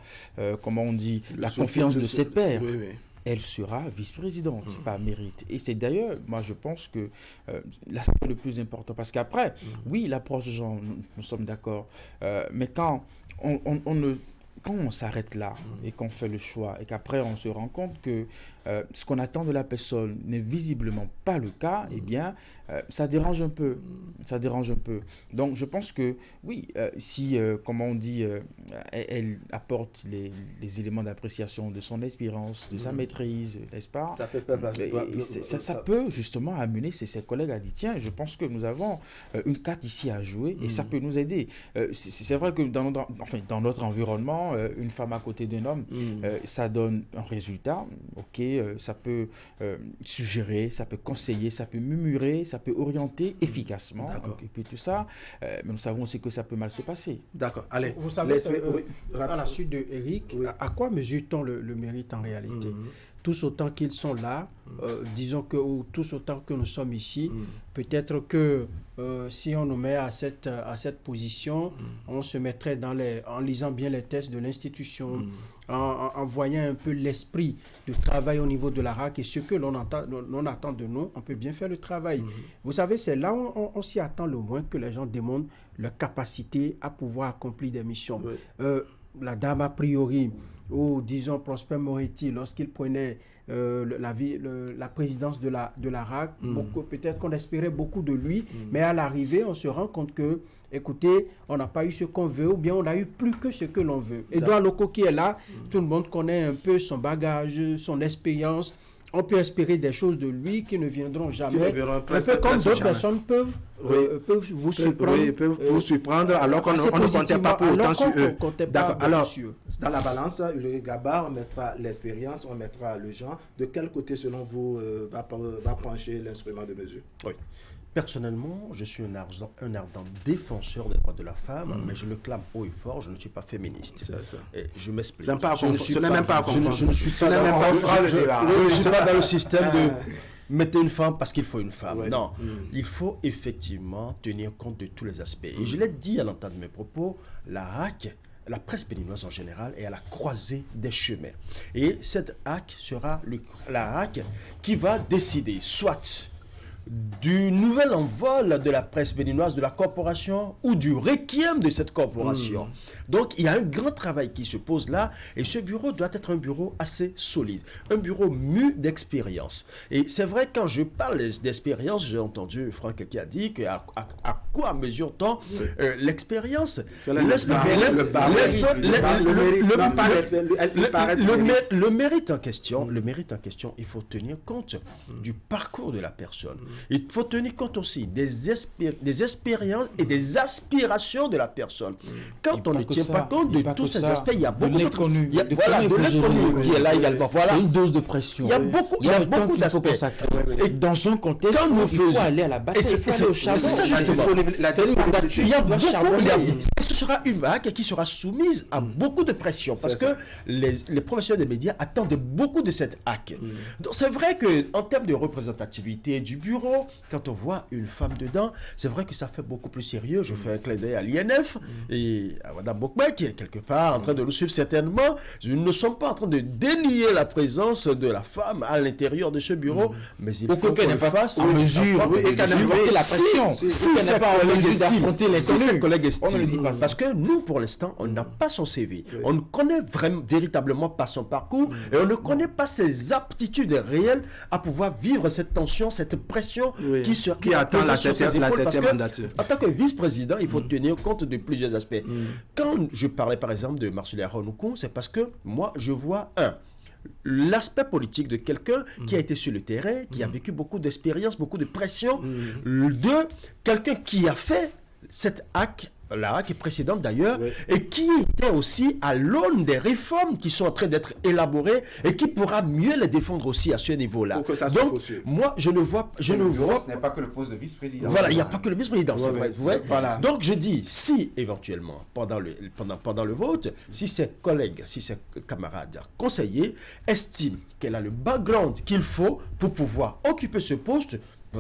comment on dit, la confiance de ses pairs, elle sera vice-présidente par mérite. Et c'est d'ailleurs, moi je pense que l'aspect le plus important, parce qu'après, oui, l'approche Jean, nous sommes d'accord, mais quand quand on s'arrête là et qu'on fait le choix et qu'après on se rend compte que ce qu'on attend de la personne n'est visiblement pas le cas, eh bien, ça dérange un peu. Ça dérange un peu. Donc, je pense que, oui, si, comment on dit, elle apporte les éléments d'appréciation de son expérience, de sa maîtrise, n'est-ce pas? Ça peut ça peut justement amener ses collègues à dire, tiens, je pense que nous avons une carte ici à jouer et ça peut nous aider. C'est vrai que dans notre environnement, une femme à côté d'un homme, ça donne un résultat. Ok, ça peut suggérer, ça peut conseiller, ça peut murmurer, ça peut orienter efficacement. Et puis tout ça, mais nous savons aussi que ça peut mal se passer. D'accord. Allez, vous savez, à la suite de Eric, à quoi mesure-t-on le mérite en réalité? Tous autant qu'ils sont là, disons que tous autant que nous sommes ici, peut-être que si on nous met à cette position, on se mettrait en lisant bien les textes de l'institution, en voyant un peu l'esprit de travail au niveau de la RAC et ce que l'on attend de nous, on peut bien faire le travail. Vous savez, c'est là où on s'y attend le moins que les gens démontrent leur capacité à pouvoir accomplir des missions. La dame a priori, ou disons Prosper Moretti, lorsqu'il prenait la présidence de la RAC, peut-être qu'on espérait beaucoup de lui, mais à l'arrivée, on se rend compte que, écoutez, on n'a pas eu ce qu'on veut, ou bien on a eu plus que ce que l'on veut. Edouard Loko qui est là, tout le monde connaît un peu son bagage, son expérience. On peut espérer des choses de lui qui ne viendront jamais. Un peu comme d'autres personnes peuvent vous surprendre. Alors qu'on ne comptait pas pour autant sur eux. D'accord. Alors, dans la balance, le gabarit, on mettra l'expérience, on mettra le genre. De quel côté, selon vous, va pencher l'instrument de mesure? Oui. Personnellement, je suis un ardent défenseur des droits de la femme, mais je le clame haut et fort, je ne suis pas féministe. Et je m'explique. Ce n'est même pas à confondre. Je ne suis pas dans le système de mettez une femme parce qu'il faut une femme. Non, il faut effectivement tenir compte de tous les aspects. Et je l'ai dit à l'entame de mes propos, la RAC, la presse béninoise en général, est à la croisée des chemins. Et cette RAC sera la RAC qui va décider soit du nouvel envol de la presse béninoise, de la corporation ou du requiem de cette corporation. Donc, il y a un grand travail qui se pose là et ce bureau doit être un bureau assez solide, un bureau mu d'expérience. Et c'est vrai, quand je parle d'expérience, j'ai entendu Franck qui a dit à quoi mesure-t-on l'expérience? Le mérite en question, il faut tenir compte du parcours de la personne. Il faut tenir compte aussi des expériences et des aspirations de la personne. Quand on ne tient pas compte de tous ces aspects, il y a beaucoup d'inconnu. Il y a de l'inconnu qui est là également. Voilà. C'est une dose de pression. Il y a beaucoup d'aspects. Et dans un contexte où il faut aller à la bataille, il faut aller au charbon. C'est ça justement. Ce sera une vague qui sera soumise à beaucoup de pression parce que les professionnels des médias attendent beaucoup de cette hack. Donc c'est vrai qu'en termes de représentativité du bureau, quand on voit une femme dedans, c'est vrai que ça fait beaucoup plus sérieux. Je fais un clin d'œil à l'INF et à Mme Bokma qui est quelque part en train de nous suivre certainement. Nous ne sommes pas en train de dénier la présence de la femme à l'intérieur de ce bureau, mais il faut qu'elle fasse en mesure et qu'elle supporter la pression. Si elle n'est pas en mesure d'affronter l'inconnu, collègues estiment. Parce que nous, pour l'instant, on n'a pas son CV. On ne connaît véritablement pas son parcours et on ne connaît pas ses aptitudes réelles à pouvoir vivre cette tension, cette pression qui attend la septième mandature. En tant que vice-président, il faut tenir compte de plusieurs aspects. Quand je parlais par exemple de Marcela Ronoukou, c'est parce que moi, je vois l'aspect politique de quelqu'un qui a été sur le terrain, qui a vécu beaucoup d'expérience, beaucoup de pression, de quelqu'un qui a fait cette hack, la RAC précédente d'ailleurs, et qui était aussi à l'aune des réformes qui sont en train d'être élaborées et qui pourra mieux les défendre aussi à ce niveau-là. Donc, moi, je ne vois... Ce n'est pas que le poste de vice-président. Voilà, il n'y a pas que le vice-président, c'est vrai. Voilà. Donc, je dis, si éventuellement, pendant le vote, si ses collègues, si ses camarades conseillers estiment qu'elle a le background qu'il faut pour pouvoir occuper ce poste,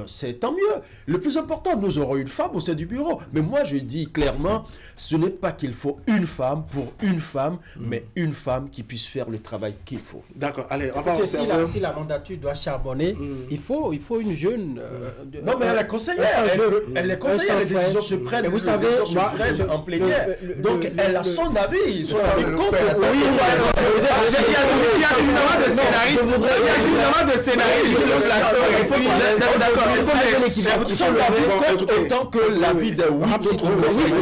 c'est tant mieux. Le plus important, nous aurons une femme au sein du bureau. Mais moi, je dis clairement, ce n'est pas qu'il faut une femme pour une femme, mais une femme qui puisse faire le travail qu'il faut. D'accord, allez, on va observer. Si la mandature doit charbonner, il faut une jeune... non, mais elle est conseillère. Elle est conseillère, les décisions se prennent. Vous savez, en plénière. Donc, elle a son avis. Son avis compte. Il y a suffisamment de scénaristes. Il y a suffisamment de scénaristes. Il faut son avis compte autant que l'avis de 8 autres conseillers.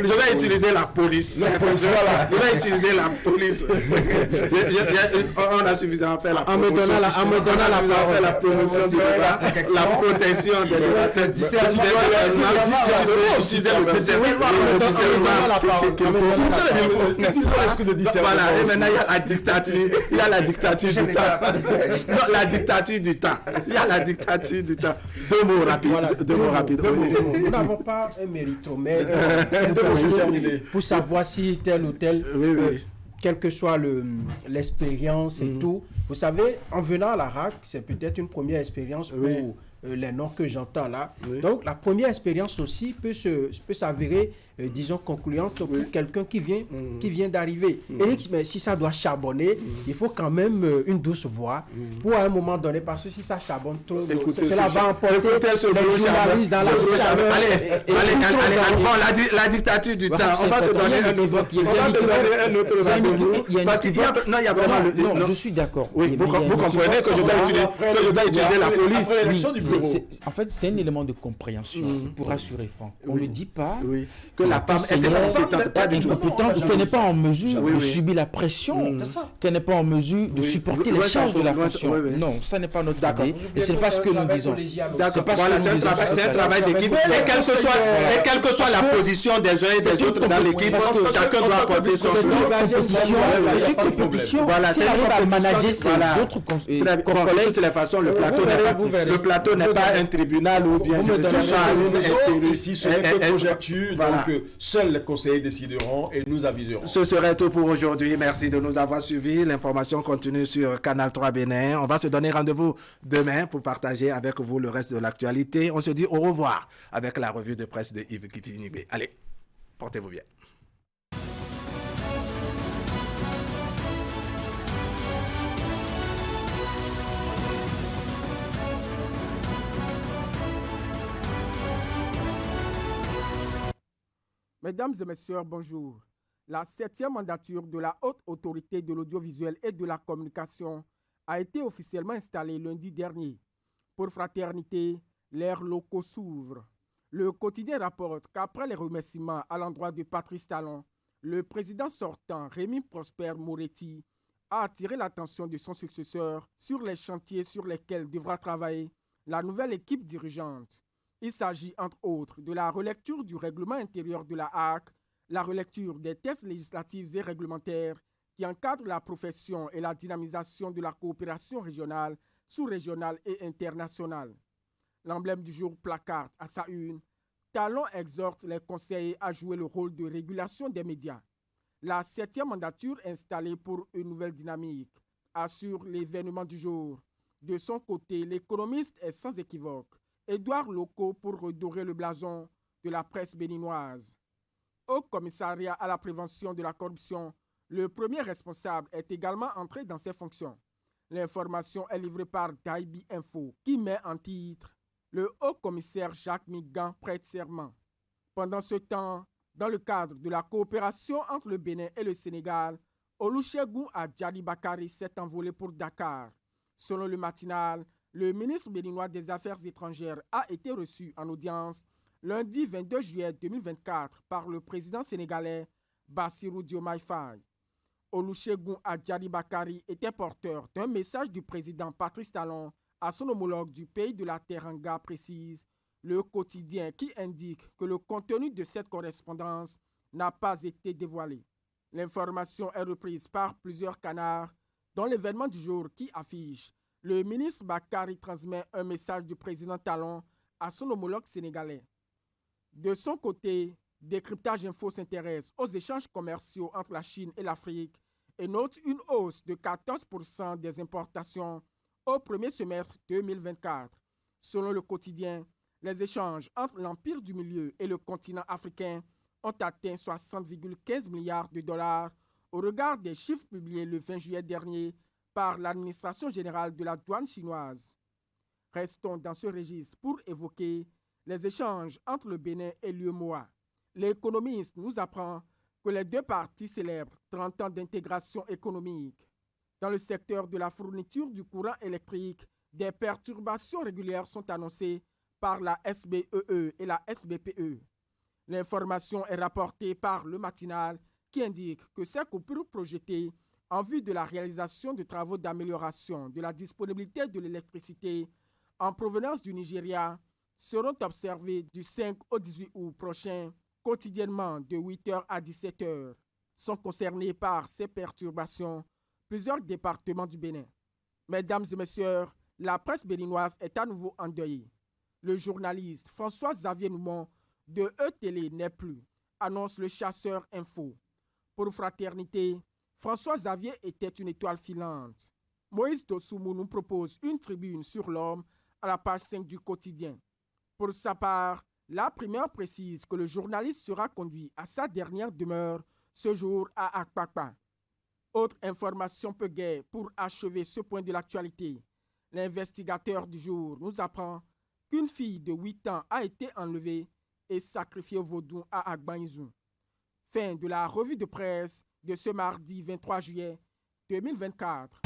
Je vais utiliser la police. Je vais utiliser la police. On a suffisamment fait la promotion. En me donnant la promotion, la protection des débatteurs. Voilà, et maintenant il y a la dictature. Il y a la dictature du temps. Non, la dictature du temps. Il y a la dictature du temps. Deux mots rapides. Nous n'avons pas un méritomètre pour savoir si tel ou tel, quelle que soit l'expérience et tout. Vous savez, en venant à la RAC, c'est peut-être une première expérience pour les noms que j'entends là. Donc, la première expérience aussi peut s'avérer, disons, concluante pour quelqu'un qui vient d'arriver. Éric, mais si ça doit charbonner, il faut quand même une douce voix pour à un moment donné, parce que si ça charbonne trop, cela va emporter les journalistes dans la chaleur. Allez, la dictature du temps. On va se donner un autre parce qu'il y a non, il y a vraiment non, je suis d'accord. Oui, vous comprenez que je dois utiliser la police. En fait, c'est un élément de compréhension pour rassurer Franck. On ne dit pas que la femme est incompétente, qu'elle n'est pas en mesure de subir la pression, qu'elle n'est pas en mesure de supporter les charges de la fonction. Non, ça n'est pas notre idée. Et ce n'est pas ce que nous disons. C'est un travail d'équipe. Et quelle que soit la position des uns et des autres dans l'équipe, chacun doit apporter son compétition. Voilà, c'est à manager ses autres collègues. De toutes les façons, le plateau n'est pas un tribunal ou bien ici, ce n'est que conjecture. Donc, seuls les conseillers décideront et nous aviserons. Ce serait tout pour aujourd'hui. Merci de nous avoir suivis. L'information continue sur Canal 3 Bénin. On va se donner rendez-vous demain pour partager avec vous le reste de l'actualité. On se dit au revoir avec la revue de presse de Yves Kitinibé. Allez, portez-vous bien. Mesdames et messieurs, bonjour. La 7e mandature de la Haute Autorité de l'Audiovisuel et de la Communication a été officiellement installée lundi dernier. Pour Fraternité, l'ère locaux s'ouvre. Le quotidien rapporte qu'après les remerciements à l'endroit de Patrice Talon, le président sortant, Rémi Prosper Moretti, a attiré l'attention de son successeur sur les chantiers sur lesquels devra travailler la nouvelle équipe dirigeante. Il s'agit, entre autres, de la relecture du règlement intérieur de la HAC, la relecture des textes législatifs et réglementaires qui encadrent la profession et la dynamisation de la coopération régionale, sous-régionale et internationale. L'emblème du jour placarde à sa une. Talon exhorte les conseillers à jouer le rôle de régulation des médias. La 7e mandature installée pour une nouvelle dynamique assure l'événement du jour. De son côté, l'économiste est sans équivoque. Édouard Locaux pour redorer le blason de la presse béninoise. Au commissariat à la prévention de la corruption, le premier responsable est également entré dans ses fonctions. L'information est livrée par Daibi Info, qui met en titre « Le haut-commissaire Jacques Migan prête serment ». Pendant ce temps, dans le cadre de la coopération entre le Bénin et le Sénégal, Olusegun Adjari Bakari s'est envolé pour Dakar. Selon le matinal, le ministre béninois des Affaires étrangères a été reçu en audience lundi 22 juillet 2024 par le président sénégalais Bassirou Diomaye Faye. Olusegun Adjari Bakari était porteur d'un message du président Patrice Talon à son homologue du pays de la Teranga, précise le quotidien, qui indique que le contenu de cette correspondance n'a pas été dévoilé. L'information est reprise par plusieurs canards, dont l'événement du jour qui affiche le ministre Bakari transmet un message du président Talon à son homologue sénégalais. De son côté, Décryptage Info s'intéresse aux échanges commerciaux entre la Chine et l'Afrique et note une hausse de 14% des importations au premier semestre 2024. Selon le quotidien, les échanges entre l'Empire du Milieu et le continent africain ont atteint 60,15 milliards de dollars au regard des chiffres publiés le 20 juillet dernier par l'administration générale de la douane chinoise. Restons dans ce registre pour évoquer les échanges entre le Bénin et l'UEMOA. L'économiste nous apprend que les deux parties célèbrent 30 ans d'intégration économique. Dans le secteur de la fourniture du courant électrique, des perturbations régulières sont annoncées par la SBEE et la SBPE. L'information est rapportée par Le Matinal qui indique que ces coupures projetées en vue de la réalisation de travaux d'amélioration de la disponibilité de l'électricité en provenance du Nigeria seront observées du 5 au 18 août prochain, quotidiennement de 8h à 17h. Sont concernés par ces perturbations plusieurs départements du Bénin. Mesdames et messieurs, la presse béninoise est à nouveau endeuillée. Le journaliste François-Xavier Noumon de E-Télé n'est plus, annonce le Chasseur Info. Pour Fraternité, François-Xavier était une étoile filante. Moïse Dosoumou nous propose une tribune sur l'homme à la page 5 du quotidien. Pour sa part, la Primeur précise que le journaliste sera conduit à sa dernière demeure ce jour à Akpakpa. Autre information peu gaie pour achever ce point de l'actualité. L'investigateur du jour nous apprend qu'une fille de 8 ans a été enlevée et sacrifiée au vaudou à Agbanizou. Fin de la revue de presse de ce mardi 23 juillet 2024.